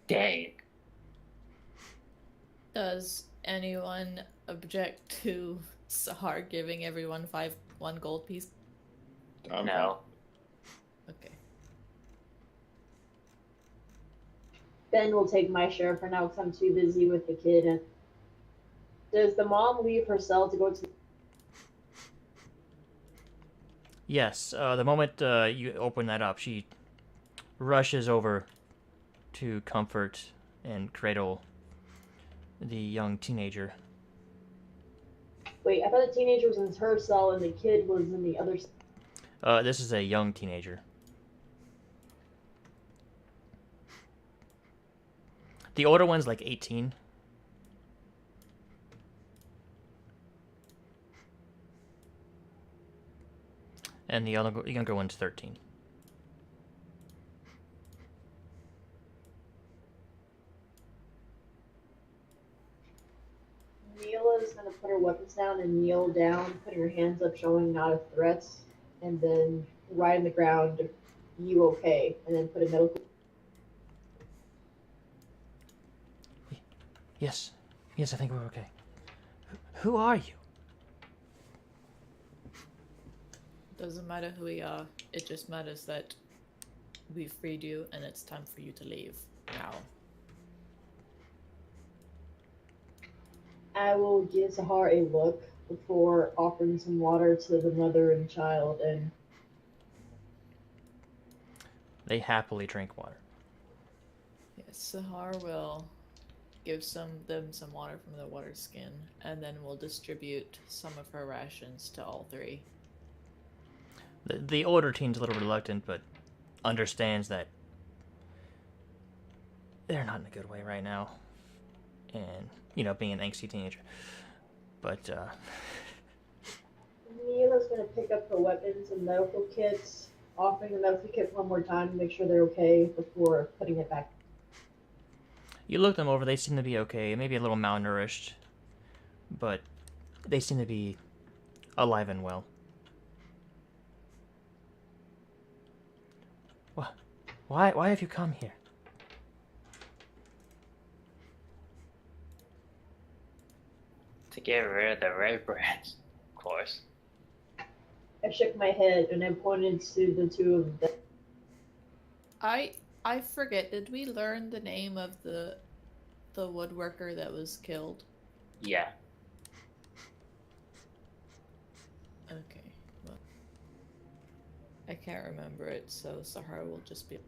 Dang. Does anyone object to Sahar giving everyone 1 gold piece? No. Okay. Ben will take my share for now because I'm too busy with the kid. And does the mom leave her cell to go to? Yes, the moment you open that up, she rushes over to comfort and cradle the young teenager. Wait, I thought the teenager was in her cell and the kid was in the other. This is a young teenager. The older one's like 18. And the younger one's 13. Neela's gonna put her weapons down and kneel down, putting her hands up, showing not a threat, and then right on the ground, you okay? And then put a medical. Yes. Yes, I think we're okay. Who are you? Doesn't matter who we are, it just matters that we freed you and it's time for you to leave now. I will give Sahar a look before offering some water to the mother and child, and They happily drink water. Yes, Sahar will give them some water from the water skin, and then we'll distribute some of her rations to all 3. The older teen's a little reluctant, but understands that they're not in a good way right now. And, you know, being an angsty teenager. But, Neela's gonna pick up her weapons and medical kits, offering the medical kit one more time to make sure they're okay before putting it back. you look them over, they seem to be okay. Maybe a little malnourished. But they seem to be alive and well. Why have you come here? To get rid of the Redbrands, of course. I shook my head and I pointed to the 2 of them. I forget, did we learn the name of the woodworker that was killed? Yeah. Okay, well, I can't remember it, so Sahara will just be...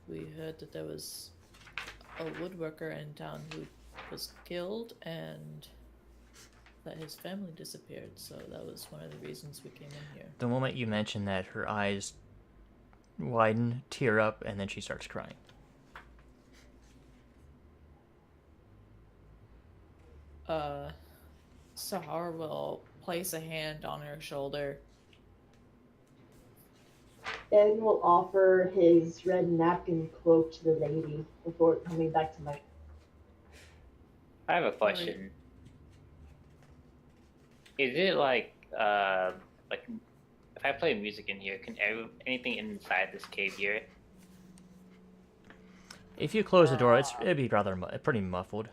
We heard that there was a woodworker in town who was killed and that his family disappeared, so that was one of the reasons we came in here. The moment you mention that, her eyes widen, tear up, and then she starts crying. Sahar will place a hand on her shoulder Ben will offer his red napkin cloak to the lady before coming back to my. I have a question. Is it like if I play music in here, can anything inside this cave hear it? If you close the door, it'd be rather pretty muffled.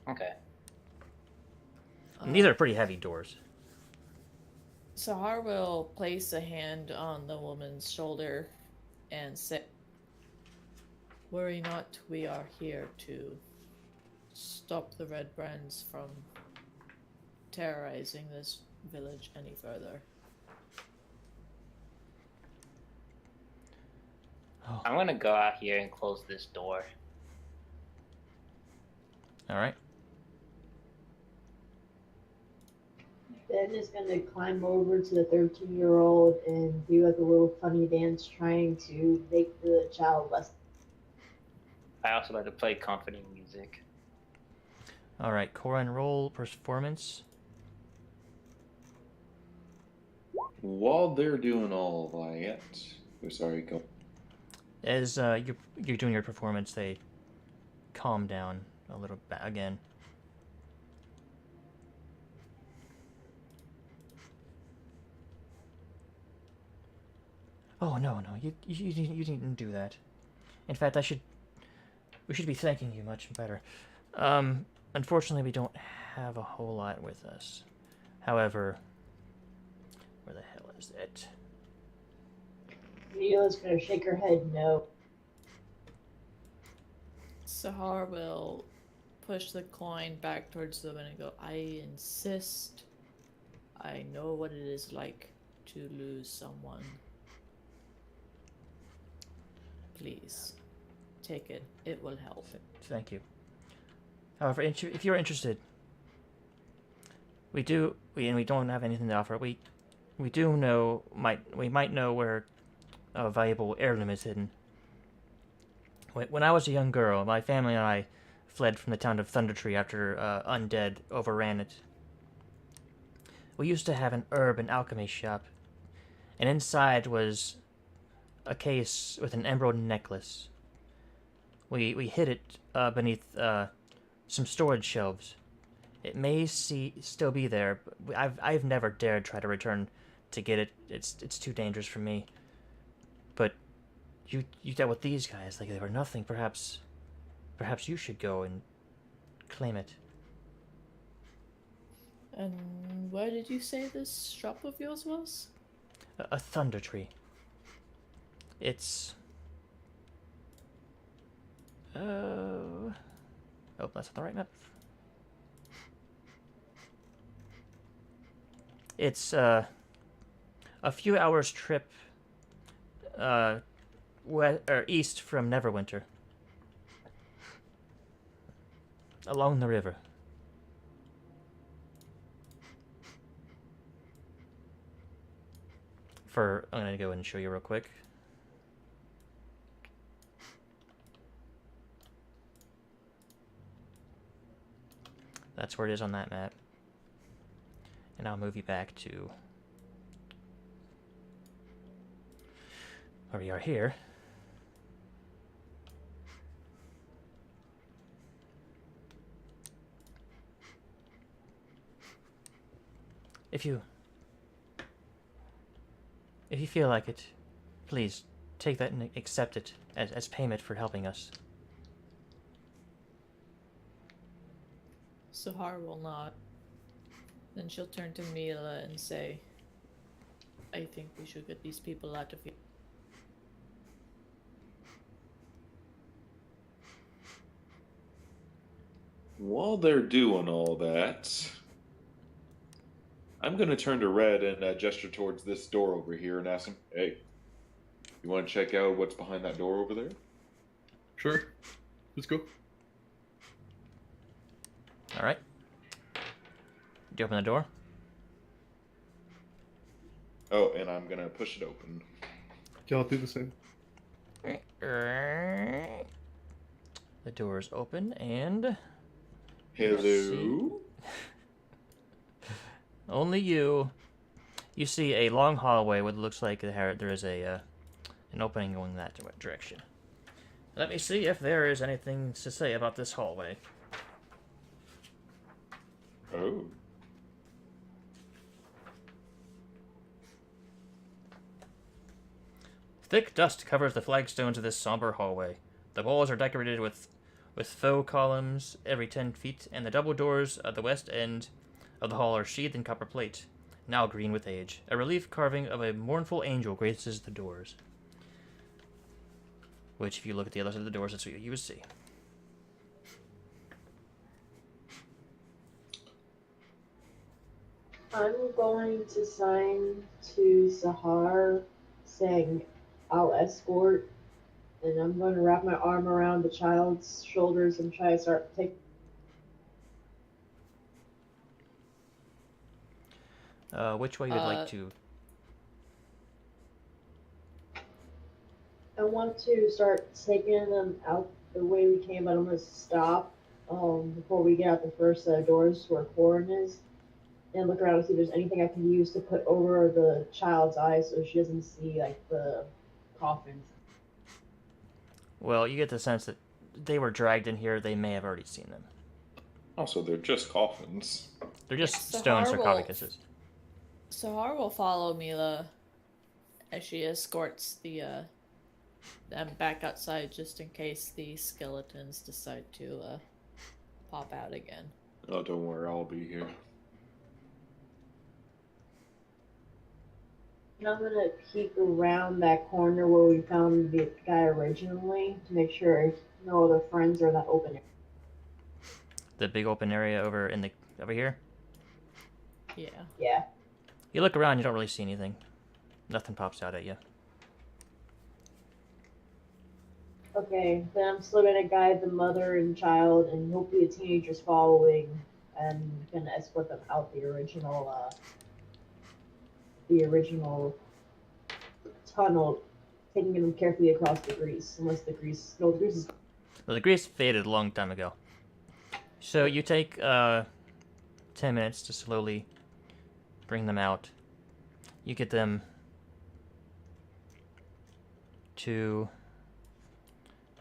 Okay. And these are pretty heavy doors. Sahar will place a hand on the woman's shoulder and say, "Worry not, we are here to stop the Redbrands from terrorizing this village any further." Oh. I'm gonna go out here and close this door. All right. Ben is going to climb over to the 13-year-old and do like a little funny dance trying to make the child less. I also like to play comforting music. All right. Corin, roll performance. While they're doing all that, oh, sorry, go. As you're doing your performance, they calm down a little bit again. Oh no, you didn't do that. In fact, we should be thanking you much better. Unfortunately, we don't have a whole lot with us. However, where the hell is it? Mila's going to shake her head no. Sahar will push the coin back towards them and go, "I insist. I know what it is like to lose someone. Please, take it. It will help." Thank you. However, if you're interested, we don't have anything to offer. We might know where a valuable heirloom is hidden. When I was a young girl, my family and I fled from the town of Thundertree after undead overran it. We used to have an herb and alchemy shop, and inside was a case with an emerald necklace. We hid it beneath some storage shelves. It may still be there, but I've never dared try to return to get it. It's too dangerous for me. But you dealt with these guys like they were nothing. Perhaps you should go and claim it. And where did you say this shop of yours was? A thunder tree. It's oh, that's not the right map. It's a few hours trip east from Neverwinter, along the river. I'm gonna go and show you real quick. That's where it is on that map. And I'll move you back to where we are here. If you feel like it, please take that and accept it as payment for helping us. Sahar will not. Then she'll turn to Mila and say, "I think we should get these people out of here." While they're doing all that, I'm going to turn to Red and gesture towards this door over here and ask him, "Hey, you want to check out what's behind that door over there?" Sure. Let's go. All right. Do you open the door? Oh, and I'm going to push it open. Yeah, I'll do the same. The door is open and Hello? only you. You see a long hallway with looks like there is an opening going that direction. Let me see if there is anything to say about this hallway. Oh. Thick dust covers the flagstones of this somber hallway. The walls are decorated with faux columns every 10 feet, and the double doors at the west end of the hall are sheathed in copper plate, now green with age. A relief carving of a mournful angel graces the doors. Which, if you look at the other side of the doors, that's what you would see. I'm going to sign to Sahar saying I'll escort, and I'm going to wrap my arm around the child's shoulders and try to start taking. Which way you would like to? I want to start taking them out the way we came, but I'm going to stop before we get out the first set of doors where Corin is, and look around and see if there's anything I can use to put over the child's eyes so she doesn't see like the coffins. Well, you get the sense that they were dragged in here. They may have already seen them. Also, they're just coffins. They're just Sahar stone will- sarcophaguses. Sahar will follow Mila as she escorts them back outside just in case the skeletons decide to pop out again. Oh, don't worry, I'll be here. And I'm going to peek around that corner where we found the guy originally to make sure no other friends are in that open area. The big open area over here. Yeah. Yeah. You look around, you don't really see anything. Nothing pops out at you. Okay, then I'm still gonna guide the mother and child, and hopefully a teenager's following, and gonna escort them out the original tunnel, taking them carefully across the grease. Unless the grease is. Well, the grease faded a long time ago. So you take 10 minutes to slowly bring them out. You get them to...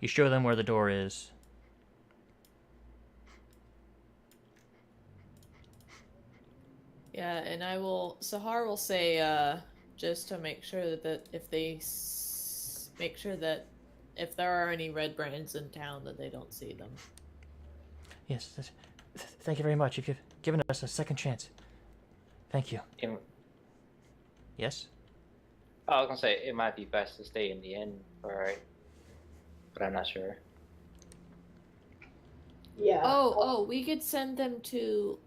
You show them where the door is. Yeah, and Sahar will say, just to make sure that make sure that if there are any Redbrands in town that they don't see them. Yes, thank you very much. You've given us a second chance. Thank you. Yes? I was gonna say it might be best to stay in the inn, alright? But I'm not sure. Yeah. Oh, we could send them to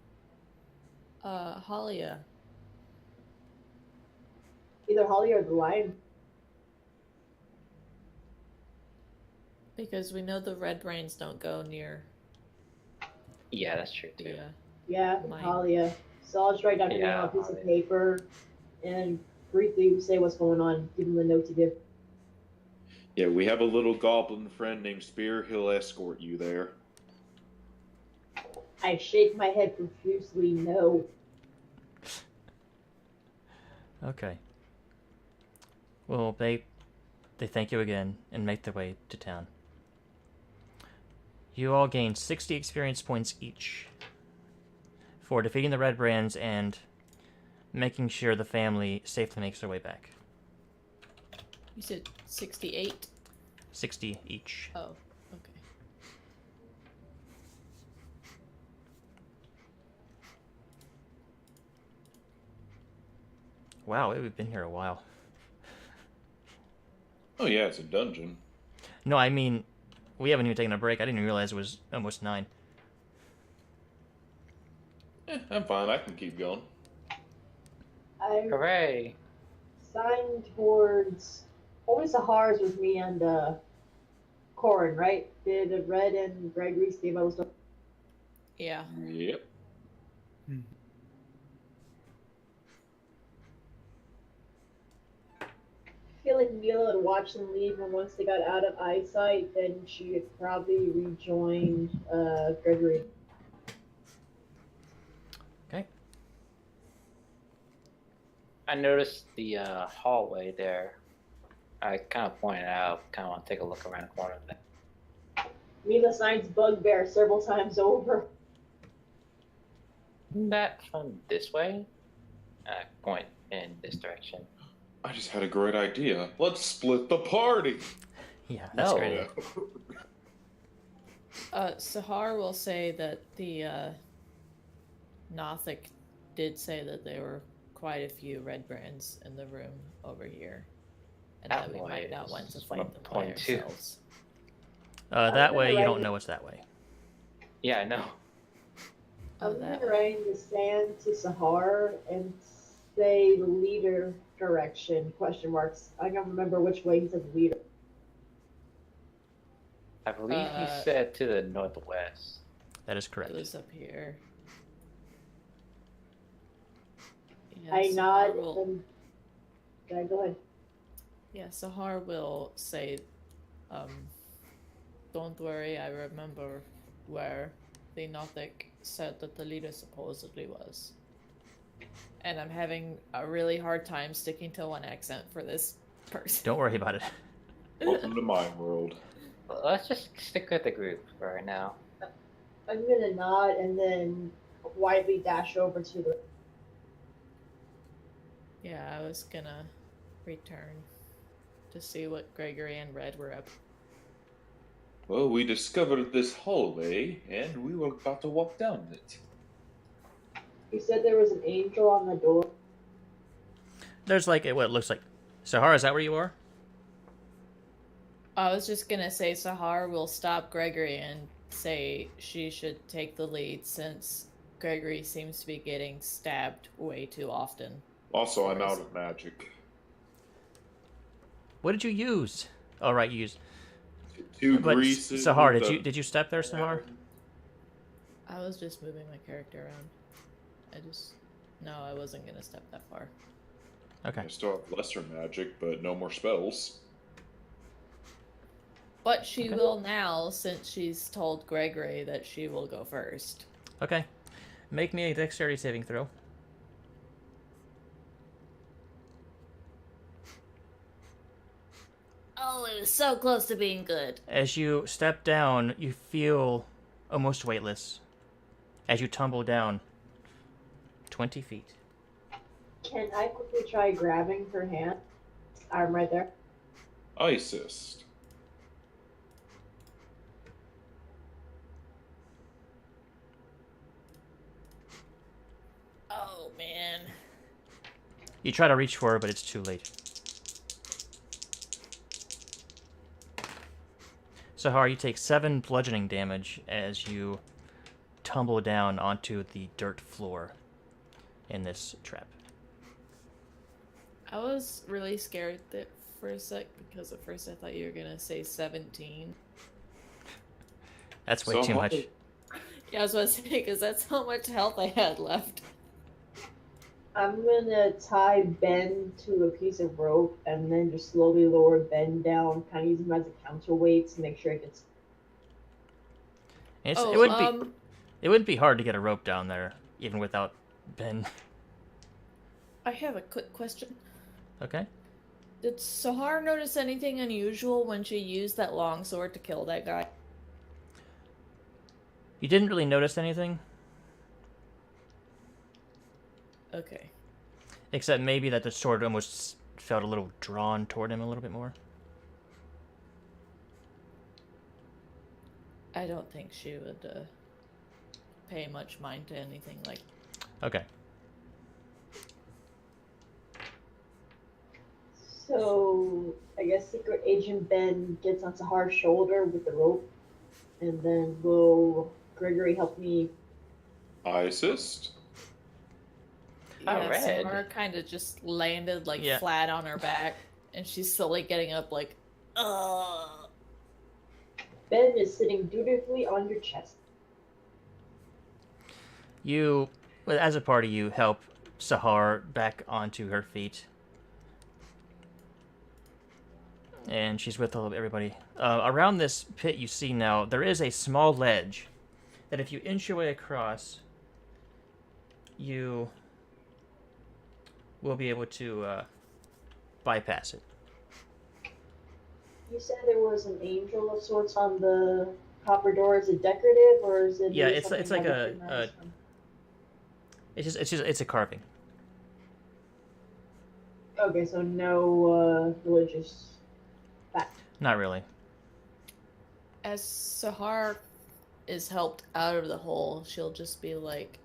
Halia. Either Holly or the lion. Because we know the Redbrands don't go near Yeah, that's true too. the Yeah, Mine. Talia. So I'll just write down her name Yeah, on a piece Talia. of paper and briefly say what's going on, give him a note to give. Yeah, we have a little goblin friend named Spear. He'll escort you there. I shake my head profusely, no. Okay. Well, they thank you again and make their way to town. You all gain 60 experience points each for defeating the Redbrands and making sure the family safely makes their way back. You said 68? 60 each. Oh, okay. Wow, we've been here a while. Oh yeah, it's a dungeon. No, I mean, we haven't even taken a break. I didn't even realize it was almost 9. I'm fine. I can keep going. I Hooray! signed towards only Sahar's with me and Corin, right? Did Red and Gregory stay by those? Yeah. Yep. I feel like Mila would watch them leave, and once they got out of eyesight, then she would probably rejoin Gregory. Okay. I noticed the hallway there. I kind of pointed out. Kind of want to take a look around the corner of that. Mila signs bugbear several times over. Isn't that from this way? Point in this direction. I just had a great idea. Let's split the party. Yeah, that's No. great. Sahar will say that the Nothic did say that there were quite a few Redbrands in the room over here, and that we might not want to fight them by ourselves. That way, you don't know it's that way. Yeah, I know. I'm going to write in the sand to Sahar and say the leader direction, question marks. I don't remember which way he said the leader. I believe he said to the northwest. That is correct. It was up here. Yeah, I nod will... and... Okay, go ahead. Yeah, Sahar will say, don't worry, I remember where the Nothic said that the leader supposedly was. And I'm having a really hard time sticking to one accent for this person. Don't worry about it. Welcome to my world. Let's just stick with the group for right now. I'm going to nod and then quietly dash over to the... Yeah, I was gonna return to see what Gregory and Red were up. Well, we discovered this hallway, and we were about to walk down it. You said there was an angel on the door. There's like what it looks like. Sahara, is that where you are? I was just gonna say Sahar will stop Gregory and say she should take the lead since Gregory seems to be getting stabbed way too often. Also, I'm out of magic. What did you use? Oh, right, you used... Two But greases. Sahar, did you step there, Sahar? I was just moving my character around. No, I wasn't gonna step that far. Okay. I still have lesser magic, but no more spells. But she will now, since she's told Gregory that she will go first. Okay. Make me a dexterity saving throw. Oh, it was so close to being good. As you step down, you feel almost weightless. As you tumble down 20 feet. Can I quickly try grabbing her hand? I'm right there. I assist. Oh, man. You try to reach for her, but it's too late. Sahar, you take 7 bludgeoning damage as you tumble down onto the dirt floor in this trap. I was really scared that for a sec because at first I thought you were gonna say 17. That's way too much. Yeah, I was about to say because that's how much health I had left. I'm gonna tie Ben to a piece of rope and then just slowly lower Ben down, kind of use him as a counterweight to make sure it gets... It wouldn't be hard to get a rope down there, even without Ben. I have a quick question. Okay. Did Sahar notice anything unusual when she used that long sword to kill that guy? You didn't really notice anything? Okay. Except maybe that the sword almost felt a little drawn toward him a little bit more. I don't think she would pay much mind to anything like... Okay. So, I guess Secret Agent Ben gets on Sahar's shoulder with the rope, and then will Gregory help me? I assist. Yeah, Red. Sahar kind of just landed like Yeah. flat on her back, and she's slowly getting up like, ugh. Ben is sitting dutifully on your chest. You, as a party, you help Sahar back onto her feet. And she's with everybody. Around this pit you see now, there is a small ledge that if you inch your way across, you we'll be able to bypass it. You said there was an angel of sorts on the copper door. Is it decorative or is it? Yeah, maybe it's something like I a recognize from- it's a carving. Okay, so no religious fact. Not really. As Sahar is helped out of the hole, she'll just be like,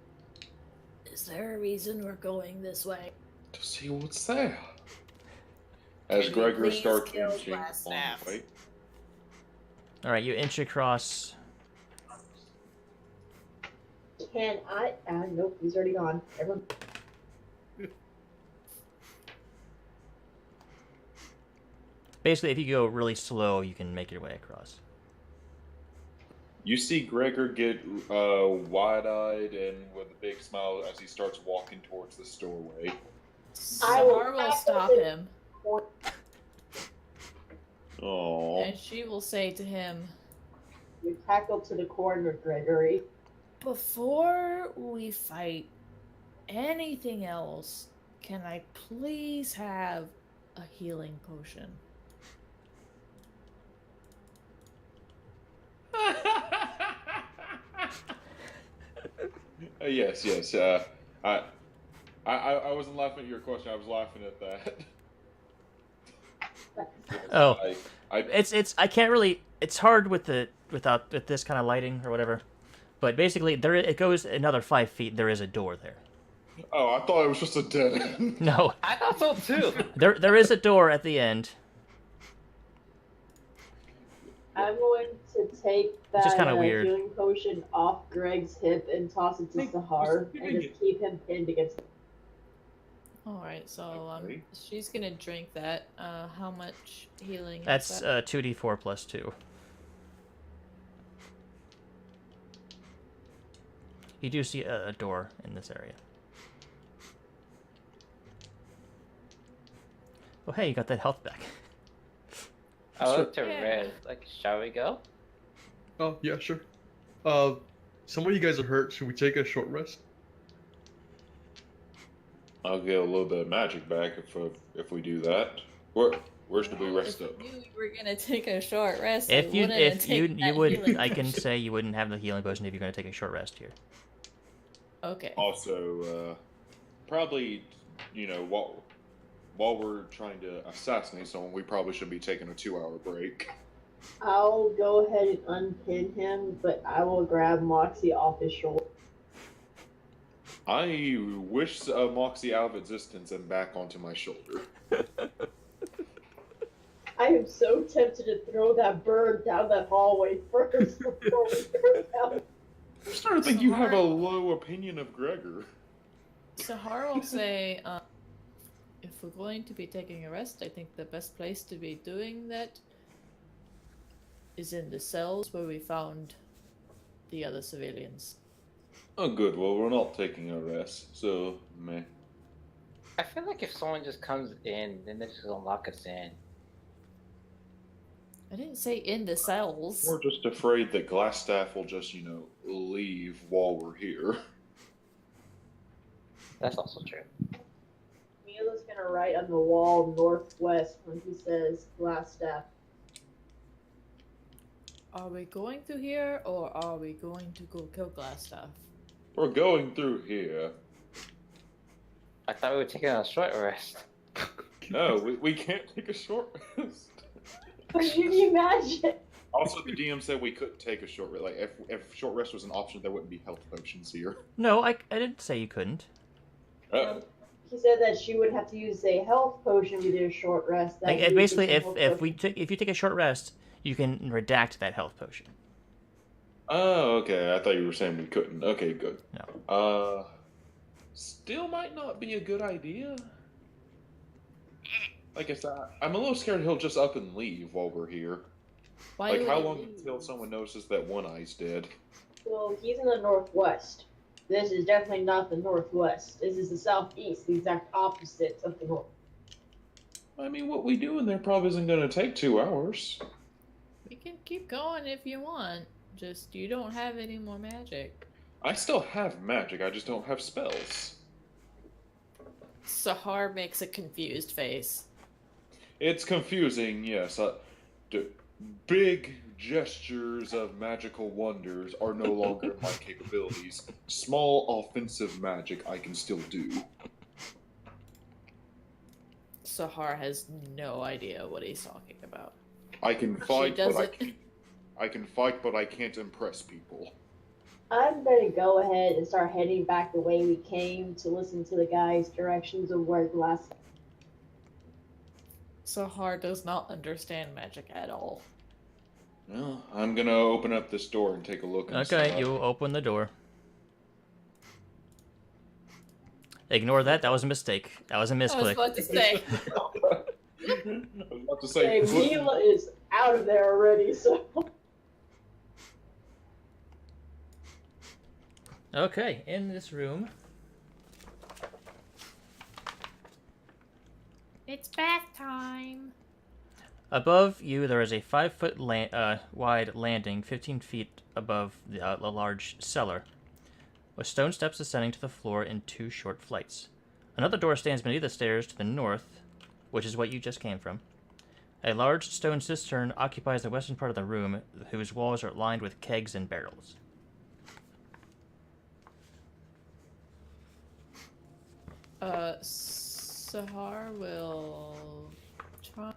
"Is there a reason we're going this way?" To see what's there. As Can you Gregor please starts kill inching along Glassstaff? the way. All right, you inch across. Can I? Nope, he's already gone. Everyone. Basically, if you go really slow, you can make your way across. You see Gregor get wide-eyed and with a big smile as he starts walking towards the doorway. I will Sahar will stop tackle him, Oh, and she will say to him, You tackled to the corner, Gregory. "Before we fight anything else, can I please have a healing potion?" yes. I wasn't laughing at your question. I was laughing at that. Oh. I It's I can't really. It's hard with this kind of lighting or whatever. But basically, it goes another 5 feet. There is a door there. I thought it was just a dead end. No, I thought so too. there is a door at the end. I'm going to take Which is that kinda weird. healing potion off Greg's hip and toss it to Hey, Sahar who's and doing just keep him pinned against. Alright, so Okay. she's gonna drink that. How much healing That's is that? 2d4 plus 2. You do see a door in this area. Oh, hey, you got that health back. I looked to Yeah. Red. Like, shall we go? Oh yeah, sure. Some of you guys are hurt. Should we take a short rest? I'll get a little bit of magic back if we do that. Where should we rest If up? you knew we were gonna take a short rest, If I you wouldn't have taken that would, healing I can potion. say you wouldn't have the healing potion if you're going to take a short rest here. Okay. Also, probably, while we're trying to assassinate someone, we probably should be taking a 2-hour break. I'll go ahead and unpin him, but I will grab Moxie off his shoulder. I wish Moxie out of existence and back onto my shoulder. I am so tempted to throw that bird down that hallway first before we go down. I'm starting to think you have a low opinion of Gregor. Sahar will say, if we're going to be taking a rest, I think the best place to be doing that is in the cells where we found the other civilians. Oh, good. Well, we're not taking a rest, so meh. I feel like if someone just comes in, then they're just gonna lock us in. I didn't say in the cells. We're just afraid that Glassstaff will just, leave while we're here. That's also true. Mila's gonna write on the wall northwest when he says glass staff. Are we going through here, or are we going to go kill Glassstaff? We're going through here. I thought we were taking a short rest. No, we can't take a short rest. Can you imagine? Also, the DM said we couldn't take a short rest. Like, if short rest was an option, there wouldn't be health potions here. No, I didn't say you couldn't. He said that she would have to use a health potion if we did a short rest. That Like, means basically, it's a health potion. if you take a short rest, you can redact that health potion. Oh, okay. I thought you were saying we couldn't. Okay, good. No. Still might not be a good idea. Like I said, I'm a little scared he'll just up and leave while we're here. Why Like, would how he long leave? until someone notices that One Eye's dead? Well, he's in the northwest. This is definitely not the northwest. This is the southeast, the exact opposite of the north. I mean, what we do in there probably isn't going to take 2 hours. We can keep going if you want. Just, you don't have any more magic. I still have magic, I just don't have spells. Sahar makes a confused face. It's confusing, yes. Big gestures of magical wonders are no longer my capabilities. Small offensive magic I can still do. Sahar has no idea what he's talking about. I can She fight, but doesn't. I can fight, but I can't impress people. I'm gonna go ahead and start heading back the way we came to listen to the guy's directions of where the last. Sahar does not understand magic at all. Well, I'm gonna open up this door and take a look inside. Okay, you open the door. Ignore that. That was a mistake. That was a I was misclick. about to say. I was about to say, Hey, Mila is out of there already, so. Okay, in this room, It's bath time. above you there is a 5-foot wide landing, 15 feet above the large cellar, with stone steps ascending to the floor in 2 short flights. Another door stands beneath the stairs to the north, which is what you just came from. A large stone cistern occupies the western part of the room, whose walls are lined with kegs and barrels. Sahar will try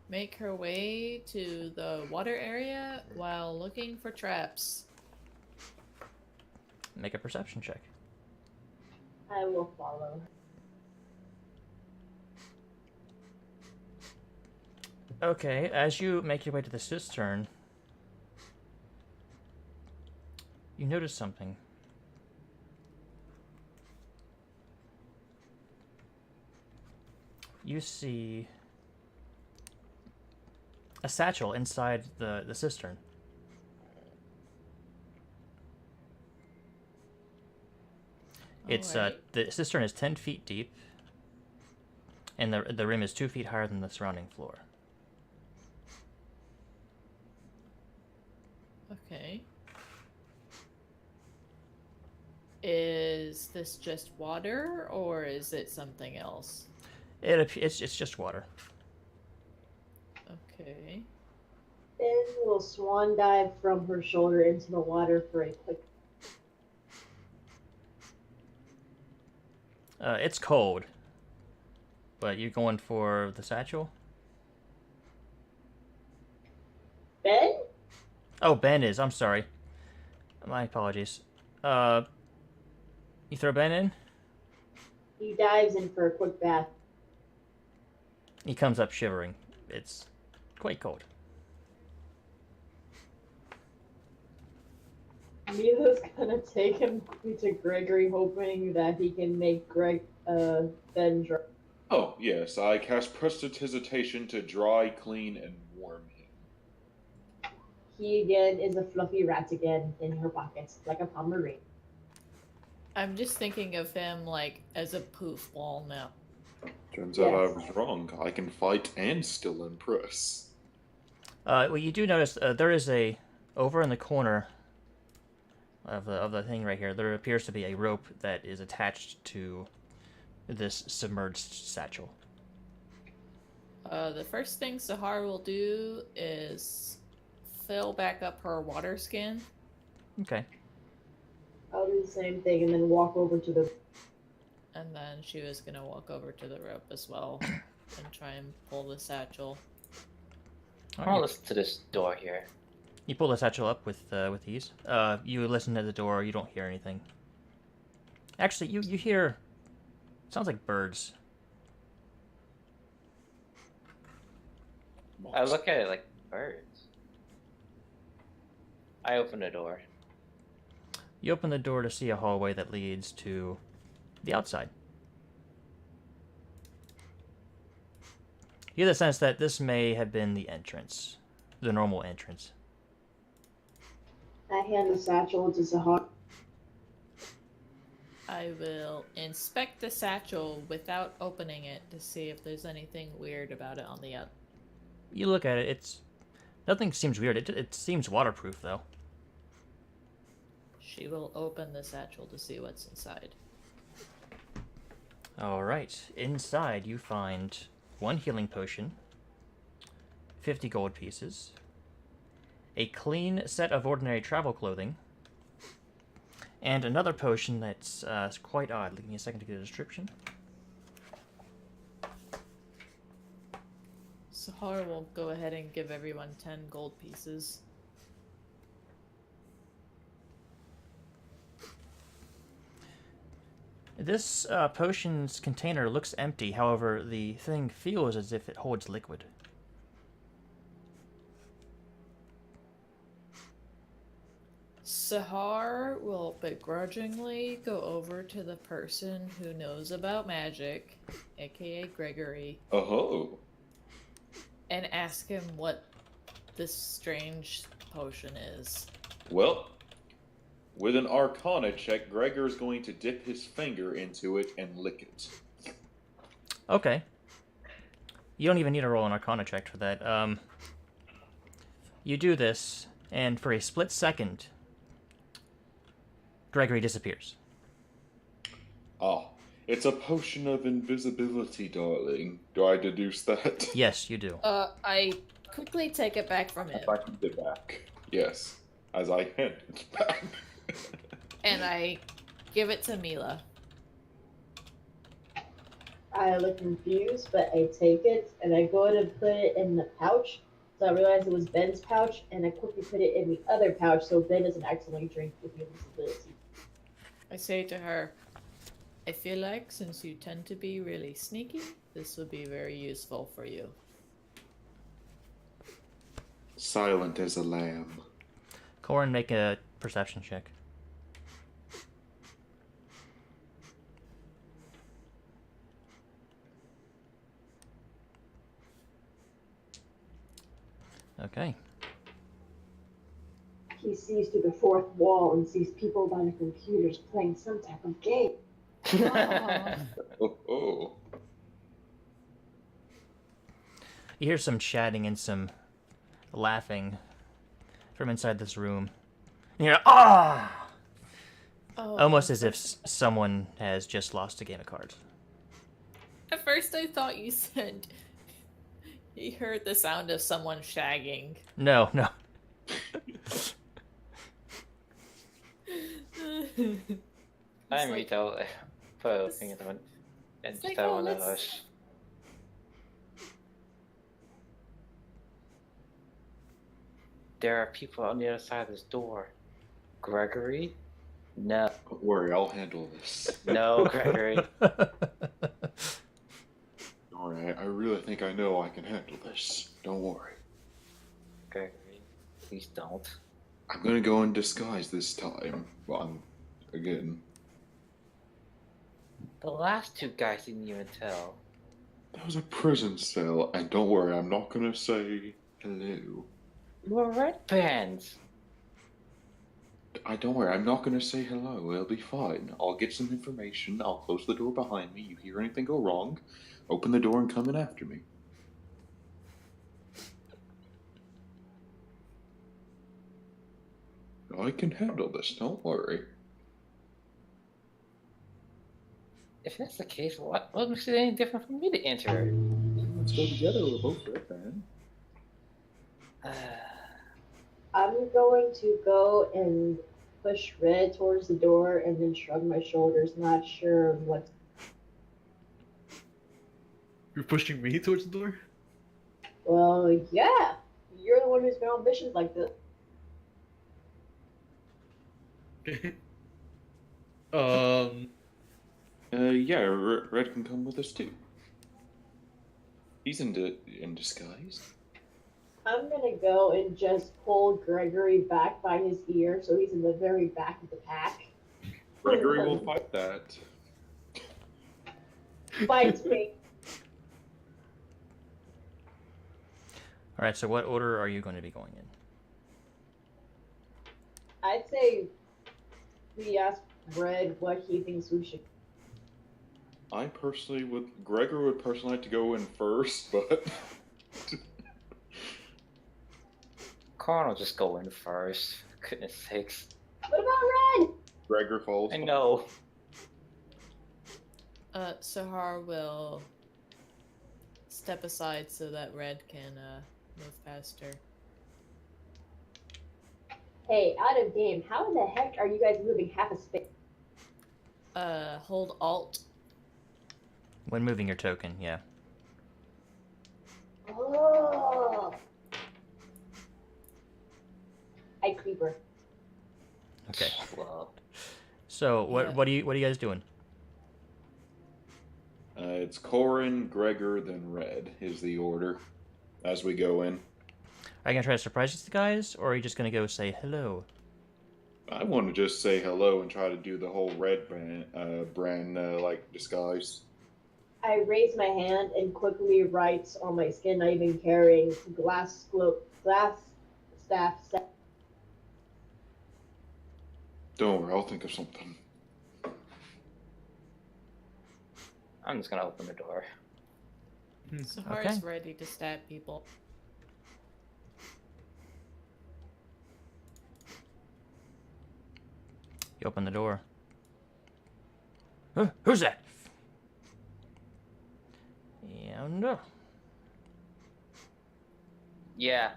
make her way to the water area while looking for traps. Make a perception check. I will follow. Okay, as you make your way to the cistern, you notice something. You see a satchel inside the cistern. It's Alright. the cistern is 10 feet deep, and the rim is 2 feet higher than the surrounding floor. Okay. Is this just water, or is it something else? It's just water. Okay. Then will swan dive from her shoulder into the water for a quick. It's cold, but you going for the satchel? Ben? Oh, Ben is. I'm sorry. My apologies. You throw Ben in? He dives in for a quick bath. He comes up shivering. It's quite cold. Mila's gonna take him to Gregory, hoping that he can make Ben dry. Oh, yes, I cast Prestidigitation to dry, clean, and warm him. He again is a fluffy rat again in her pockets, like a Pomeranian. I'm just thinking of him like as a poof ball now. Turns out I Yes. was wrong. I can fight and still impress. Well, you do notice there is over in the corner of the thing right here. There appears to be a rope that is attached to this submerged satchel. The first thing Sahar will do is fill back up her water skin. Okay. I'll do the same thing and then walk over to the. And then she was gonna walk over to the rope as well and try and pull the satchel. I'm gonna listen to this door here. You pull the satchel up with ease. You listen to the door. You don't hear anything. Actually, you hear. Sounds like birds. I look at it like birds. I open the door. You open the door to see a hallway that leads to the outside. You get the sense that this may have been the entrance, the normal entrance. I hand the satchel to Sahar. I will inspect the satchel without opening it to see if there's anything weird about it on the outside. You look at it. Nothing seems weird. It seems waterproof though. She will open the satchel to see what's inside. Alright, inside you find 1 healing potion, 50 gold pieces, a clean set of ordinary travel clothing, and another potion that's quite odd. Give me a second to get a description. Sahar will go ahead and give everyone 10 gold pieces. This potion's container looks empty, however, the thing feels as if it holds liquid. Sahar will begrudgingly go over to the person who knows about magic, aka Gregory, Oh. and ask him what this strange potion is. Well, with an Arcana check, Gregor's going to dip his finger into it and lick it. Okay. You don't even need to roll an Arcana check for that. You do this, and for a split second, Gregory disappears. Ah, it's a potion of invisibility, darling. Do I deduce that? Yes, you do. I quickly take it back from him, If I can get back. Yes, as I hand it back. and I give it to Mila. I look confused, but I take it and I go to put it in the pouch. So I realized it was Ben's pouch, and I quickly put it in the other pouch so Ben doesn't accidentally drink with the invisibility. I say to her, I feel like since you tend to be really sneaky, this would be very useful for you. Silent as a lamb. Corin, make a perception check. Okay. He sees through the fourth wall and sees people by the computers playing some type of game. Oh. You hear some chatting and some laughing from inside this room. And you hear, ah! Oh. Almost as if someone has just lost a game of cards. At first I thought you said he heard the sound of someone shagging. No. I like- mean, I'll put a thing in the one and It's just like, have oh, one of let's- us. There are people on the other side of this door. Gregory? No. Don't worry, I'll handle this. No, Gregory. Don't worry, I really think I know I can handle this. Don't worry. Gregory. Please don't. I'm gonna go in disguise this time. Well, again. The last two guys didn't even tell. That was a prison cell, and don't worry, I'm not gonna say hello. We're Redbrands. Don't worry, I'm not gonna say hello. It'll be fine. I'll get some information. I'll close the door behind me. You hear anything go wrong, open the door and come in after me. I can handle this. Don't worry. If that's the case, what makes it any different from me to enter? Let's go together. We're both Redband. I'm going to go and push Red towards the door and then shrug my shoulders, not sure what. You're pushing me towards the door? Well, yeah. You're the one who's been on missions like this. Yeah, Red can come with us too. He's in disguise. I'm gonna go and just pull Gregory back by his ear so he's in the very back of the pack. Gregory will fight that. Fight me. Alright, so what order are you going to be going in? I'd say we ask Red what he thinks we should. I personally would. Gregor would personally like to go in first, but Corn will just go in first. For goodness sakes. What about Red? Gregor falls. I know. Sahar will step aside so that Red can move past her. Hey, out of game, how in the heck are you guys moving half a space? Hold Alt. When moving your token, yeah. Oh. I creeper. Okay. Well, So Yeah. what are you guys doing? It's Corin, Gregor, then Red is the order as we go in. Are you gonna try to surprise these guys, or are you just gonna go say hello? I want to just say hello and try to do the whole red brand like disguise. I raise my hand and quickly write on my skin, not even carrying glass staff. Don't worry, I'll think of something. I'm just gonna open the door. Sahar's Okay. ready to stab people. You open the door. Huh, who's that? Yeah, no. Yeah.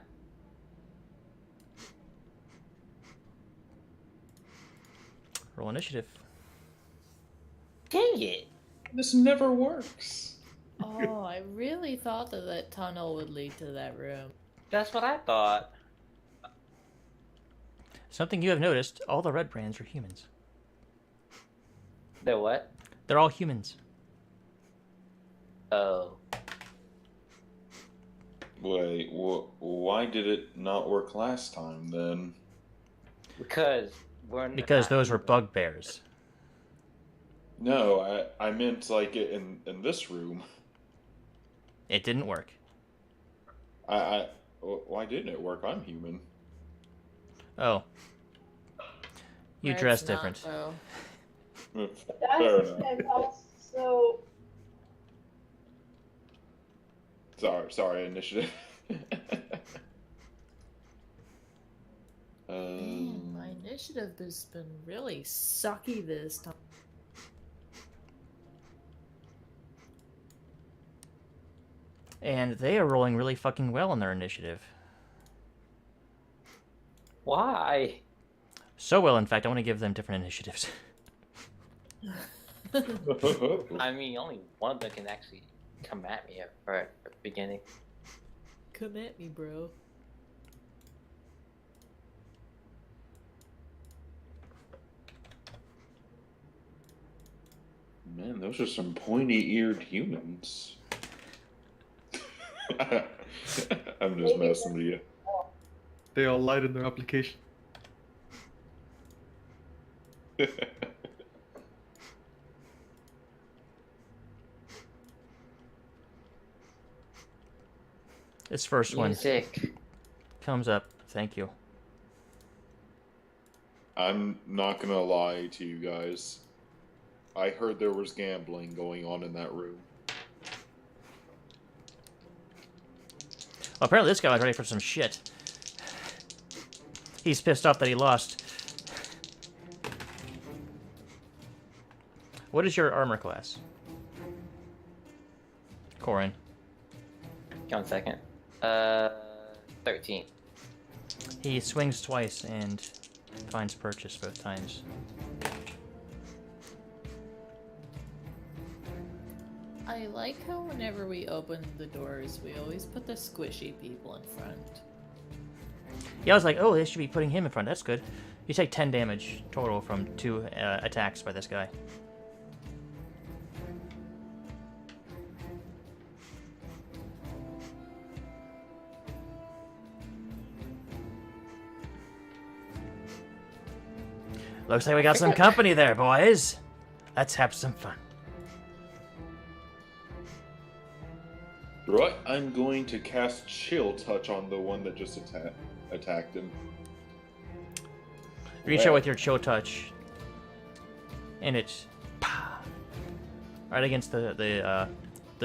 Roll initiative. Dang it. This never works. Oh, I really thought that that tunnel would lead to that room. That's what I thought. Something you have noticed: all the Redbrands are humans. The what? They're all humans. Oh. Wait, why did it not work last time then? Because Because not those were human. bugbears. No, I meant like in this room. It didn't work. Why didn't it work? I'm human. Oh. You Red's dress not, different. though. Fair That's enough. and also Sorry, initiative. Man, my initiative has been really sucky this time. And they are rolling really fucking well on their initiative. Why? So well, in fact, I want to give them different initiatives. I mean, only one of them can actually come at me at the beginning. Come at me, bro. Man, those are some pointy-eared humans. I'm just messing with you. They all lied in their application. This first one Music. comes up. Thank you. I'm not gonna lie to you guys. I heard there was gambling going on in that room. Well, apparently this guy was ready for some shit. He's pissed off that he lost. What is your armor class? Corin. 1 second. 13. He swings twice and finds purchase both times. I like how whenever we open the doors, we always put the squishy people in front. Yeah, I was like, oh, they should be putting him in front. That's good. You take 10 damage total from 2 attacks by this guy. Looks like we got some company there, boys. Let's have some fun. Right, I'm going to cast Chill Touch on the one that just attacked him. Reach out with your chill touch, and it's right against the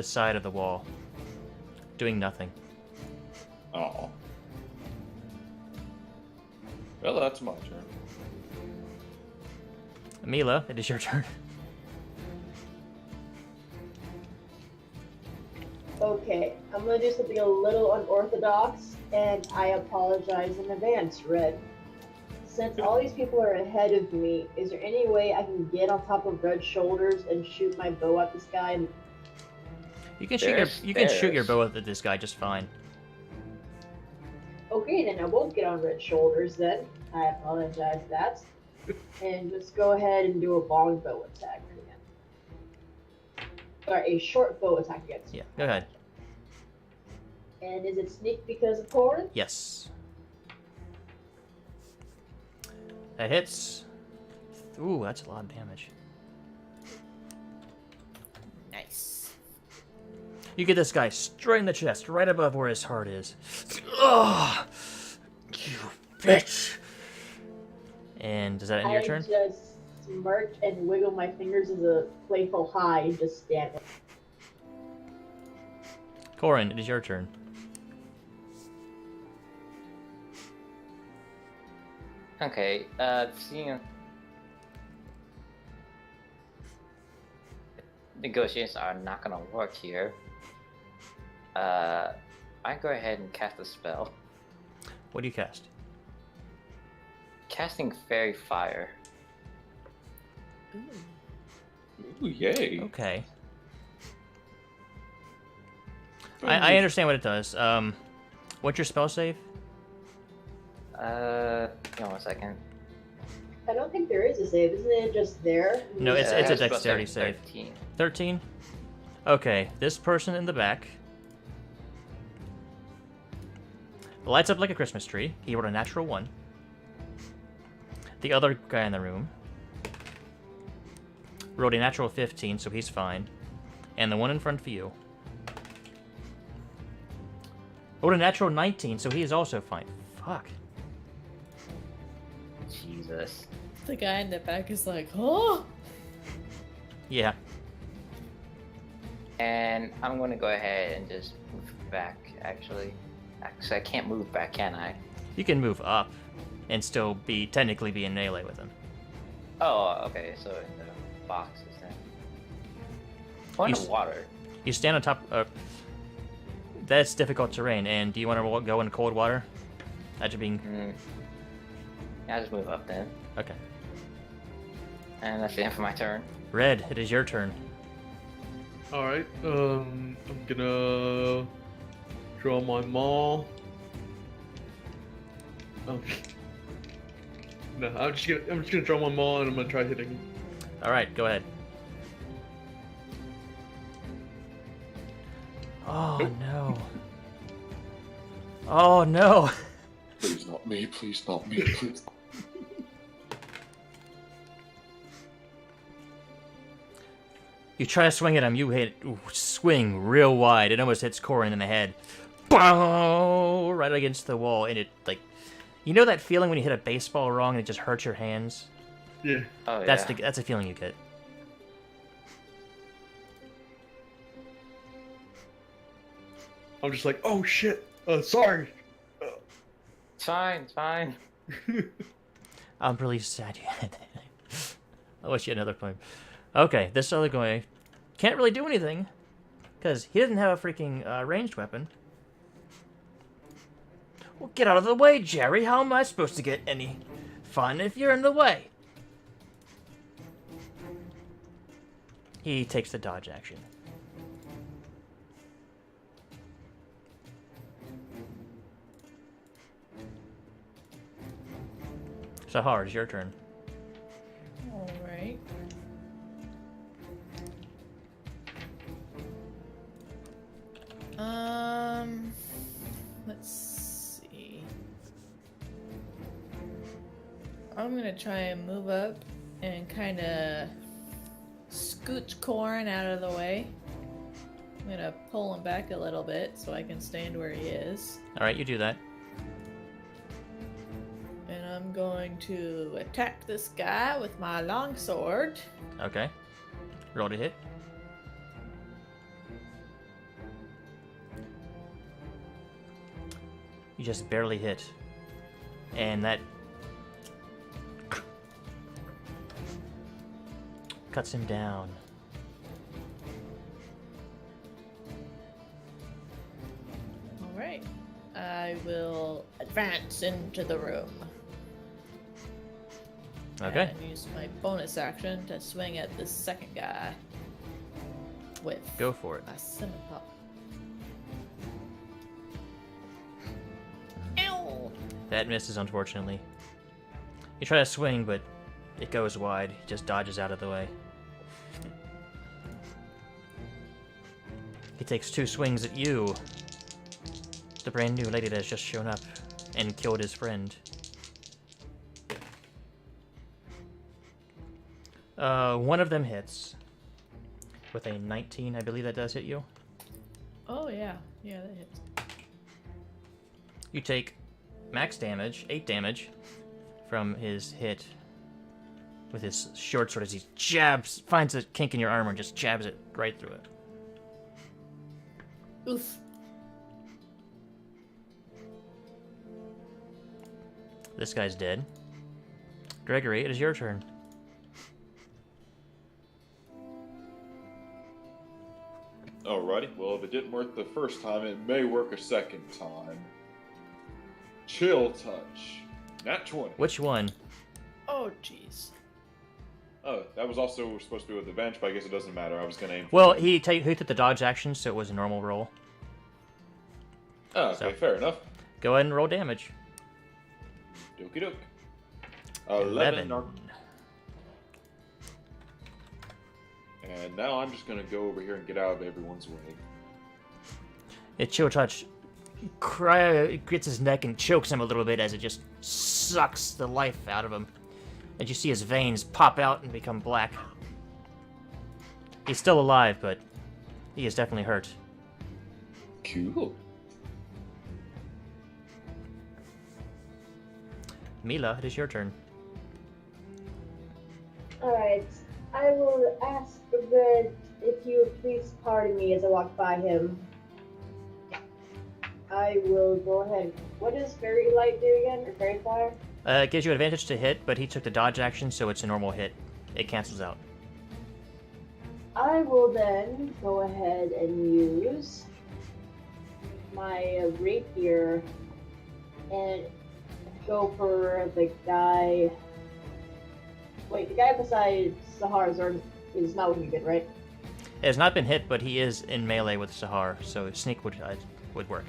side of the wall, doing nothing. Oh. Well, that's my turn. Mila, it is your turn. Okay, I'm gonna do something a little unorthodox, and I apologize in advance, Red. Since all these people are ahead of me, is there any way I can get on top of Red's shoulders and shoot my bow at this guy? You can There's shoot your stairs. bow at this guy just fine. Okay, then I won't get on Red's shoulders then. I apologize for that. And just go ahead and do a long bow attack again. Or a short bow attack against Yeah, go ahead. And is it sneak because of Corin? Yes. That hits. Ooh, that's a lot of damage. Nice. You get this guy straight in the chest, right above where his heart is. Ugh! You bitch! And does that end your turn? I just smirk and wiggle my fingers as a playful hi and just stand there. Corin, it is your turn. Okay, seeing negotiations are not gonna work here. I go ahead and cast a spell. What do you cast? Casting Fairy Fire. Ooh, yay. Okay. I understand what it does. What's your spell save? Hang on 1 second. I don't think there is a save, isn't it just there? No, it's I a have spell dexterity save. 13. 13? Okay, this person in the back lights up like a Christmas tree. He rolled a natural 1. The other guy in the room rolled a natural 15, so he's fine. And the one in front of you rolled a natural 19, so he is also fine. Fuck. Jesus. The guy in the back is like, oh! Yeah. And I'm gonna go ahead and just move back, actually. Actually, I can't move back, can I? You can move up and still technically be in melee with him. Oh, okay, so in the boxes then. Oh, in You the s- water. You stand on top. That's difficult terrain, and do you want to go in cold water? After being. Yeah, I'll just move up then. Okay. And that's the end for my turn. Red, it is your turn. Alright, I'm gonna draw my maul. Oh. No, I'm just gonna draw my maul and I'm gonna try hitting him. Alright, go ahead. Oh Nope. no. Oh no. Please not me, please not me, please. You try to swing at him, you swing real wide. It almost hits Corin in the head. Bow! Right against the wall, and it, like... You know that feeling when you hit a baseball wrong and it just hurts your hands? Yeah. Oh, That's yeah. that's a feeling you get. I'm just like, oh shit, sorry. It's fine, it's fine. I'm really sad you had that. I wish you had another plan. Okay, this other guy can't really do anything because he doesn't have a freaking ranged weapon. Well, get out of the way, Jerry. How am I supposed to get any fun if you're in the way? He takes the dodge action. Sahar, it's your turn. Alright. Let's see. I'm gonna try and move up and kind of scooch Corin out of the way. I'm gonna pull him back a little bit so I can stand where he is. Alright, you do that. And I'm going to attack this guy with my longsword. Okay. Roll to hit. You just barely hit. And that cuts him down. Alright. I will advance into the room. Okay. And use my bonus action to swing at the second guy with Go for it. a scimitar. Ow! That misses, unfortunately. You try to swing, but it goes wide. He just dodges out of the way. He takes 2 swings at you. The brand new lady that has just shown up and killed his friend. One of them hits. With a 19, I believe that does hit you. Oh, yeah. Yeah, that hits. You take max damage, 8 damage, from his hit with his short sword as he jabs, finds a kink in your armor and just jabs it right through it. Oof. This guy's dead. Gregory, it is your turn. Alrighty, well, if it didn't work the first time, it may work a second time. Chill touch. Nat 20. Which one? Oh, jeez. Oh, that was also supposed to be with the bench, but I guess it doesn't matter. I was going to aim for Well, it. he took the dodge action, so it was a normal roll. Oh, okay, so- fair enough. Go ahead and roll damage. Dokie doke. 11. And now I'm just going to go over here and get out of everyone's way. It chill touch gets his neck and chokes him a little bit as it just sucks the life out of him. And you see his veins pop out and become black. He's still alive, but he is definitely hurt. Cool. Mila, it is your turn. Alright, I will ask Red if you would please pardon me as I walk by him. I will go ahead. What does Fairy Light do again? Or Fairy Fire? It gives you advantage to hit, but he took the dodge action, so it's a normal hit. It cancels out. I will then go ahead and use my rapier and go for the guy. Wait, the guy beside Sahar's is not looking good, right? It has not been hit, but he is in melee with Sahar, so sneak would work.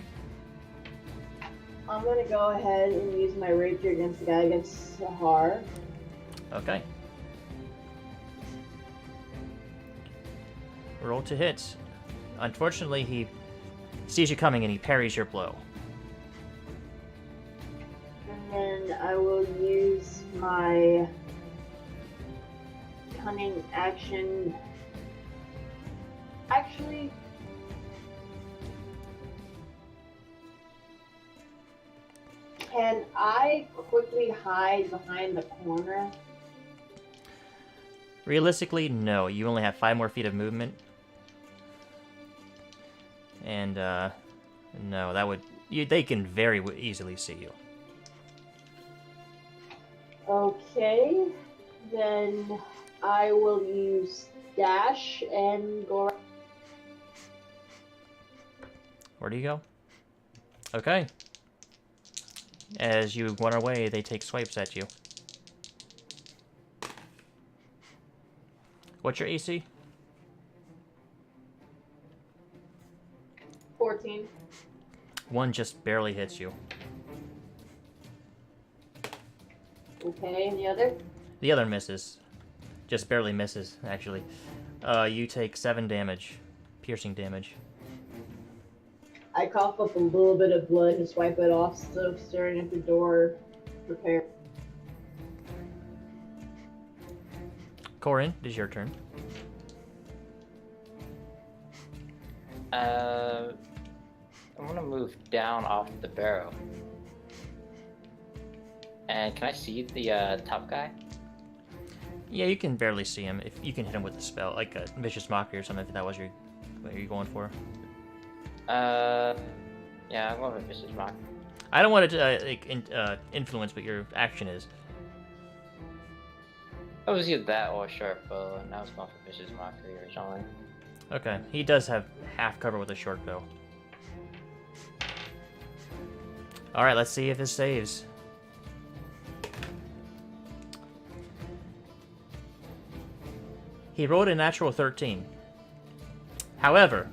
I'm gonna go ahead and use my rapier against the guy against Sahar. Okay. Roll to hit. Unfortunately, he sees you coming and he parries your blow. And then I will use my cunning action. Actually, can I quickly hide behind the corner? Realistically, no. You only have 5 more feet of movement. And, no, that would... they can very easily see you. Okay, then I will use dash and go. Where do you go? Okay. As you run away, they take swipes at you. What's your AC? 14. One just barely hits you. Okay, and the other? The other misses. Just barely misses, actually. You take 7 damage. Piercing damage. I cough up a little bit of blood, just wipe it off, still staring at the door, prepare. Corin, it is your turn. I'm gonna move down off the barrel. And can I see the top guy? Yeah, you can barely see him. If you can hit him with a spell, like a vicious mockery or something, if that was what you're going for. Yeah, I'm going with Vicious Rock. I don't want to influence what your action is. It was either that or a sharp bow, and I was going for Vicious Mockery or something. Okay, he does have half cover with a short bow. Alright, let's see if this saves. He rolled a natural 13. However,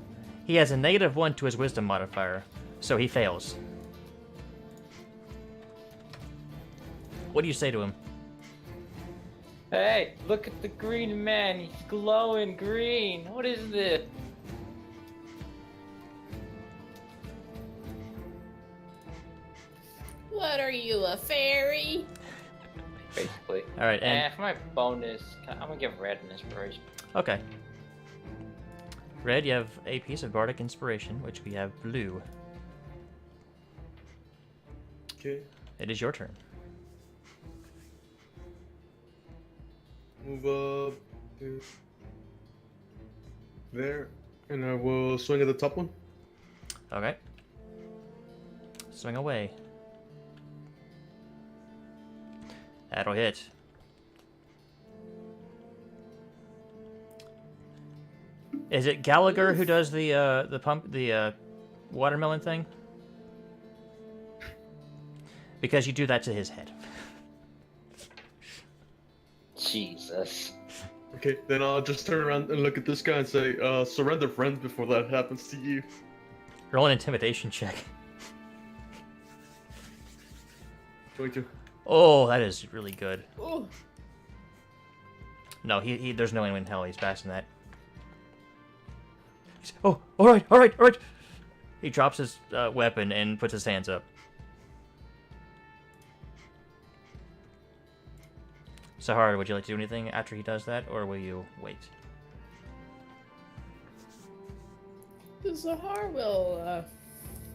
he has a -1 to his wisdom modifier, so he fails. What do you say to him? Hey, look at the green man. He's glowing green. What is this? What are you, a fairy? Basically. Alright, and... And for my bonus, I'm gonna give Red an inspiration. Okay. Red, you have a piece of Bardic Inspiration, which we have blue. Okay. It is your turn. Move up to there, and I will swing at the top one. Okay. Swing away. That'll hit. Is it Gallagher who does the watermelon thing? Because you do that to his head. Jesus. Okay, then I'll just turn around and look at this guy and say, surrender, friend, before that happens to you. Roll an intimidation check. 22. Oh, that is really good. Ooh. No, he there's no way in hell he's passing that. Oh, alright, alright, alright! He drops his weapon and puts his hands up. Sahara, would you like to do anything after he does that, or will you wait? The Zahar will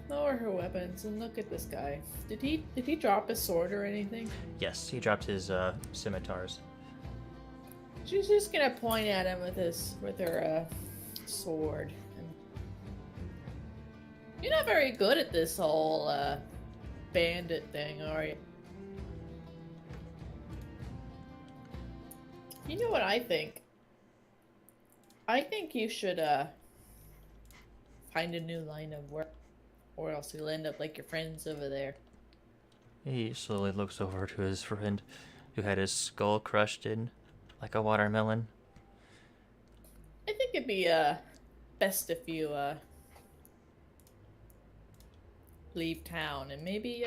lower her weapons and look at this guy. Did he drop his sword or anything? Yes, he dropped his scimitars. She's just gonna point at him with her sword. And you're not very good at this whole bandit thing, are you? You know what I think? I think you should find a new line of work, or else you'll end up like your friends over there. He slowly looks over to his friend, who had his skull crushed in like a watermelon. I think it'd be best if you leave town and maybe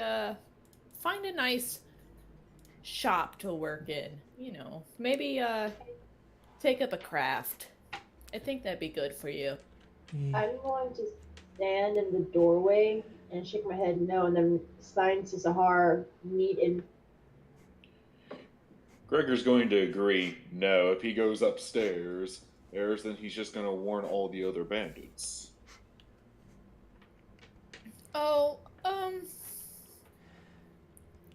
find a nice shop to work in. You know, maybe take up a craft. I think that'd be good for you. I'm going to stand in the doorway and shake my head no, and then sign to Sahar, meet in. Gregor's going to agree. No, if he goes upstairs, then he's just going to warn all the other bandits. Oh,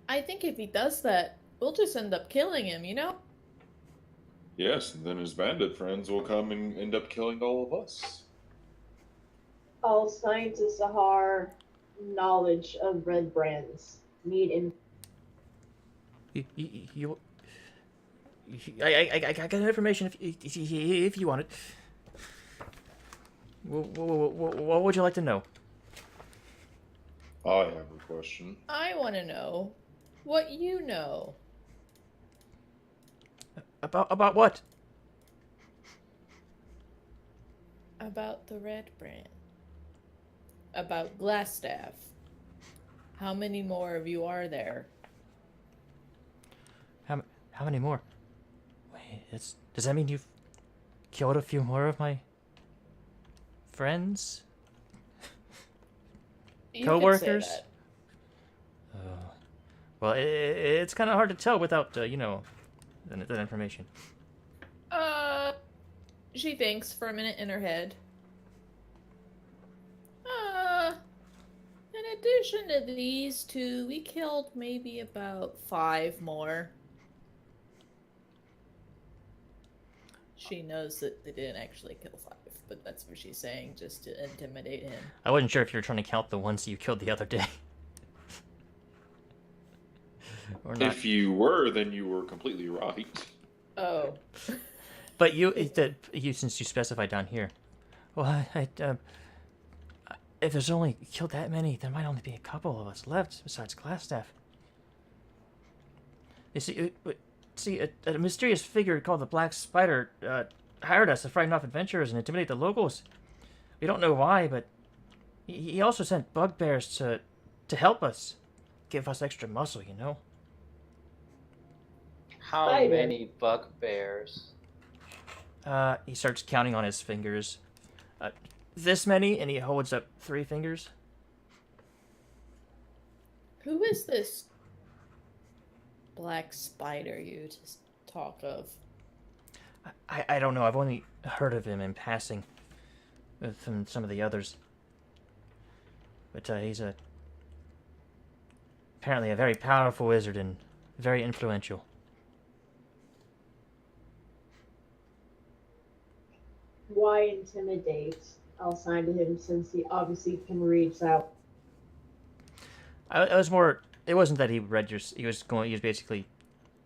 I think if he does that, we'll just end up killing him, you know? Yes, and then his bandit friends will come and end up killing all of us. I'll sign to Sahar knowledge of Redbrands. Meet in. I got information if you want it. What would you like to know? I have a question. I want to know what you know. About what? About the Redbrand. About Glassstaff. How many more of you are there? How many more? Wait, does that mean you've killed a few more of my friends? You Co-workers? could say that. Well, it's kind of hard to tell without, you know, that information. She thinks for a minute in her head. In addition to these two, we killed maybe about 5 more. She knows that they didn't actually kill 5, but that's what she's saying just to intimidate him. I wasn't sure if you were trying to count the ones you killed the other day. Or not. If you were, then you were completely right. Oh. But since you specified down here, well, if there's only killed that many, there might only be a couple of us left besides Glassstaff. You see, a mysterious figure called the Black Spider hired us to frighten off adventurers and intimidate the locals. We don't know why, but he also sent bugbears to help us, give us extra muscle, you know. How Spider. many bugbears? He starts counting on his fingers. This many, and he holds up 3 fingers. Who is this black spider you just talk of? I don't know. I've only heard of him in passing from some of the others. But he's apparently a very powerful wizard and very influential. Why intimidate? I'll sign to him since he obviously can reach out. I was more. It wasn't that he read your. He was basically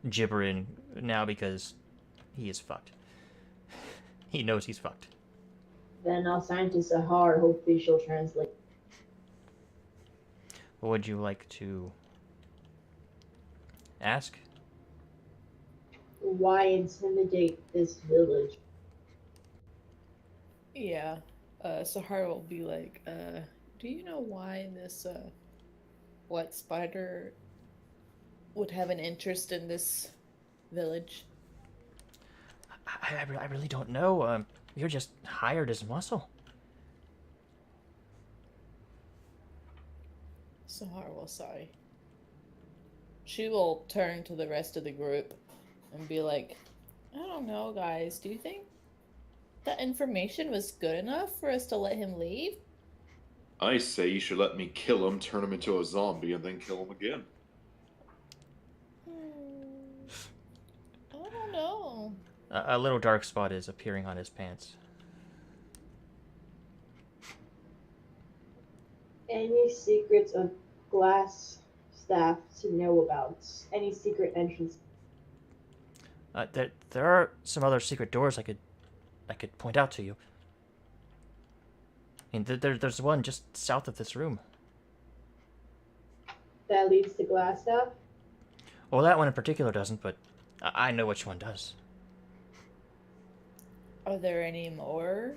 gibbering now because he is fucked. He knows he's fucked. Then I'll sign to Sahar. Hopefully she'll translate. What would you like to ask? Why intimidate this village? Yeah. Sahara will be like, do you know why this what spider would have an interest in this village? I really don't know. You're just hired as muscle. Sahara will sigh. She will turn to the rest of the group and be like, I don't know, guys. Do you think that information was good enough for us to let him leave? I say you should let me kill him, turn him into a zombie, and then kill him again. I don't know. A little dark spot is appearing on his pants. Any secrets of glass staff to know about? Any secret entrance? There are some other secret doors I could point out to you. I mean, there's one just south of this room. That leads to glass staff? Well, that one in particular doesn't, but I know which one does. Are there any more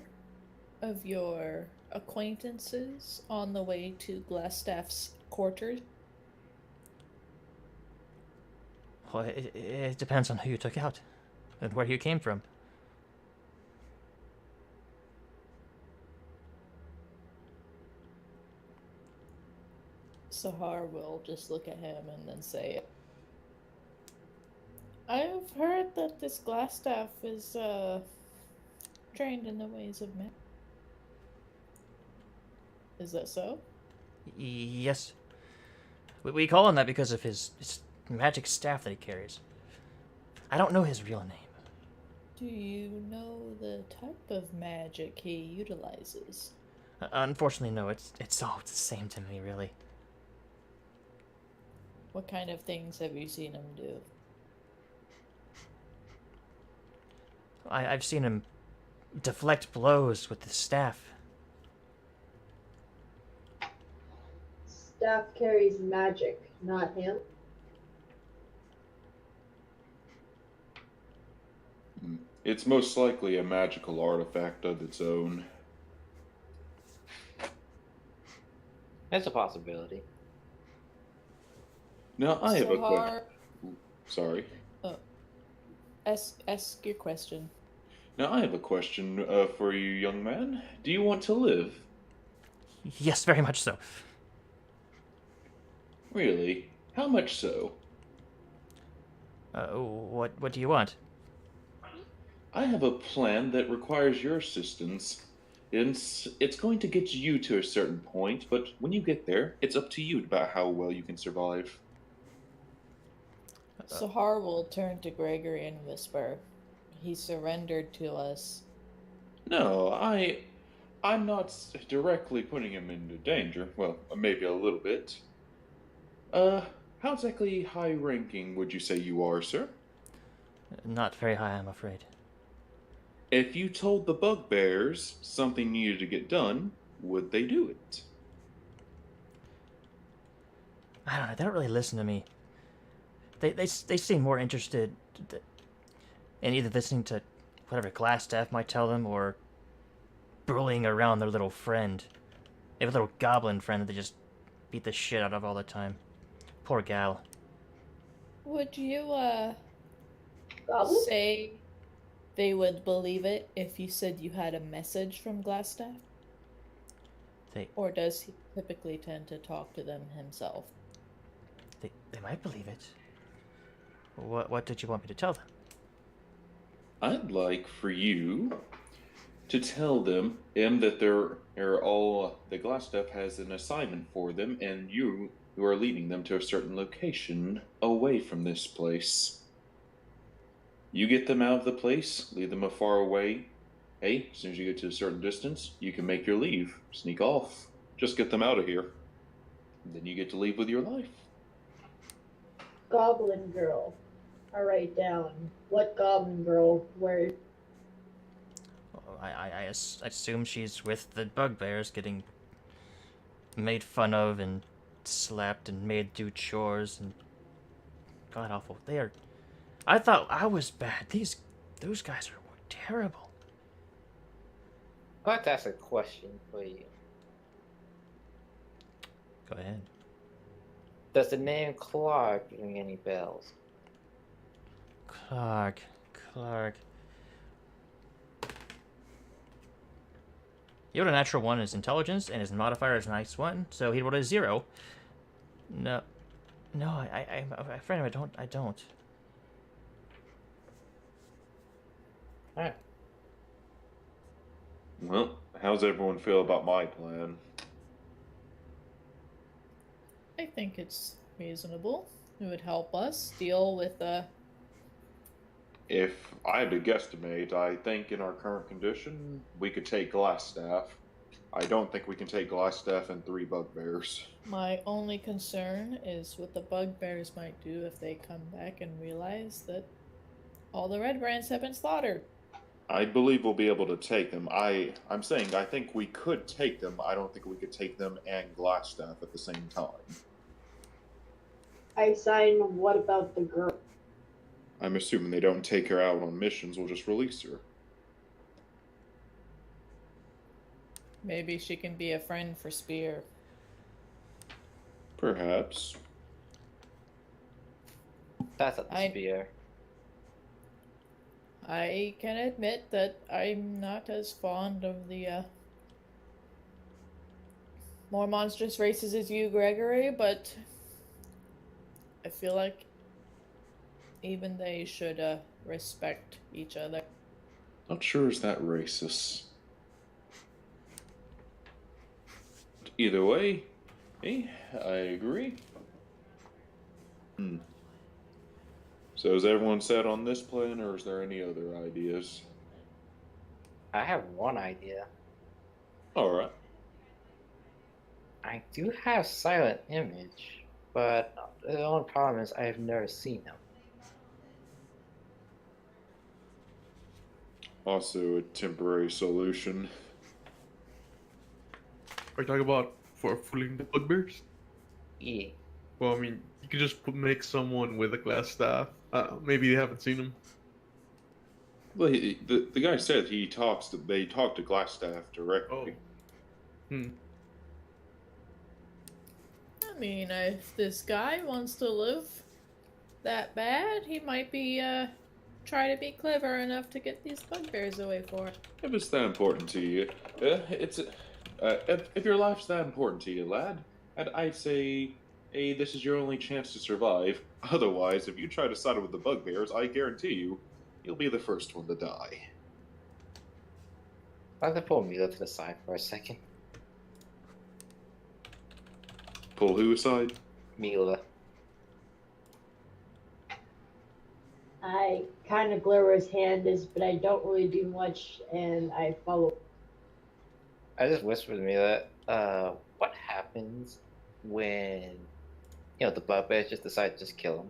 of your acquaintances on the way to Glassstaff's quarters? Well, it depends on who you took out and where you came from. Sahar will just look at him and then say, I've heard that this Glassstaff is trained in the ways of men. Is that so? Yes. We call him that because of his magic staff that he carries. I don't know his real name. Do you know the type of magic he utilizes? Unfortunately, no. It's all the same to me, really. What kind of things have you seen him do? I've seen him deflect blows with the staff. Staff carries magic, not him. It's most likely a magical artifact of its own. That's a possibility. Now, I have a question. Sahar, Sorry. ask your question. Now, I have a question for you, young man. Do you want to live? Yes, very much so. Really? How much so? What do you want? I have a plan that requires your assistance. It's going to get you to a certain point, but when you get there, it's up to you about how well you can survive. Sahar will turn to Gregory and whisper, he surrendered to us. No, I'm not directly putting him into danger. Well, maybe a little bit. How exactly high-ranking would you say you are, sir? Not very high, I'm afraid. If you told the bugbears something needed to get done, would they do it? I don't know. They don't really listen to me. They seem more interested in either listening to whatever Glassstaff might tell them or bullying around their little friend. They have a little goblin friend that they just beat the shit out of all the time. Poor gal. Would you, Goblin? say they would believe it if you said you had a message from Glassstaff? They Or does he typically tend to talk to them himself? they might believe it. What did you want me to tell them? I'd like for you to tell them that they're all the Glassstaff has an assignment for them, and you are leading them to a certain location away from this place. You get them out of the place, lead them far away. Hey, as soon as you get to a certain distance, you can make your leave, sneak off, just get them out of here. And then you get to leave with your life. Goblin girl. I'll write down. What goblin girl? Where? I assume she's with the bugbears, getting made fun of and slapped and made do chores and god awful. They are. I thought I was bad. Those guys are terrible. I'd like to ask a question for you. Go ahead. Does the name Clark ring any bells? Clark. He rolled a natural 1 in his intelligence, and his modifier is a nice 1, so he rolled a 0. No, I'm afraid I don't. Alright. Well, how's everyone feel about my plan? I think it's reasonable. It would help us deal with If I had to guesstimate, I think in our current condition, we could take Glassstaff. I don't think we can take Glassstaff and 3 bugbears. my only concern is what the bugbears might do if they come back and realize that all the Redbrands have been slaughtered. I believe we'll be able to take them. I'm saying I think we could take them. I don't think we could take them and Glassstaff at the same time. I sign. What about the girl? I'm assuming they don't take her out on missions, we'll just release her. Maybe she can be a friend for Spear. Perhaps. That's at the I- spear. I can admit that I'm not as fond of the more monstrous races as you, Gregory, but I feel like even they should respect each other. Not sure is that racist. Either way, I agree. So is everyone set on this plan, or is there any other ideas? I have one idea. Alright. I do have Silent Image, but the only problem is I have never seen them. Also a temporary solution. Are you talking about for fooling the bugbears? Yeah. Well, I mean, you could just make someone with a glass staff. Maybe they haven't seen him. Well, the guy said they talk to Glassstaff directly. Oh. I mean, if this guy wants to live that bad, he might be try to be clever enough to get these bugbears away for it. If it's that important to you, if your life's that important to you, lad, I'd say, hey, this is your only chance to survive. Otherwise, if you try to side with the bugbears, I guarantee you'll be the first one to die. I'd like to pull Mila to the side for a second. Pull who aside? Mila. I kind of glare where his hand is, but I don't really do much, and I follow. I just whispered to Mila, what happens when, the bugbears just decide to just kill him?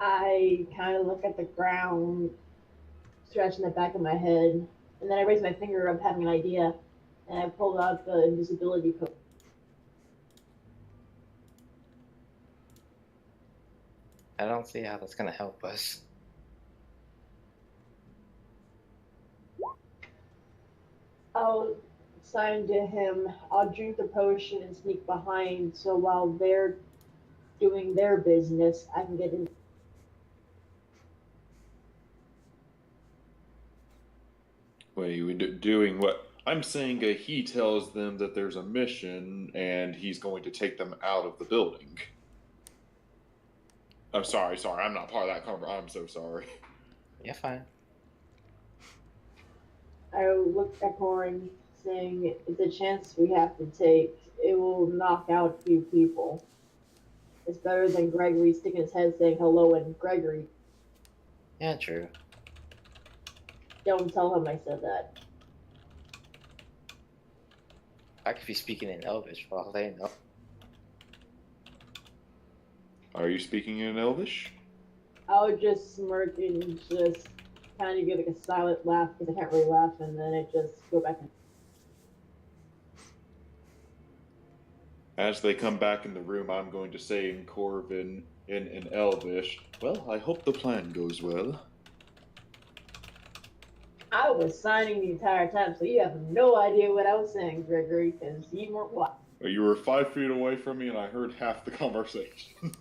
I kind of look at the ground, scratching the back of my head. And then I raise my finger up, having an idea, and I pull out the invisibility potion. I don't see how that's gonna help us. I'll sign to him. I'll drink the potion and sneak behind, so while they're doing their business, I can get in. Wait, you doing what? I'm saying he tells them that there's a mission and he's going to take them out of the building. I'm sorry, I'm not part of that conversation. I'm so sorry. Yeah, fine. I look at Corin, saying, "It's a chance we have to take. It will knock out a few people. It's better than Gregory sticking his head saying hello and Gregory. Yeah, true. Don't tell him I said that." I could be speaking in Elvish for all they know. Are you speaking in Elvish? I'll just smirk and just kind of give like a silent laugh because I can't really laugh, and then I just go back. As they come back in the room, I'm going to say in Corvin, in Elvish, well, I hope the plan goes well. I was signing the entire time, so you have no idea what I was saying, Gregory, because you weren't what. You were 5 feet away from me and I heard half the conversation.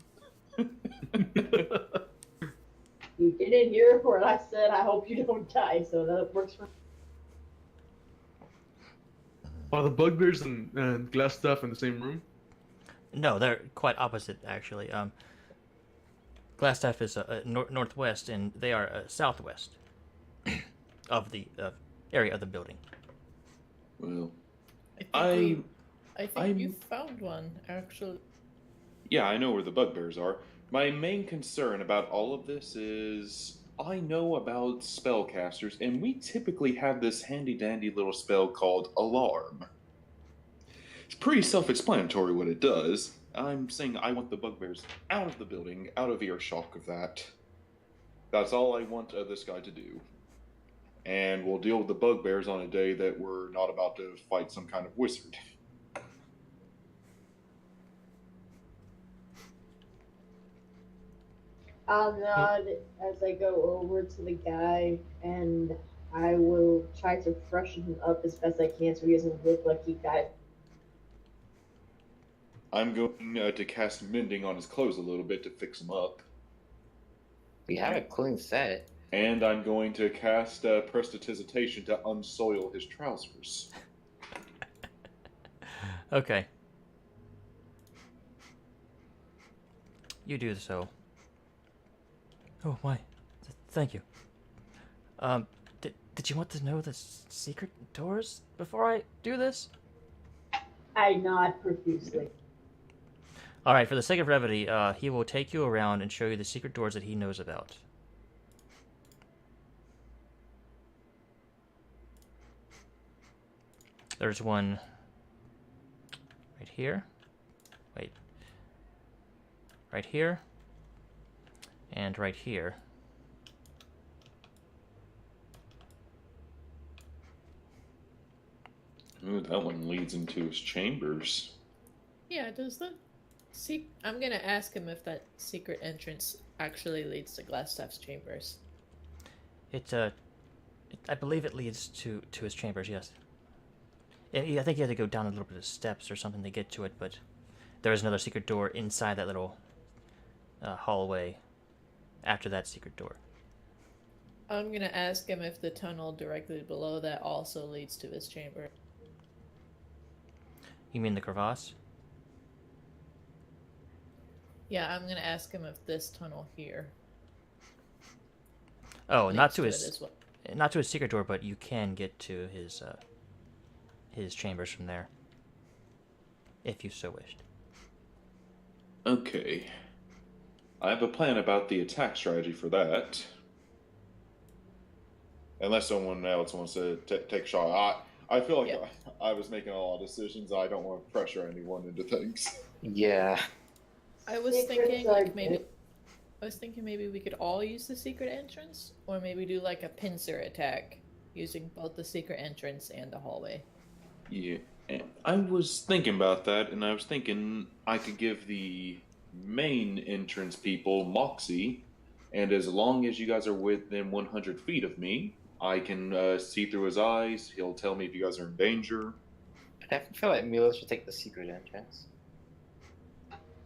You didn't hear what I said. I hope you don't die, so that works for me. Are the bugbears and glass stuff in the same room? No, they're quite opposite, actually. Glassstaff is northwest, and they are southwest of the area of the building. Well, I think you found one, actually. yeah, I know where the bugbears are. My main concern about all of this is I know about spellcasters, and we typically have this handy-dandy little spell called Alarm. It's pretty self-explanatory what it does. I'm saying I want the bugbears out of the building, out of earshot of that. That's all I want this guy to do. And we'll deal with the bugbears on a day that we're not about to fight some kind of wizard. I'll nod as I go over to the guy, and I will try to freshen him up as best I can so he doesn't look like he got. I'm going to cast Mending on his clothes a little bit to fix him up. We have a clean set. And I'm going to cast Prestidigitation to unsoil his trousers. Okay. You do so. Oh, my. Thank you. Did you want to know the secret doors before I do this? I nod profusely. Alright, for the sake of brevity, he will take you around and show you the secret doors that he knows about. There's one right here. Wait. Right here. And right here. Ooh, that one leads into his chambers. Yeah, does the I'm gonna ask him if that secret entrance actually leads to Glassstaff's chambers. I believe it leads to his chambers, yes. I think you have to go down a little bit of steps or something to get to it, but there is another secret door inside that little hallway after that secret door. I'm gonna ask him if the tunnel directly below that also leads to his chamber. You mean the crevasse? Yeah, I'm gonna ask him if this tunnel here. Oh, not to it his as well. not to his secret door, but you can get to his chambers from there, if you so wished. Okay. I have a plan about the attack strategy for that. Unless someone else wants to take a shot. I feel like I was making a lot of decisions. I don't want to pressure anyone into things. Yeah. I was Secrets thinking are like maybe we could all use the secret entrance, or maybe do like a pincer attack using both the secret entrance and the hallway. Yeah, I was thinking about that, and I was thinking I could give the main entrance people Moxie, and as long as you guys are within 100 feet of me, I can see through his eyes. He'll tell me if you guys are in danger. I feel like Mila should take the secret entrance.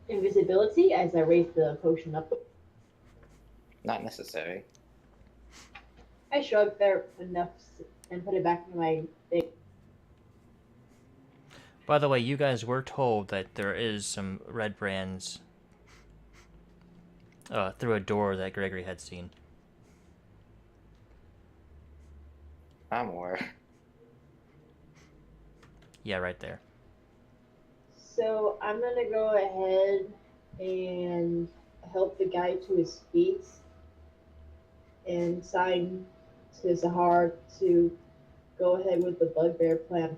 Invisibility as I raise the potion up. Not necessary. I shrug there enough and put it back in my thing. By the way, you guys were told that there is some Redbrands through a door that Gregory had seen. I'm aware. Yeah, right there. So I'm gonna go ahead and help the guy to his feet and sign to Zahar to go ahead with the bugbear plan.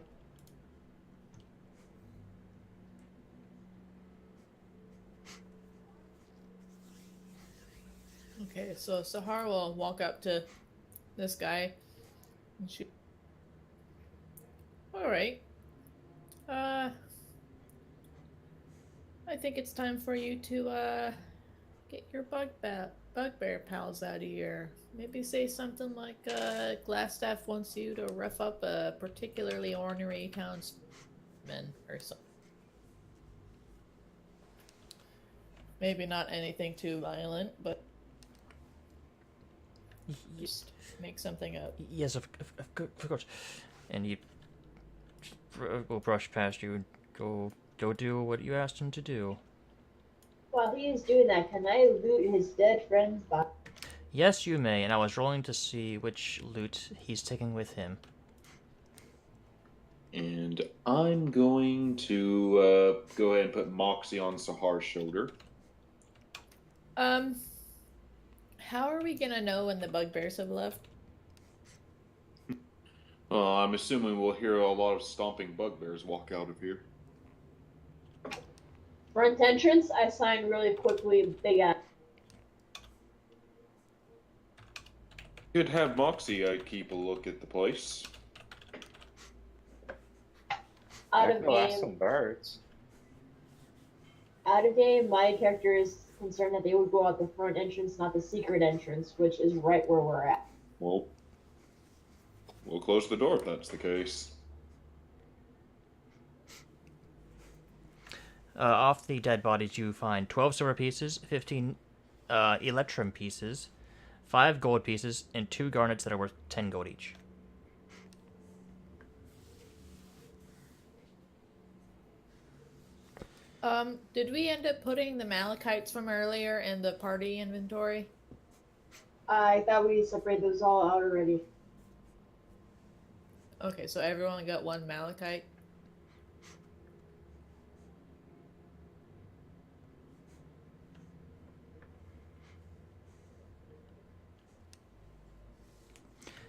Okay, so Sahar will walk up to this guy and she. Alright. I think it's time for you to get your bugbear pals out of here. Maybe say something like Glassstaff wants you to rough up a particularly ornery townsman or something. Maybe not anything too violent, but just make something up. Yes, of course. And he will brush past you and go do what you asked him to do. While he is doing that, can I loot his dead friend's body? Yes, you may, and I was rolling to see which loot he's taking with him. And I'm going to go ahead and put Moxie on Sahar's shoulder. How are we gonna know when the bugbears have left? I'm assuming we'll hear a lot of stomping bugbears walk out of here. Front entrance, I sign really quickly, big ass. Could have Moxie keep a look at the place. Out I of feel game, some birds. out of game, my character is concerned that they would go out the front entrance, not the secret entrance, which is right where we're at. Well, we'll close the door if that's the case. Off the dead bodies, you find 12 silver pieces, 15 electrum pieces, 5 gold pieces, and 2 garnets that are worth 10 gold each. Did we end up putting the malachites from earlier in the party inventory? I thought we separated those all out already. Okay, so everyone got 1 malachite.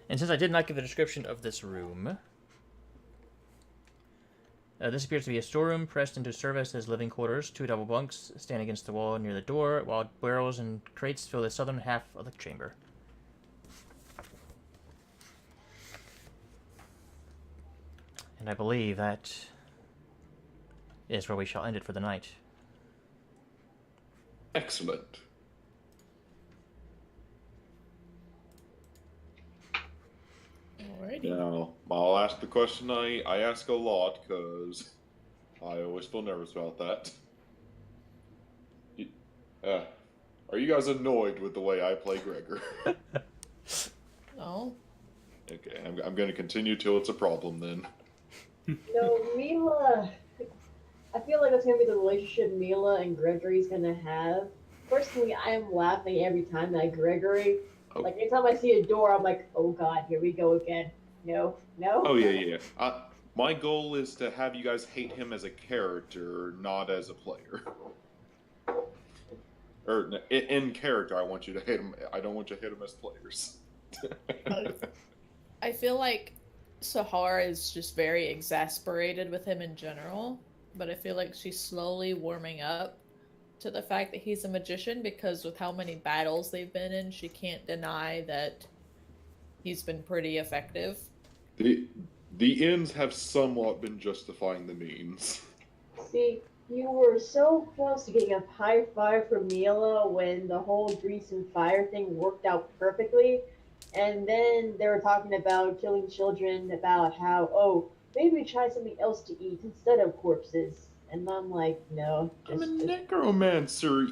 And since I did not give a description of this room, this appears to be a storeroom pressed into service as living quarters. 2 double bunks stand against the wall near the door, while barrels and crates fill the southern half of the chamber. And I believe that is where we shall end it for the night. Excellent. Alrighty. Now, I'll ask the question I ask a lot, because I always feel nervous about that. Are you guys annoyed with the way I play Gregor? No. Okay, I'm going to continue till it's a problem then. No, Mila. I feel like that's gonna be the relationship Mila and Gregory's gonna have. Personally, I am laughing every time that Gregory. Oh. Like anytime I see a door, I'm like, oh god, here we go again. No. Oh, yeah. My goal is to have you guys hate him as a character, not as a player. Or in character, I want you to hate him. I don't want you to hate him as players. I feel like Sahar is just very exasperated with him in general, but I feel like she's slowly warming up to the fact that he's a magician, because with how many battles they've been in, she can't deny that he's been pretty effective. The ends have somewhat been justifying the means. See, you were so close to getting a high five from Mila when the whole grease and fire thing worked out perfectly. And then they were talking about killing children, about how, oh, maybe try something else to eat instead of corpses. And I'm like, no, I'm a just necromancer.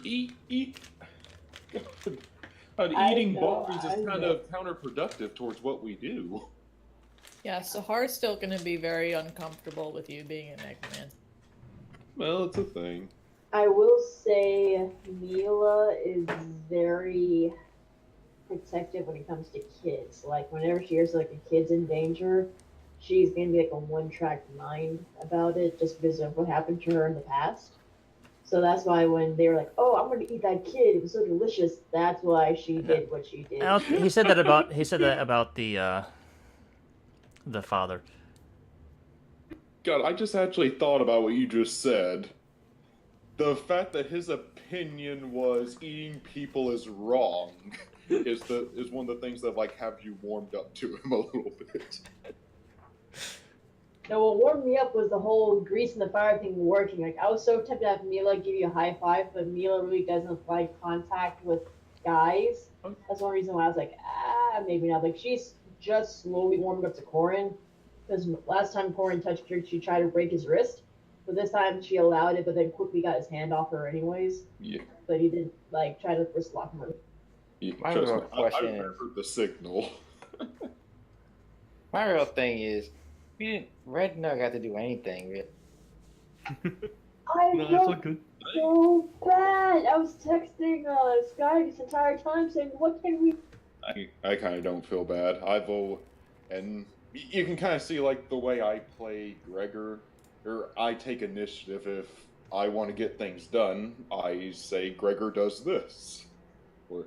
But I eating know, bodies I is kind know. of counterproductive towards what we do. Yeah, Sahar's still gonna be very uncomfortable with you being a necromancer. Well, it's a thing. I will say Mila is very protective when it comes to kids. Like whenever she hears like a kid's in danger, she's gonna be like a one-track mind about it just because of what happened to her in the past. So that's why when they were like, "Oh, I'm gonna eat that kid. It was so delicious." That's why she did what she did. He said that about the father. God, I just actually thought about what you just said. The fact that his opinion was eating people is wrong is one of the things that like have you warmed up to him a little bit. No, what warmed me up was the whole grease and the fire thing working. Like I was so tempted to have Mila give you a high five, but Mila really doesn't like contact with guys. That's one reason why I was like, maybe not. Like she's just slowly warming up to Corin, because last time Corin touched her, she tried to break his wrist, but this time she allowed it, but then quickly got his hand off her anyways. Yeah. But he didn't like try to wrist lock her. My Trust real me, question I is- remember the signal. My real thing is, Red never got to do anything. Really. I No, it's all felt good. so bad. I was texting Sky this entire time saying, "What can we?" I kind of don't feel bad. And you can kind of see like the way I play Gregor, or I take initiative if I want to get things done. I say Gregor does this, or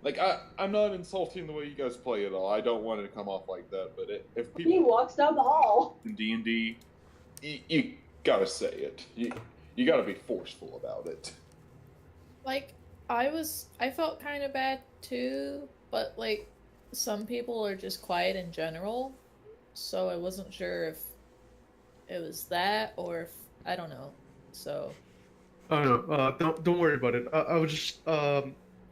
like I'm not insulting the way you guys play at all. I don't want it to come off like that. But if He people walks down the hall. in D&D, you gotta say it. You gotta be forceful about it. Like, I felt kind of bad too, but like, some people are just quiet in general, so I wasn't sure if it was that or if, I don't know. So, I don't know. Don't worry about it. I was just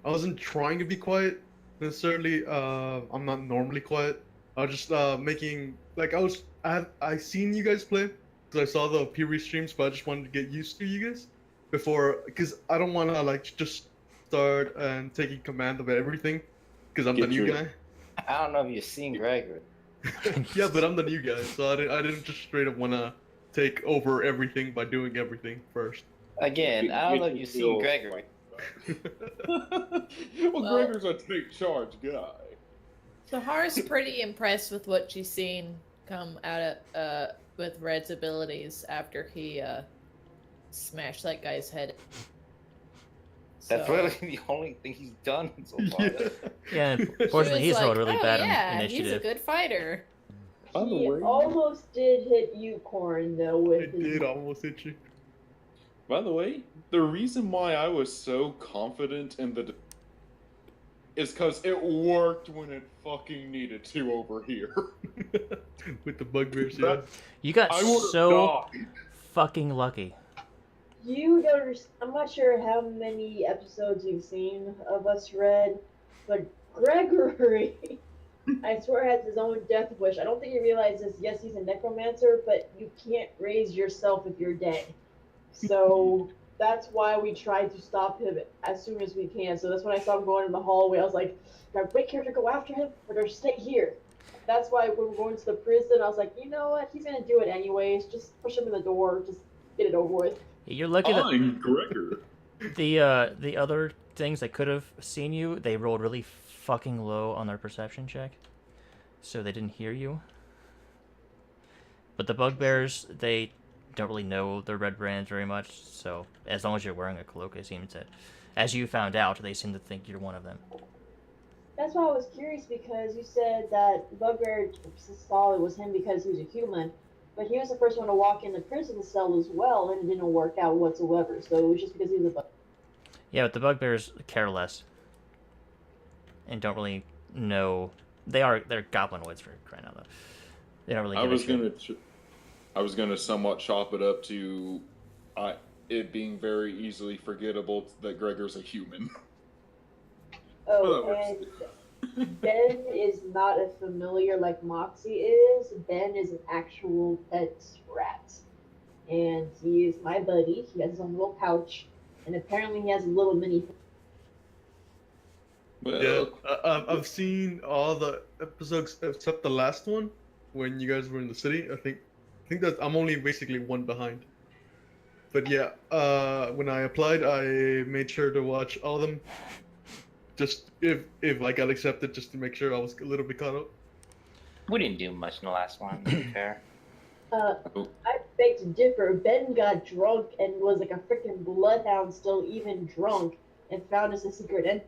I wasn't trying to be quiet necessarily. I'm not normally quiet. I was just making like I seen you guys play because I saw the Pee-wee streams, but I just wanted to get used to you guys before, because I don't want to like just start and taking command of everything because I'm the Get new your- guy. I don't know if you've seen Gregor. Yeah, but I'm the new guy, so I didn't just straight up want to take over everything by doing everything first. Again, I don't know if you've seen Gregor. Well, Gregor's a take charge guy. Sahar's pretty impressed with what she's seen come out of, with Red's abilities after he, smashed that guy's head. That's So- really the only thing he's done so far. Yeah, She unfortunately, was he's like, rolled really "Oh, bad yeah, on he's a initiative. good fighter." By the He way, almost did hit you, Corin, though. I With his... did almost hit you. By the way, the reason why I was so confident in the is because it worked when it fucking needed to over here. With the bugbears, yeah. You got I would've so died. fucking lucky. You don't. I'm not sure how many episodes you've seen of us, Red, but Gregory, I swear, has his own death wish. I don't think he realizes. Yes, he's a necromancer, but you can't raise yourself if you're dead. So that's why we tried to stop him as soon as we can. So that's when I saw him going in the hallway. I was like, "Do I wait here to go after him, or do I stay here?" That's why when we're going to the prison, I was like, you know what? He's gonna do it anyways. Just push him in the door. Just get it over with. You're lucky that I'm Gregor. the other things that could have seen you, they rolled really fucking low on their perception check, so they didn't hear you. But the bugbears, they don't really know the Redbrands very much, so as long as you're wearing a cloak, it seems that, as you found out, they seem to think you're one of them. That's why I was curious, because you said that Bugbear saw it was him because he was a human, but he was the first one to walk in the prison cell as well, and it didn't work out whatsoever. So it was just because he was a bug. Yeah, but the bugbears care less and don't really know They're goblinoids for crying out loud. They don't really give a shit. I was gonna somewhat chop it up to it being very easily forgettable that Gregor's a human. Oh, and Ben is not a familiar like Moxie is. Ben is an actual pet rat. And he is my buddy. He has his own little pouch. And apparently he has a little mini. Well, Yeah, I've seen all the episodes except the last one when you guys were in the city. I think that I'm only basically one behind. But yeah, when I applied, I made sure to watch all of them. Just if I got accepted, just to make sure I was a little bit caught up. We didn't do much in the last one, to be fair. I beg to differ. Ben got drunk and was like a freaking bloodhound, still even drunk, and found us a secret end.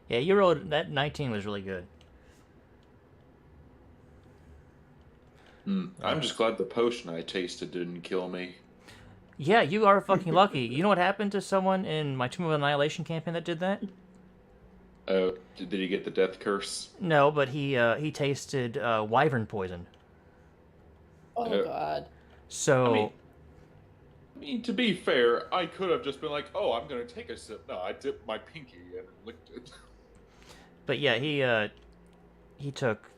Yeah, you rolled that 19 was really good. I'm just glad the potion I tasted didn't kill me. Yeah, you are fucking lucky. You know what happened to someone in my Tomb of Annihilation campaign that did that? Oh, did he get the death curse? No, but he tasted wyvern poison. Oh god. So I mean, to be fair, I could have just been like, "Oh, I'm gonna take a sip." No, I dipped my pinky and licked it. But yeah, he took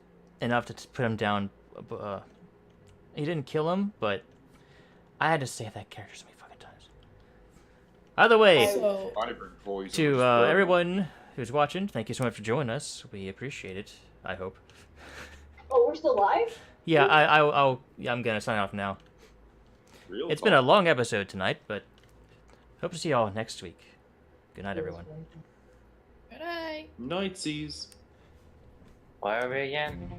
enough to put him down. He didn't kill him, but I had to save that character so many fucking times. Either way, So, Wyvern poison to was gross. everyone who's watching, thank you so much for joining us. We appreciate it. I hope. Oh, we're still live? Yeah, I'm gonna sign off now. Real It's been a talk. long episode tonight, but hope to see y'all next week. Good night, everyone. good night. Nightsies. Where are we again?